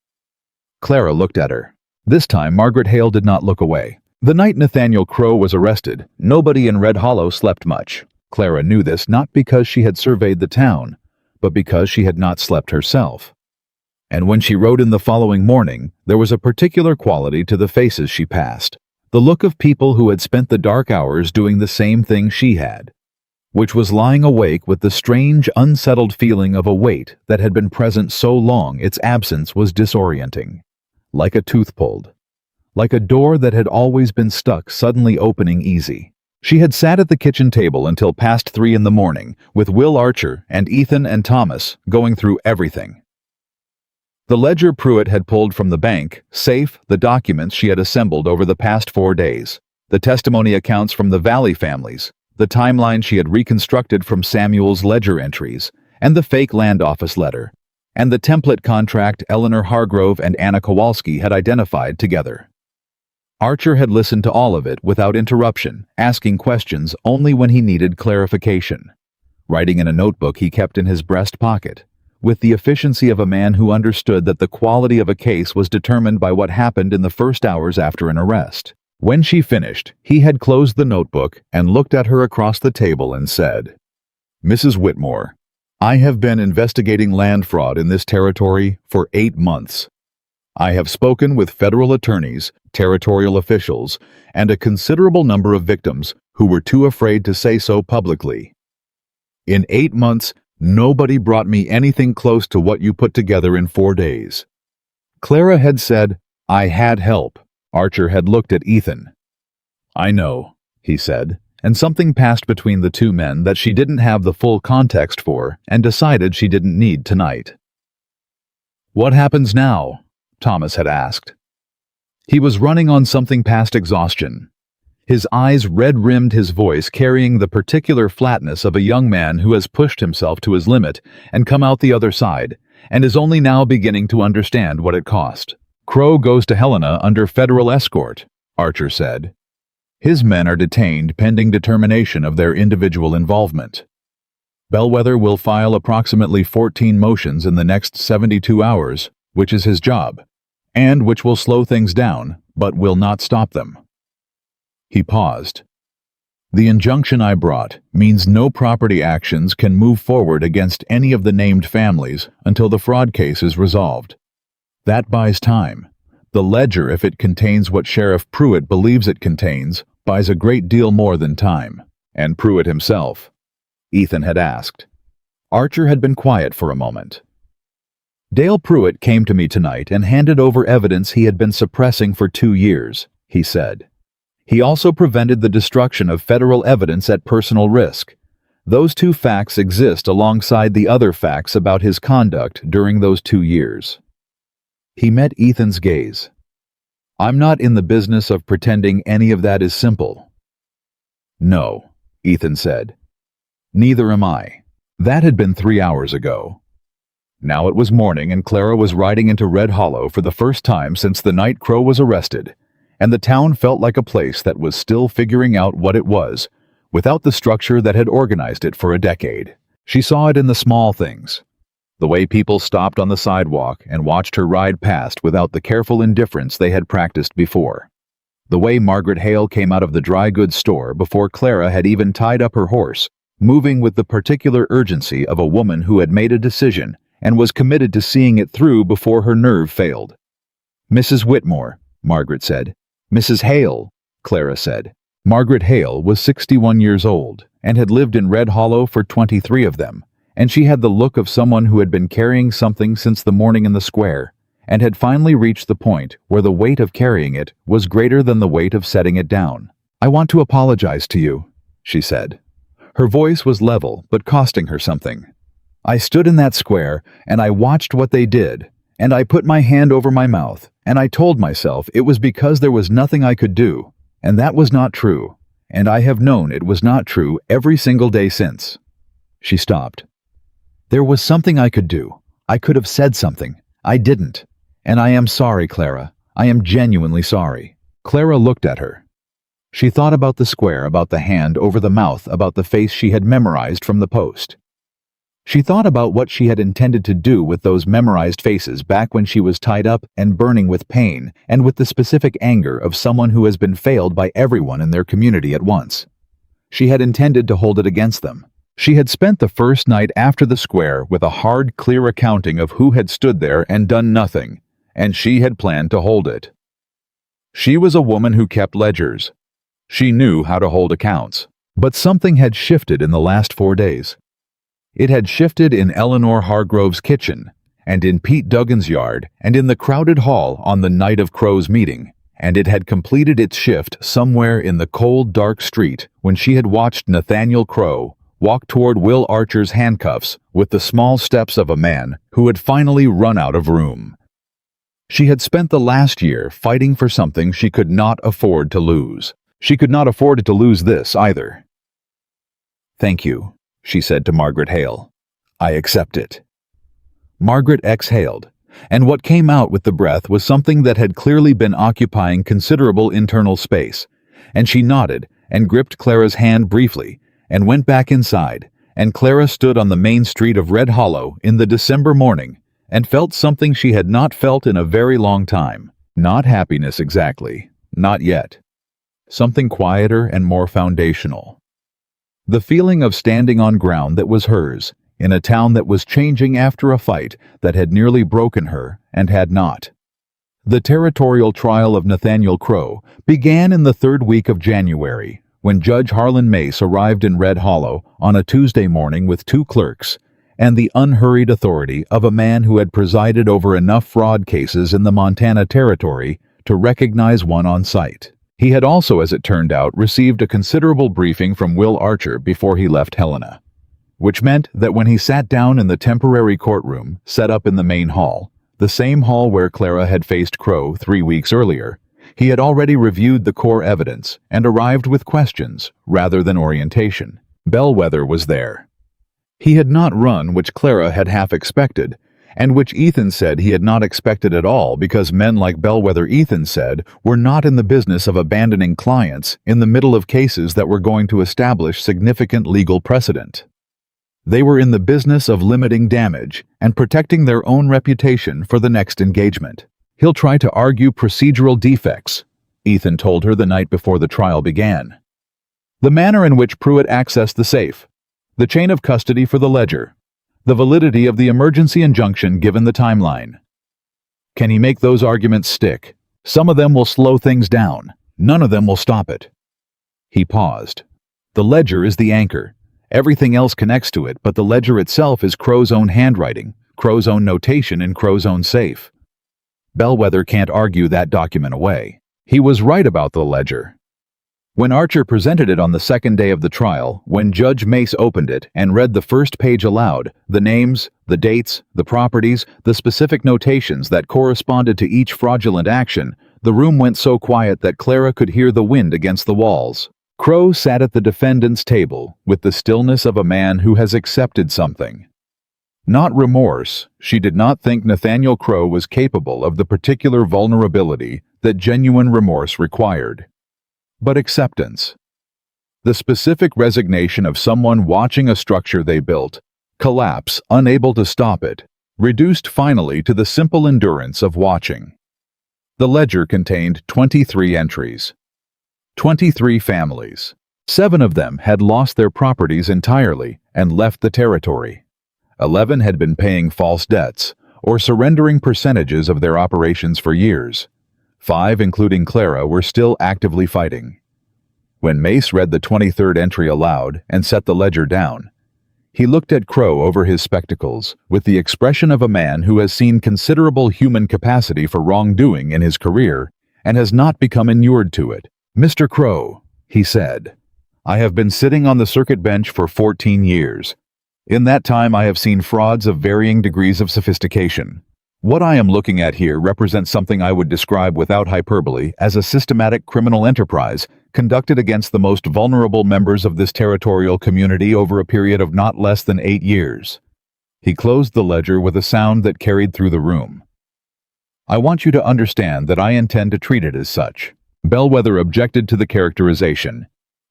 Clara looked at her. This time Margaret Hale did not look away. The night Nathaniel Crow was arrested, nobody in Red Hollow slept much. Clara knew this not because she had surveyed the town, but because she had not slept herself. And when she rode in the following morning, there was a particular quality to the faces she passed, the look of people who had spent the dark hours doing the same thing she had, which was lying awake with the strange, unsettled feeling of a weight that had been present so long its absence was disorienting, like a tooth pulled, like a door that had always been stuck suddenly opening easy. She had sat at the kitchen table until past 3 in the morning, with Will Archer and Ethan and Thomas going through everything. The ledger Pruitt had pulled from the bank, safe, the documents she had assembled over the past 4 days, the testimony accounts from the Valley families, the timeline she had reconstructed from Samuel's ledger entries, and the fake land office letter, and the template contract Eleanor Hargrove and Anna Kowalski had identified together. Archer had listened to all of it without interruption, asking questions only when he needed clarification, writing in a notebook he kept in his breast pocket, with the efficiency of a man who understood that the quality of a case was determined by what happened in the first hours after an arrest. When she finished, he had closed the notebook and looked at her across the table and said, "Mrs. Whitmore, I have been investigating land fraud in this territory for 8 months. I have spoken with federal attorneys, territorial officials, and a considerable number of victims who were too afraid to say so publicly. In 8 months, nobody brought me anything close to what you put together in 4 days." Clara had said, "I had help." Archer had looked at Ethan. "I know," he said, and something passed between the two men that she didn't have the full context for and decided she didn't need tonight. "What happens now?" Thomas had asked. He was running on something past exhaustion. His eyes red-rimmed, his voice carrying the particular flatness of a young man who has pushed himself to his limit and come out the other side, and is only now beginning to understand what it cost. "Crow goes to Helena under federal escort," Archer said. "His men are detained pending determination of their individual involvement. Bellwether will file approximately 14 motions in the next 72 hours, which is his job, and which will slow things down, but will not stop them." He paused. "The injunction I brought means no property actions can move forward against any of the named families until the fraud case is resolved. That buys time. The ledger, if it contains what Sheriff Pruitt believes it contains, buys a great deal more than time." "And Pruitt himself?" Ethan had asked. Archer had been quiet for a moment. "Dale Pruitt came to me tonight and handed over evidence he had been suppressing for 2 years, he said. He also prevented the destruction of federal evidence at personal risk. Those 2 facts exist alongside the other facts about his conduct during those 2 years. He met Ethan's gaze. "I'm not in the business of pretending any of that is simple." "No," Ethan said. "Neither am I." That had been 3 hours ago. Now it was morning and Clara was riding into Red Hollow for the first time since the night Crow was arrested, and the town felt like a place that was still figuring out what it was, without the structure that had organized it for a decade. She saw it in the small things. The way people stopped on the sidewalk and watched her ride past without the careful indifference they had practiced before. The way Margaret Hale came out of the dry goods store before Clara had even tied up her horse, moving with the particular urgency of a woman who had made a decision and was committed to seeing it through before her nerve failed. "Mrs. Whitmore," Margaret said. "Mrs. Hale," Clara said. Margaret Hale was 61 years old and had lived in Red Hollow for 23 of them, and she had the look of someone who had been carrying something since the morning in the square, and had finally reached the point where the weight of carrying it was greater than the weight of setting it down. "I want to apologize to you," she said. Her voice was level, but costing her something. "I stood in that square, and I watched what they did, and I put my hand over my mouth, and I told myself it was because there was nothing I could do, and that was not true, and I have known it was not true every single day since." She stopped. "There was something I could do. I could have said something. I didn't. And I am sorry, Clara. I am genuinely sorry." Clara looked at her. She thought about the square, about the hand over the mouth, about the face she had memorized from the post. She thought about what she had intended to do with those memorized faces back when she was tied up and burning with pain and with the specific anger of someone who has been failed by everyone in their community at once. She had intended to hold it against them. She had spent the first night after the square with a hard, clear accounting of who had stood there and done nothing, and she had planned to hold it. She was a woman who kept ledgers. She knew how to hold accounts. But something had shifted in the last 4 days. It had shifted in Eleanor Hargrove's kitchen, and in Pete Duggan's yard, and in the crowded hall on the night of Crow's meeting, and it had completed its shift somewhere in the cold, dark street when she had watched Nathaniel Crow walk toward Will Archer's handcuffs with the small steps of a man who had finally run out of room. She had spent the last year fighting for something she could not afford to lose. She could not afford to lose this either. "Thank you," she said to Margaret Hale. "I accept it." Margaret exhaled, and what came out with the breath was something that had clearly been occupying considerable internal space, and she nodded and gripped Clara's hand briefly and went back inside, and Clara stood on the main street of Red Hollow in the December morning and felt something she had not felt in a very long time. Not happiness exactly, not yet. Something quieter and more foundational. The feeling of standing on ground that was hers, in a town that was changing after a fight that had nearly broken her and had not. The territorial trial of Nathaniel Crow began in the 3rd week of January, when Judge Harlan Mace arrived in Red Hollow on a Tuesday morning with 2 clerks and the unhurried authority of a man who had presided over enough fraud cases in the Montana Territory to recognize one on sight. He had also, as it turned out, received a considerable briefing from Will Archer before he left Helena, which meant that when he sat down in the temporary courtroom set up in the main hall, the same hall where Clara had faced Crow 3 weeks earlier, he had already reviewed the core evidence and arrived with questions rather than orientation. Bellwether was there. He had not run, which Clara had half expected, and which Ethan said he had not expected at all because men like Bellwether, Ethan said, were not in the business of abandoning clients in the middle of cases that were going to establish significant legal precedent. They were in the business of limiting damage and protecting their own reputation for the next engagement. "He'll try to argue procedural defects," Ethan told her the night before the trial began. "The manner in which Pruitt accessed the safe, the chain of custody for the ledger, the validity of the emergency injunction given the timeline. Can he make those arguments stick? Some of them will slow things down. None of them will stop it." He paused. "The ledger is the anchor. Everything else connects to it, but the ledger itself is Crow's own handwriting, Crow's own notation in Crow's own safe. Bellwether can't argue that document away. He was right about the ledger." When Archer presented it on the 2nd day of the trial, when Judge Mace opened it and read the first page aloud, the names, the dates, the properties, the specific notations that corresponded to each fraudulent action, the room went so quiet that Clara could hear the wind against the walls. Crow sat at the defendant's table with the stillness of a man who has accepted something. Not remorse. She did not think Nathaniel Crow was capable of the particular vulnerability that genuine remorse required. But acceptance. The specific resignation of someone watching a structure they built collapse, unable to stop it, reduced finally to the simple endurance of watching. The ledger contained 23 entries. 23 families. 7 of them had lost their properties entirely and left the territory. 11 had been paying false debts or surrendering percentages of their operations for years. 5, including Clara, were still actively fighting. When Mace read the 23rd entry aloud and set the ledger down, he looked at Crow over his spectacles with the expression of a man who has seen considerable human capacity for wrongdoing in his career and has not become inured to it. "Mr. Crow," he said, "I have been sitting on the circuit bench for 14 years. In that time I have seen frauds of varying degrees of sophistication. What I am looking at here represents something I would describe without hyperbole as a systematic criminal enterprise conducted against the most vulnerable members of this territorial community over a period of not less than 8 years. He closed the ledger with a sound that carried through the room. "I want you to understand that I intend to treat it as such." Bellwether objected to the characterization.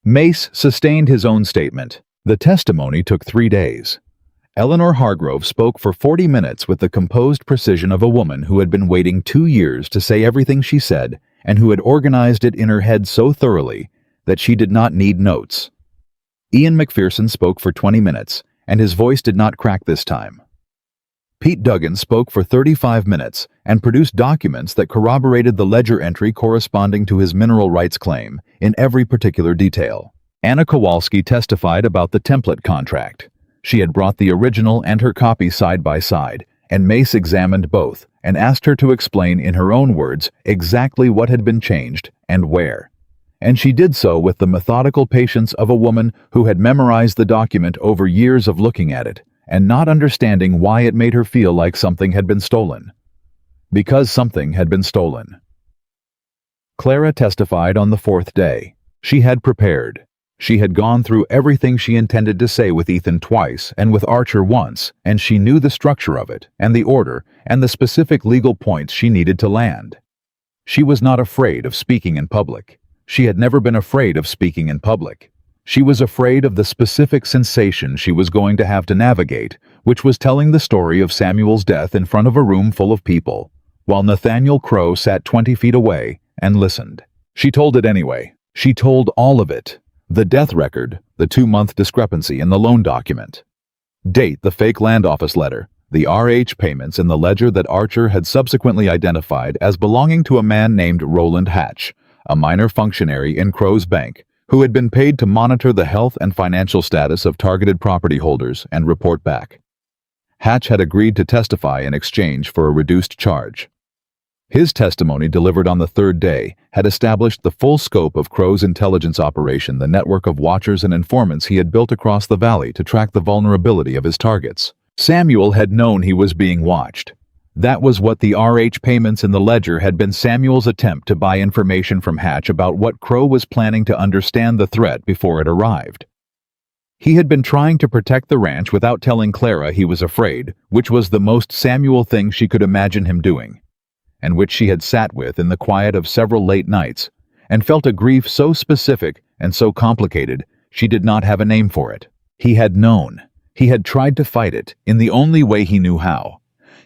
Mace sustained his own statement. The testimony took 3 days. Eleanor Hargrove spoke for 40 minutes with the composed precision of a woman who had been waiting 2 years to say everything she said and who had organized it in her head so thoroughly that she did not need notes. Ian McPherson spoke for 20 minutes, and his voice did not crack this time. Pete Duggan spoke for 35 minutes and produced documents that corroborated the ledger entry corresponding to his mineral rights claim in every particular detail. Anna Kowalski testified about the template contract. She had brought the original and her copy side by side, and Mace examined both and asked her to explain in her own words exactly what had been changed and where. And she did so with the methodical patience of a woman who had memorized the document over years of looking at it and not understanding why it made her feel like something had been stolen. Because something had been stolen. Clara testified on the 4th day. She had prepared. She had gone through everything she intended to say with Ethan twice and with Archer once, and she knew the structure of it, and the order, and the specific legal points she needed to land. She was not afraid of speaking in public. She had never been afraid of speaking in public. She was afraid of the specific sensation she was going to have to navigate, which was telling the story of Samuel's death in front of a room full of people, while Nathaniel Crow sat 20 feet away and listened. She told it anyway. She told all of it. The death record, the 2-month discrepancy in the loan document. Date, the fake land office letter, the RH payments in the ledger that Archer had subsequently identified as belonging to a man named Roland Hatch, a minor functionary in Crow's bank, who had been paid to monitor the health and financial status of targeted property holders and report back. Hatch had agreed to testify in exchange for a reduced charge. His testimony delivered on the 3rd day had established the full scope of Crow's intelligence operation, the network of watchers and informants he had built across the valley to track the vulnerability of his targets. Samuel had known he was being watched. That was what the RH payments in the ledger had been: Samuel's attempt to buy information from Hatch about what Crow was planning to understand the threat before it arrived. He had been trying to protect the ranch without telling Clara he was afraid, which was the most Samuel thing she could imagine him doing, and which she had sat with in the quiet of several late nights, and felt a grief so specific and so complicated she did not have a name for it. He had known. He had tried to fight it in the only way he knew how.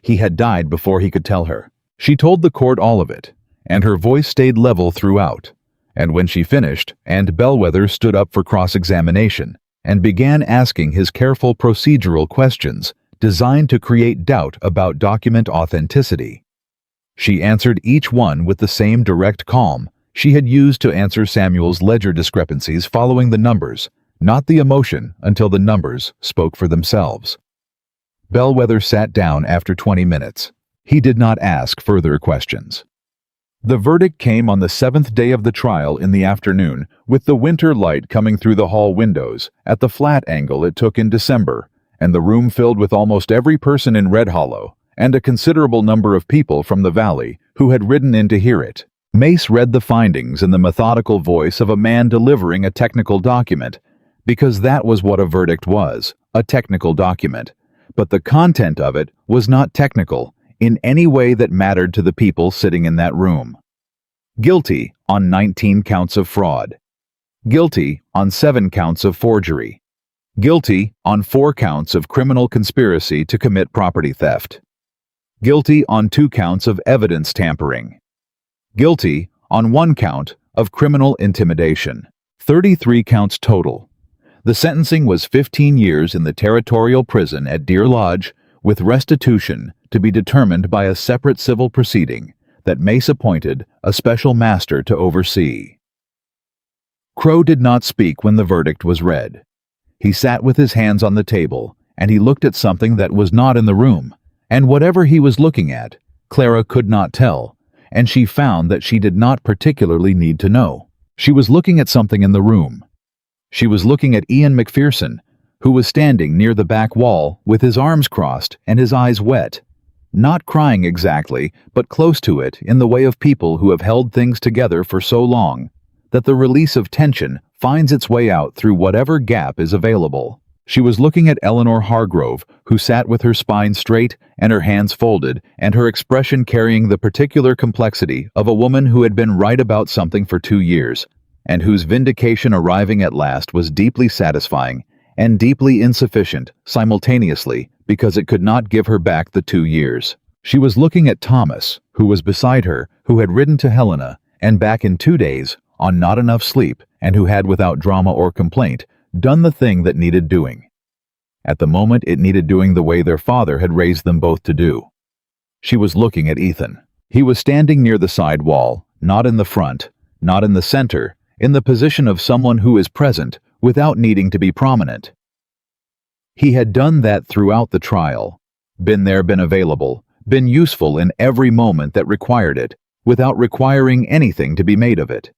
He had died before he could tell her. She told the court all of it, and her voice stayed level throughout. And when she finished, and Bellwether stood up for cross-examination and began asking his careful procedural questions designed to create doubt about document authenticity, she answered each one with the same direct calm she had used to answer Samuel's ledger discrepancies, following the numbers, not the emotion, until the numbers spoke for themselves. Bellwether sat down after 20 minutes. He did not ask further questions. The verdict came on the 7th day of the trial in the afternoon, with the winter light coming through the hall windows at the flat angle it took in December, and the room filled with almost every person in Red Hollow, and a considerable number of people from the valley who had ridden in to hear it. Mace read the findings in the methodical voice of a man delivering a technical document, because that was what a verdict was, a technical document. But the content of it was not technical in any way that mattered to the people sitting in that room. Guilty on 19 counts of fraud. Guilty on 7 counts of forgery. Guilty on 4 counts of criminal conspiracy to commit property theft. Guilty on 2 counts of evidence tampering. Guilty on 1 count of criminal intimidation. 33 counts total. The sentencing was 15 years in the territorial prison at Deer Lodge, with restitution to be determined by a separate civil proceeding that Mace appointed a special master to oversee. Crow did not speak when the verdict was read. He sat with his hands on the table, and he looked at something that was not in the room, and whatever he was looking at, Clara could not tell, and she found that she did not particularly need to know. She was looking at something in the room. She was looking at Ian McPherson, who was standing near the back wall with his arms crossed and his eyes wet. Not crying exactly, but close to it in the way of people who have held things together for so long that the release of tension finds its way out through whatever gap is available. She was looking at Eleanor Hargrove, who sat with her spine straight and her hands folded, and her expression carrying the particular complexity of a woman who had been right about something for 2 years, and whose vindication arriving at last was deeply satisfying and deeply insufficient simultaneously because it could not give her back the 2 years. She was looking at Thomas, who was beside her, who had ridden to Helena and back in 2 days on not enough sleep, and who had, without drama or complaint, done the thing that needed doing. At the moment it needed doing the way their father had raised them both to do. She was looking at Ethan. He was standing near the side wall, not in the front, not in the center, in the position of someone who is present without needing to be prominent. He had done that throughout the trial, been there, been available, been useful in every moment that required it, without requiring anything to be made of it.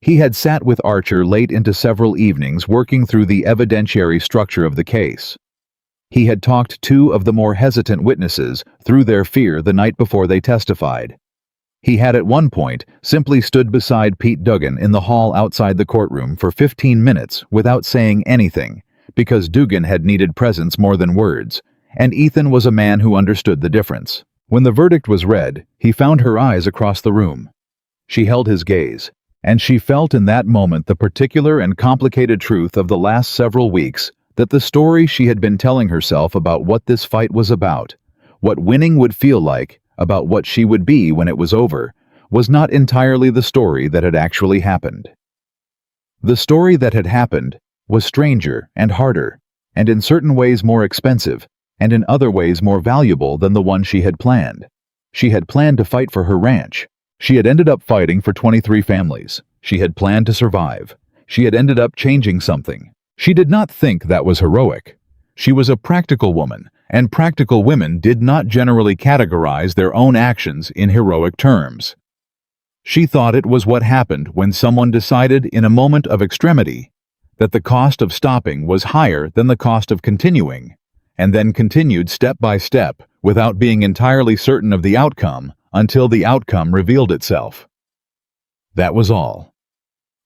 He had sat with Archer late into several evenings working through the evidentiary structure of the case. He had talked 2 of the more hesitant witnesses through their fear the night before they testified. He had at one point simply stood beside Pete Dugan in the hall outside the courtroom for 15 minutes without saying anything, because Dugan had needed presence more than words, and Ethan was a man who understood the difference. When the verdict was read, he found her eyes across the room. She held his gaze, and she felt in that moment the particular and complicated truth of the last several weeks, that the story she had been telling herself about what this fight was about, what winning would feel like, about what she would be when it was over, was not entirely the story that had actually happened. The story that had happened was stranger and harder, and in certain ways more expensive, and in other ways more valuable than the one she had planned. She had planned to fight for her ranch. She had ended up fighting for 23 families. She had planned to survive. She had ended up changing something. She did not think that was heroic. She was a practical woman, and practical women did not generally categorize their own actions in heroic terms. She thought it was what happened when someone decided in a moment of extremity that the cost of stopping was higher than the cost of continuing, and then continued step by step without being entirely certain of the outcome until the outcome revealed itself. That was all.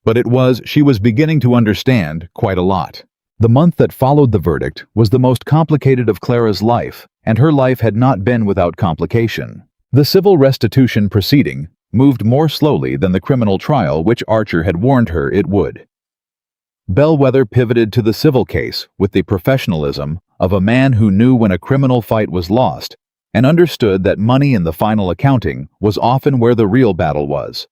But she was beginning to understand quite a lot. The month that followed the verdict was the most complicated of Clara's life, and her life had not been without complication. The civil restitution proceeding moved more slowly than the criminal trial which Archer had warned her it would. Bellwether pivoted to the civil case with the professionalism of a man who knew when a criminal fight was lost and understood that money in the final accounting was often where the real battle was.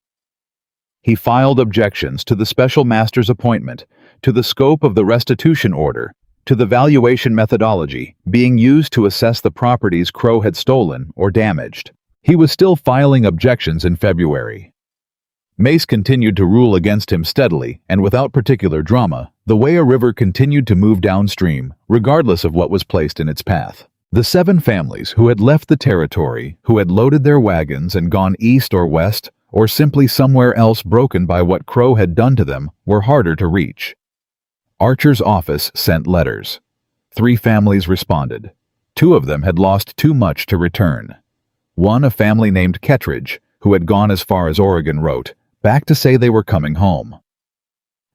He filed objections to the special master's appointment, to the scope of the restitution order, to the valuation methodology being used to assess the properties Crow had stolen or damaged. He was still filing objections in February. Mace continued to rule against him steadily and without particular drama, the way a river continued to move downstream, regardless of what was placed in its path. The 7 families who had left the territory, who had loaded their wagons and gone east or west, or simply somewhere else broken by what Crow had done to them, were harder to reach. Archer's office sent letters. 3 families responded. 2 of them had lost too much to return. One, a family named Kettridge, who had gone as far as Oregon, wrote back to say they were coming home.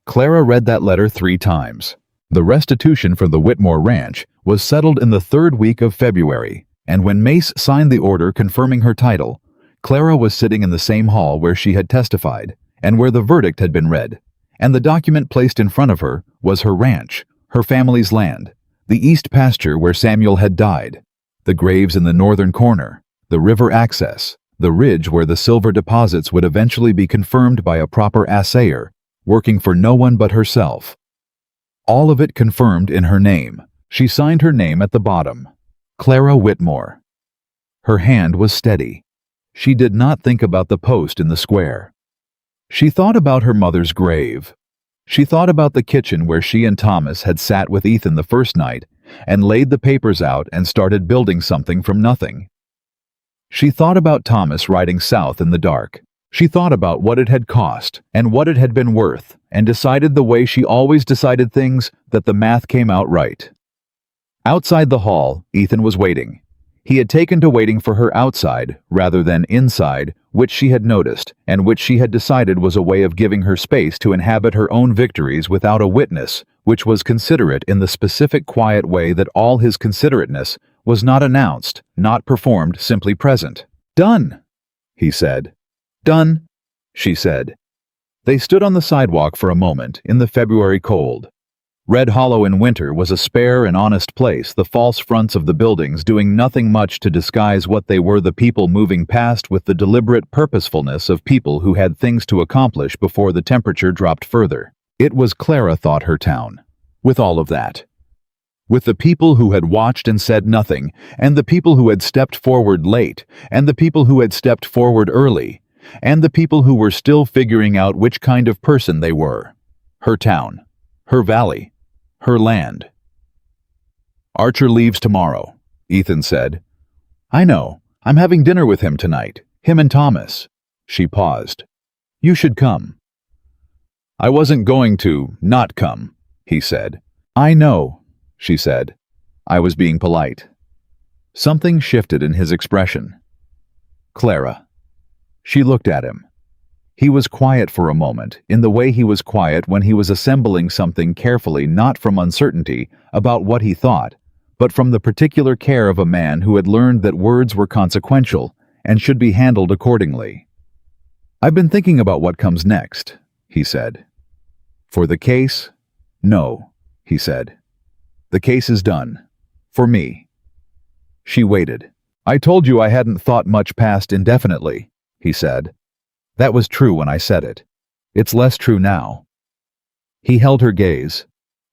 Clara read that letter 3 times. The restitution for the Whitmore Ranch was settled in the 3rd week of February, and when Mace signed the order confirming her title, Clara was sitting in the same hall where she had testified and where the verdict had been read, and the document placed in front of her was her ranch, her family's land, the east pasture where Samuel had died, the graves in the northern corner, the river access, the ridge where the silver deposits would eventually be confirmed by a proper assayer, working for no one but herself. All of it confirmed in her name. She signed her name at the bottom, Clara Whitmore. Her hand was steady. She did not think about the post in the square. She thought about her mother's grave. She thought about the kitchen where she and Thomas had sat with Ethan the first night and laid the papers out and started building something from nothing. She thought about Thomas riding south in the dark. She thought about what it had cost and what it had been worth, and decided the way she always decided things, that the math came out right. Outside the hall, Ethan was waiting. He had taken to waiting for her outside rather than inside, which she had noticed, and which she had decided was a way of giving her space to inhabit her own victories without a witness, which was considerate in the specific quiet way that all his considerateness was not announced, not performed, simply present. "Done," he said. "Done," she said. They stood on the sidewalk for a moment in the February cold. Red Hollow in winter was a spare and honest place, the false fronts of the buildings doing nothing much to disguise what they were, the people moving past with the deliberate purposefulness of people who had things to accomplish before the temperature dropped further. It was, Clara thought, her town. With all of that. With the people who had watched and said nothing, and the people who had stepped forward late, and the people who had stepped forward early, and the people who were still figuring out which kind of person they were. Her town. Her valley. Her land. "Archer leaves tomorrow," Ethan said. "I know. I'm having dinner with him tonight. Him and Thomas." She paused. "You should come." "I wasn't going to not come," he said. "I know," she said. "I was being polite." Something shifted in his expression. "Clara." She looked at him. He was quiet for a moment, in the way he was quiet when he was assembling something carefully, not from uncertainty about what he thought, but from the particular care of a man who had learned that words were consequential and should be handled accordingly. "I've been thinking about what comes next," he said. "For the case? No," he said. "The case is done. For me." She waited. "I told you I hadn't thought much past indefinitely," he said. "That was true when I said it. It's less true now." He held her gaze.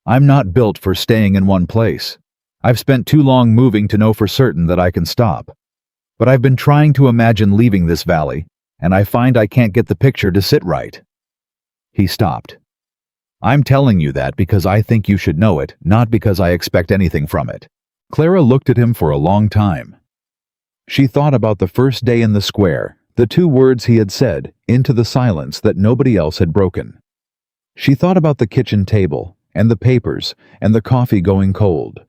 "I'm not built for staying in one place. I've spent too long moving to know for certain that I can stop. But I've been trying to imagine leaving this valley, and I find I can't get the picture to sit right." He stopped. "I'm telling you that because I think you should know it, not because I expect anything from it." Clara looked at him for a long time. She thought about the first day in the square, the 2 words he had said, into the silence that nobody else had broken. She thought about the kitchen table, and the papers, and the coffee going cold.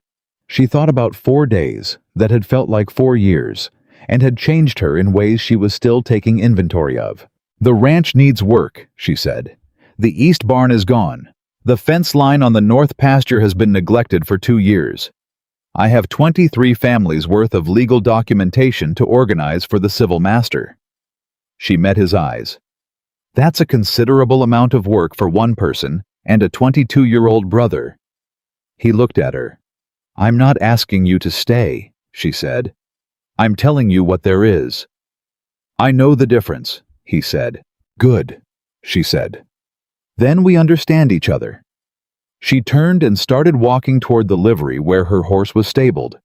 She thought about 4 days that had felt like 4 years, and had changed her in ways she was still taking inventory of. "The ranch needs work," she said. "The east barn is gone. The fence line on the north pasture has been neglected for 2 years. I have 23 families worth of legal documentation to organize for the civil master." She met his eyes. "That's a considerable amount of work for one person and a 22-year-old brother." He looked at her. "I'm not asking you to stay," she said. "I'm telling you what there is." "I know the difference," he said. "Good," she said. "Then we understand each other." She turned and started walking toward the livery where her horse was stabled,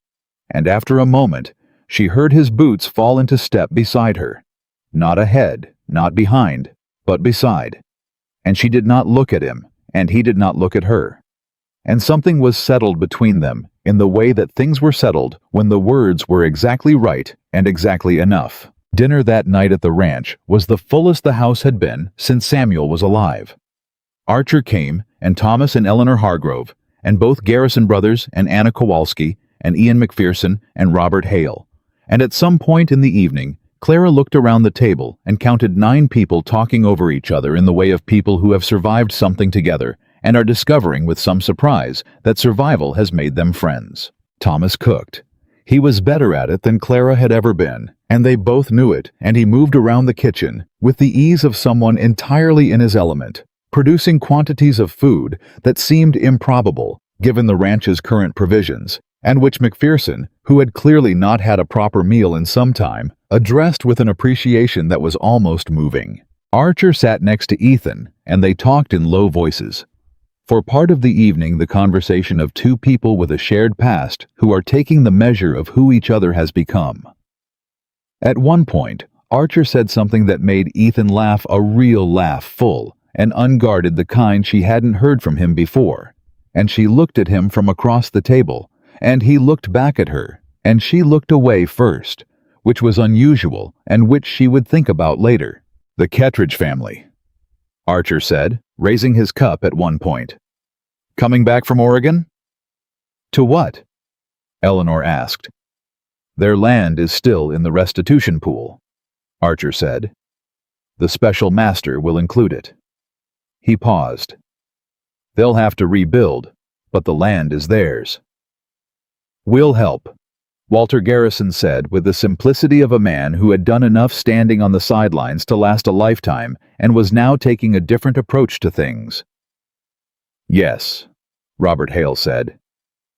and after a moment, she heard his boots fall into step beside her. Not ahead, not behind, but beside. And she did not look at him, and he did not look at her. And something was settled between them in the way that things were settled when the words were exactly right and exactly enough. Dinner that night at the ranch was the fullest the house had been since Samuel was alive. Archer came, and Thomas and Eleanor Hargrove, and both Garrison brothers, and Anna Kowalski, and Ian McPherson, and Robert Hale. And at some point in the evening, Clara looked around the table and counted 9 people talking over each other in the way of people who have survived something together and are discovering with some surprise that survival has made them friends. Thomas cooked. He was better at it than Clara had ever been, and they both knew it, and he moved around the kitchen with the ease of someone entirely in his element, producing quantities of food that seemed improbable given the ranch's current provisions, and which McPherson, who had clearly not had a proper meal in some time, addressed with an appreciation that was almost moving. Archer sat next to Ethan, and they talked in low voices. For part of the evening, the conversation of 2 people with a shared past who are taking the measure of who each other has become. At one point, Archer said something that made Ethan laugh, a real laugh, full and unguarded, the kind she hadn't heard from him before. And she looked at him from across the table, and he looked back at her, and she looked away first, which was unusual and which she would think about later. "The Kettridge family," Archer said, raising his cup at one point. "Coming back from Oregon?" "To what?" Eleanor asked. "Their land is still in the restitution pool," Archer said. "The special master will include it." He paused. "They'll have to rebuild, but the land is theirs." "We'll help," Walter Garrison said with the simplicity of a man who had done enough standing on the sidelines to last a lifetime and was now taking a different approach to things. "Yes," Robert Hale said.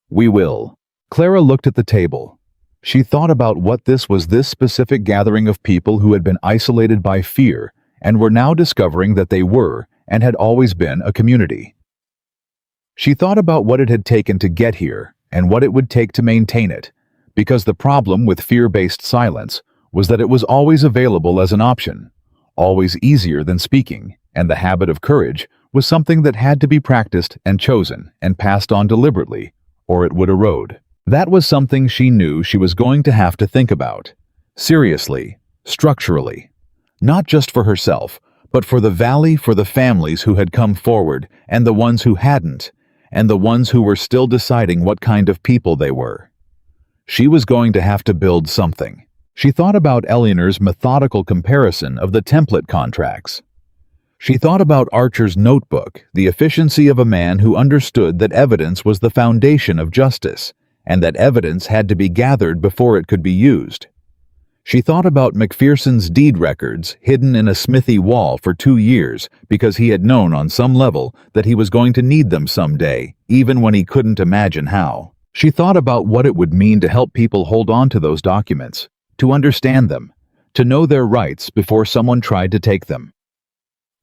"We will." Clara looked at the table. She thought about what this was, this specific gathering of people who had been isolated by fear and were now discovering that they were and had always been a community. She thought about what it had taken to get here and what it would take to maintain it, because the problem with fear-based silence was that it was always available as an option, always easier than speaking, and the habit of courage was something that had to be practiced and chosen and passed on deliberately, or it would erode. That was something she knew she was going to have to think about, seriously, structurally, not just for herself, but for the valley, for the families who had come forward and the ones who hadn't, and the ones who were still deciding what kind of people they were. She was going to have to build something. She thought about Eleanor's methodical comparison of the template contracts. She thought about Archer's notebook, the efficiency of a man who understood that evidence was the foundation of justice, and that evidence had to be gathered before it could be used. She thought about McPherson's deed records hidden in a smithy wall for 2 years because he had known on some level that he was going to need them someday, even when he couldn't imagine how. She thought about what it would mean to help people hold on to those documents, to understand them, to know their rights before someone tried to take them.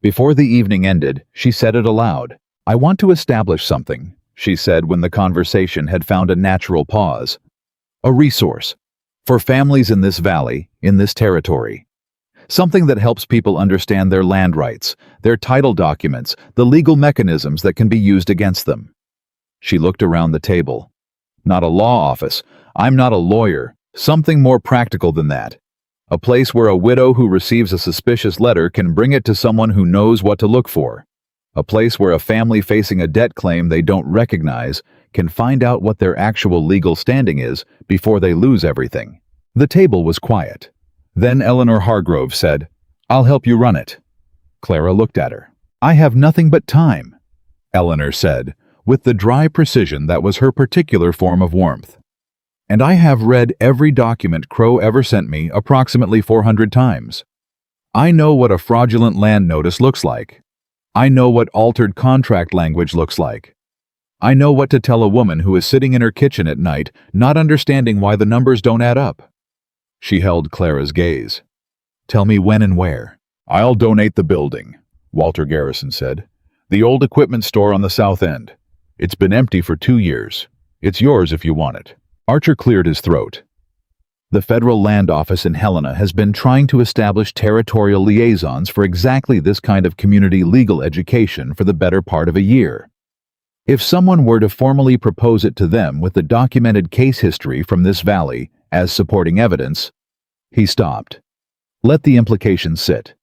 Before the evening ended, she said it aloud. "I want to establish something," she said when the conversation had found a natural pause. "A resource for families in this valley, in this territory. Something that helps people understand their land rights, their title documents, the legal mechanisms that can be used against them." She looked around the table. "Not a law office. I'm not a lawyer. Something more practical than that. A place where a widow who receives a suspicious letter can bring it to someone who knows what to look for. A place where a family facing a debt claim they don't recognize can find out what their actual legal standing is before they lose everything." The table was quiet. Then Eleanor Hargrove said, "I'll help you run it." Clara looked at her. "I have nothing but time," Eleanor said, with the dry precision that was her particular form of warmth. "And I have read every document Crow ever sent me approximately 400 times. I know what a fraudulent land notice looks like. I know what altered contract language looks like. I know what to tell a woman who is sitting in her kitchen at night, not understanding why the numbers don't add up." She held Clara's gaze. "Tell me when and where." "I'll donate the building," Walter Garrison said. "The old equipment store on the south end. It's been empty for 2 years. It's yours if you want it." Archer cleared his throat. "The Federal Land Office in Helena has been trying to establish territorial liaisons for exactly this kind of community legal education for the better part of a year. If someone were to formally propose it to them with the documented case history from this valley as supporting evidence..." He stopped. "Let the implications sit.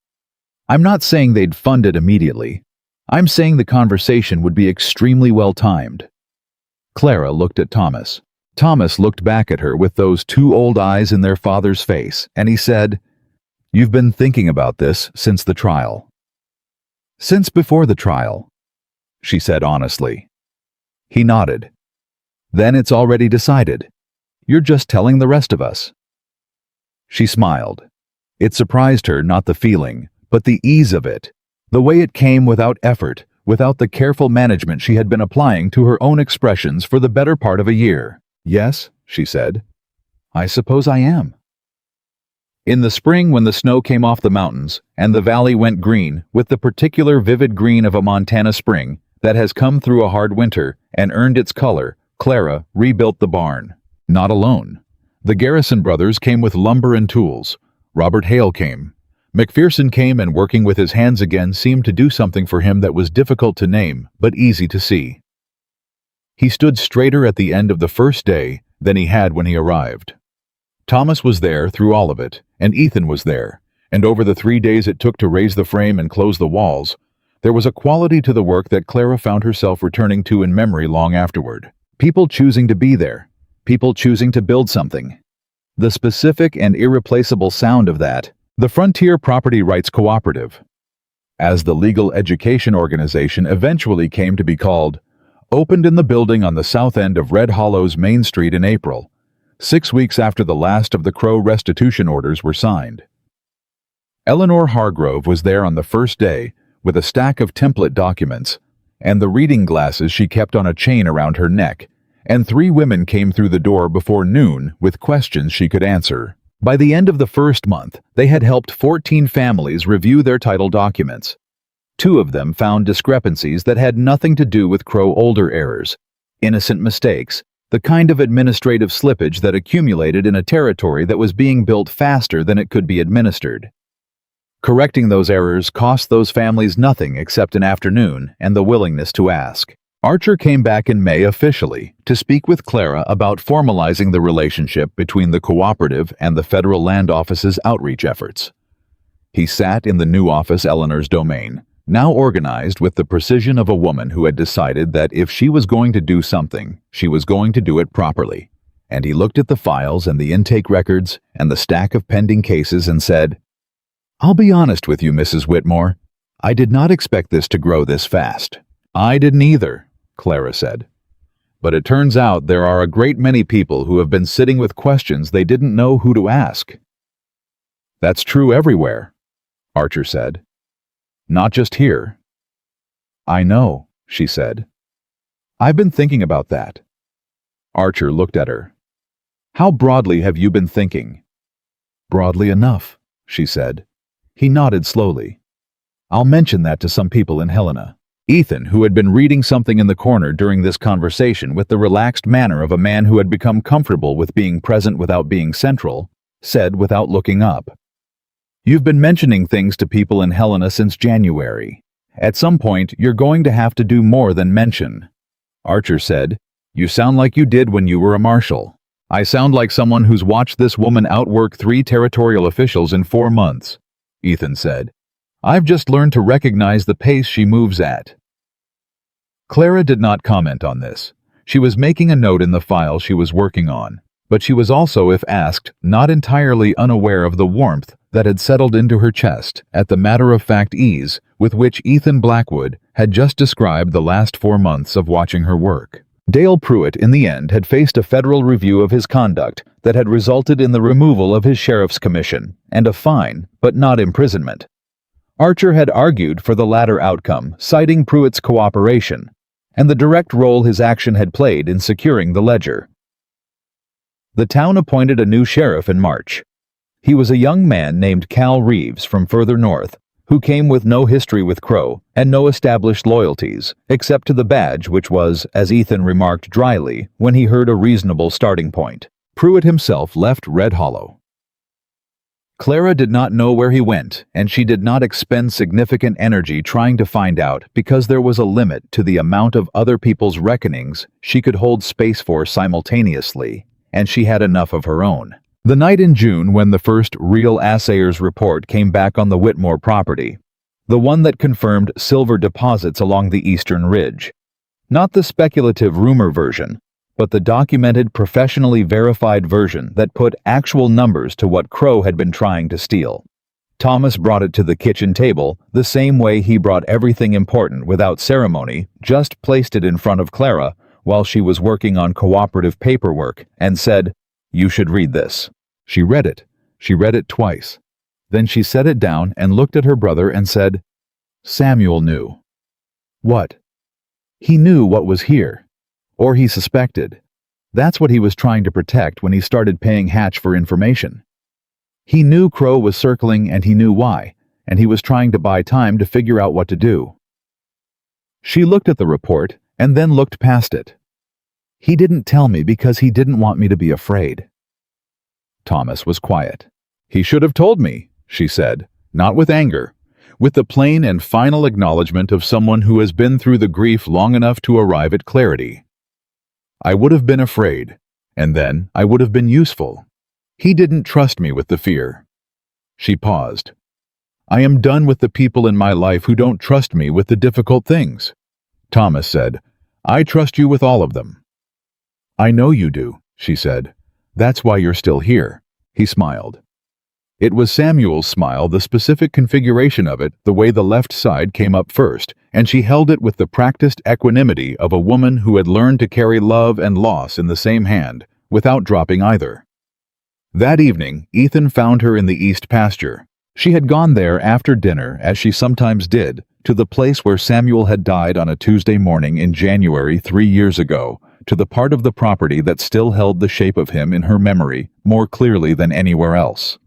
I'm not saying they'd fund it immediately. I'm saying the conversation would be extremely well timed." Clara looked at Thomas. Thomas looked back at her with those 2 old eyes in their father's face, and he said, "You've been thinking about this since the trial." "Since before the trial," she said honestly. He nodded. "Then it's already decided. You're just telling the rest of us." She smiled. It surprised her, not the feeling, but the ease of it, the way it came without effort, without the careful management she had been applying to her own expressions for the better part of a year. "Yes," she said. "I suppose I am." In the spring, when the snow came off the mountains and the valley went green with the particular vivid green of a Montana spring that has come through a hard winter and earned its color, Clara rebuilt the barn. Not alone. The Garrison brothers came with lumber and tools. Robert Hale came. McPherson came, and working with his hands again seemed to do something for him that was difficult to name, but easy to see. He stood straighter at the end of the first day than he had when he arrived. Thomas was there through all of it, and Ethan was there, and over the 3 days it took to raise the frame and close the walls, there was a quality to the work that Clara found herself returning to in memory long afterward. People choosing to be there. People choosing to build something. The specific and irreplaceable sound of that, the Frontier Property Rights Cooperative, as the legal education organization eventually came to be called, opened in the building on the south end of Red Hollow's Main Street in April, 6 weeks after the last of the Crow restitution orders were signed. Eleanor Hargrove was there on the first day with a stack of template documents and the reading glasses she kept on a chain around her neck, and 3 women came through the door before noon with questions she could answer. By the end of the first month, they had helped 14 families review their title documents. 2 of them found discrepancies that had nothing to do with Crow older errors, innocent mistakes, the kind of administrative slippage that accumulated in a territory that was being built faster than it could be administered. Correcting those errors cost those families nothing except an afternoon and the willingness to ask. Archer came back in May officially to speak with Clara about formalizing the relationship between the cooperative and the Federal Land Office's outreach efforts. He sat in the new office Eleanor's domain, now organized with the precision of a woman who had decided that if she was going to do something, she was going to do it properly. And he looked at the files and the intake records and the stack of pending cases and said, "I'll be honest with you, Mrs. Whitmore. I did not expect this to grow this fast." "I didn't either," Clara said. "But it turns out there are a great many people who have been sitting with questions they didn't know who to ask." "That's true everywhere," Archer said. "Not just here." "I know," she said. "I've been thinking about that." Archer looked at her. "How broadly have you been thinking?" "Broadly enough," she said. He nodded slowly. "I'll mention that to some people in Helena." Ethan, who had been reading something in the corner during this conversation with the relaxed manner of a man who had become comfortable with being present without being central, said without looking up, "You've been mentioning things to people in Helena since January. At some point, you're going to have to do more than mention." Archer said, "You sound like you did when you were a marshal." "I sound like someone who's watched this woman outwork 3 territorial officials in 4 months," Ethan said. "I've just learned to recognize the pace she moves at." Clara did not comment on this. She was making a note in the file she was working on, but she was also, if asked, not entirely unaware of the warmth that had settled into her chest at the matter-of-fact ease with which Ethan Blackwood had just described the last 4 months of watching her work. Dale Pruitt, in the end, had faced a federal review of his conduct that had resulted in the removal of his sheriff's commission and a fine, but not imprisonment. Archer had argued for the latter outcome, citing Pruitt's cooperation and the direct role his action had played in securing the ledger. The town appointed a new sheriff in March. He was a young man named Cal Reeves from further north, who came with no history with Crow and no established loyalties, except to the badge, which was, as Ethan remarked dryly when he heard a reasonable starting point. Pruitt himself left Red Hollow. Clara did not know where he went, and she did not expend significant energy trying to find out because there was a limit to the amount of other people's reckonings she could hold space for simultaneously, and she had enough of her own. The night in June when the first real assayer's report came back on the Whitmore property, the one that confirmed silver deposits along the eastern ridge, not the speculative rumor version, but the documented, professionally verified version that put actual numbers to what Crow had been trying to steal. Thomas brought it to the kitchen table the same way he brought everything important without ceremony, just placed it in front of Clara while she was working on cooperative paperwork, and said, "You should read this." She read it. She read it twice. Then she set it down and looked at her brother and said, "Samuel knew." "What?" "He knew what was here. Or he suspected. That's what he was trying to protect when he started paying Hatch for information. He knew Crow was circling and he knew why, and he was trying to buy time to figure out what to do." She looked at the report and then looked past it. "He didn't tell me because he didn't want me to be afraid." Thomas was quiet. "He should have told me," she said, not with anger, with the plain and final acknowledgement of someone who has been through the grief long enough to arrive at clarity. "I would have been afraid, and then I would have been useful. He didn't trust me with the fear." She paused. "I am done with the people in my life who don't trust me with the difficult things." Thomas said, "I trust you with all of them." "I know you do," she said. "That's why you're still here." He smiled. It was Samuel's smile, the specific configuration of it, the way the left side came up first, and she held it with the practiced equanimity of a woman who had learned to carry love and loss in the same hand, without dropping either. That evening, Ethan found her in the east pasture. She had gone there after dinner, as she sometimes did, to the place where Samuel had died on a Tuesday morning in January 3 years ago, to the part of the property that still held the shape of him in her memory more clearly than anywhere else.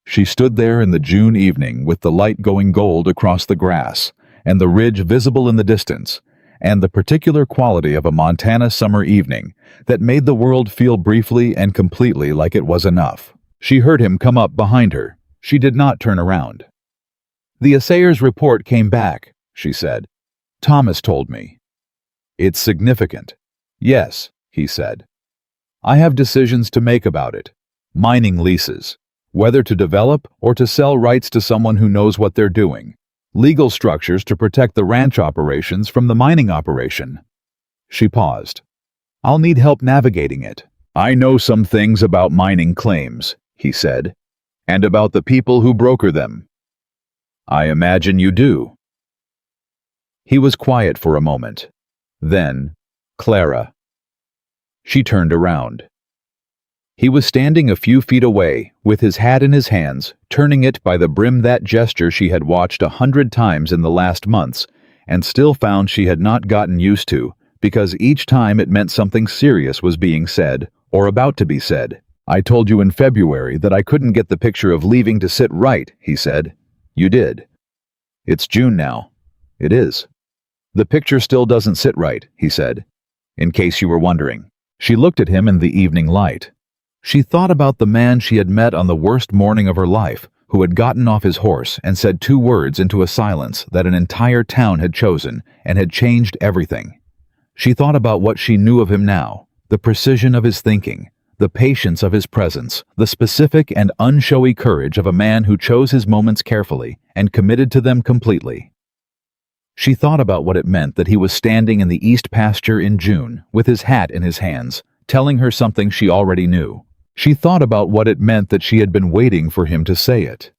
She stood there in the June evening with the light going gold across the grass, and the ridge visible in the distance, and the particular quality of a Montana summer evening that made the world feel briefly and completely like it was enough. She heard him come up behind her. She did not turn around. "The assayer's report came back," she said. "Thomas told me." "It's significant." "Yes," he said. "I have decisions to make about it. Mining leases. Whether to develop or to sell rights to someone who knows what they're doing. Legal structures to protect the ranch operations from the mining operation." She paused. "I'll need help navigating it." "I know some things about mining claims," he said, "and about the people who broker them." "I imagine you do." He was quiet for a moment. Then, "Clara." She turned around. He was standing a few feet away, with his hat in his hands, turning it by the brim, that gesture she had watched 100 times in the last months, and still found she had not gotten used to, because each time it meant something serious was being said, or about to be said. "I told you in February that I couldn't get the picture of leaving to sit right," he said. "You did." "It's June now." "It is." "The picture still doesn't sit right," he said, "in case you were wondering." She looked at him in the evening light. She thought about the man she had met on the worst morning of her life, who had gotten off his horse and said 2 words into a silence that an entire town had chosen and had changed everything. She thought about what she knew of him now, the precision of his thinking, the patience of his presence, the specific and unshowy courage of a man who chose his moments carefully and committed to them completely. She thought about what it meant that he was standing in the east pasture in June, with his hat in his hands, telling her something she already knew. She thought about what it meant that she had been waiting for him to say it.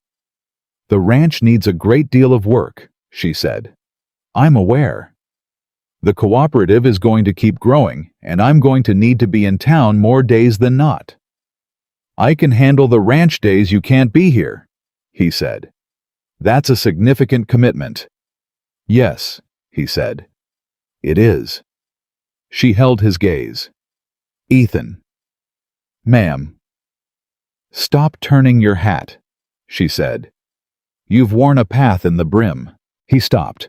"The ranch needs a great deal of work," she said. "I'm aware. The cooperative is going to keep growing, and I'm going to need to be in town more days than not." "I can handle the ranch days you can't be here," he said. "That's a significant commitment." "Yes," he said. "It is." She held his gaze. "Ethan." "Ma'am." "Stop turning your hat," she said. "You've worn a path in the brim." He stopped.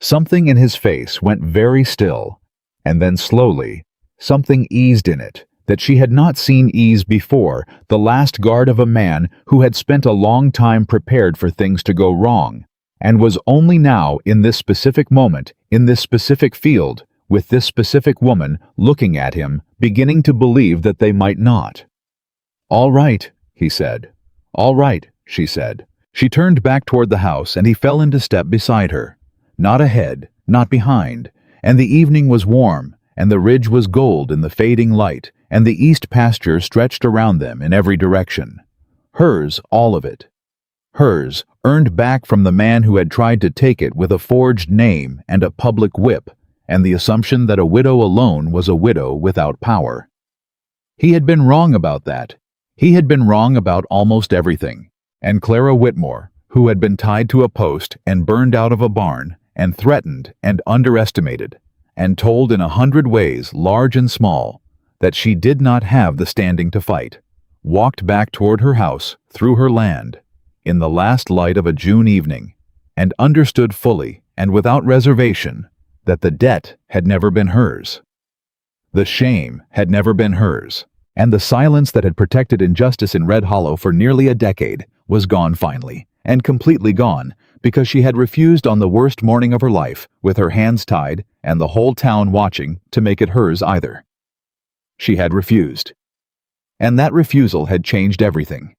Something in his face went very still, and then slowly, something eased in it that she had not seen ease before, the last guard of a man who had spent a long time prepared for things to go wrong, and was only now, in this specific moment, in this specific field, with this specific woman looking at him, beginning to believe that they might not. "All right," he said. "All right," she said. She turned back toward the house, and he fell into step beside her. Not ahead, not behind, and the evening was warm, and the ridge was gold in the fading light, and the east pasture stretched around them in every direction. Hers, all of it. Hers, earned back from the man who had tried to take it with a forged name and a public whip, and the assumption that a widow alone was a widow without power. He had been wrong about that. He had been wrong about almost everything. And Clara Whitmore, who had been tied to a post and burned out of a barn, and threatened and underestimated, and told in 100 ways, large and small, that she did not have the standing to fight, walked back toward her house, through her land, in the last light of a June evening, and understood fully and without reservation that the debt had never been hers. The shame had never been hers. And the silence that had protected injustice in Red Hollow for nearly a decade was gone finally, and completely gone, because she had refused on the worst morning of her life, with her hands tied and the whole town watching, to make it hers either. She had refused. And that refusal had changed everything.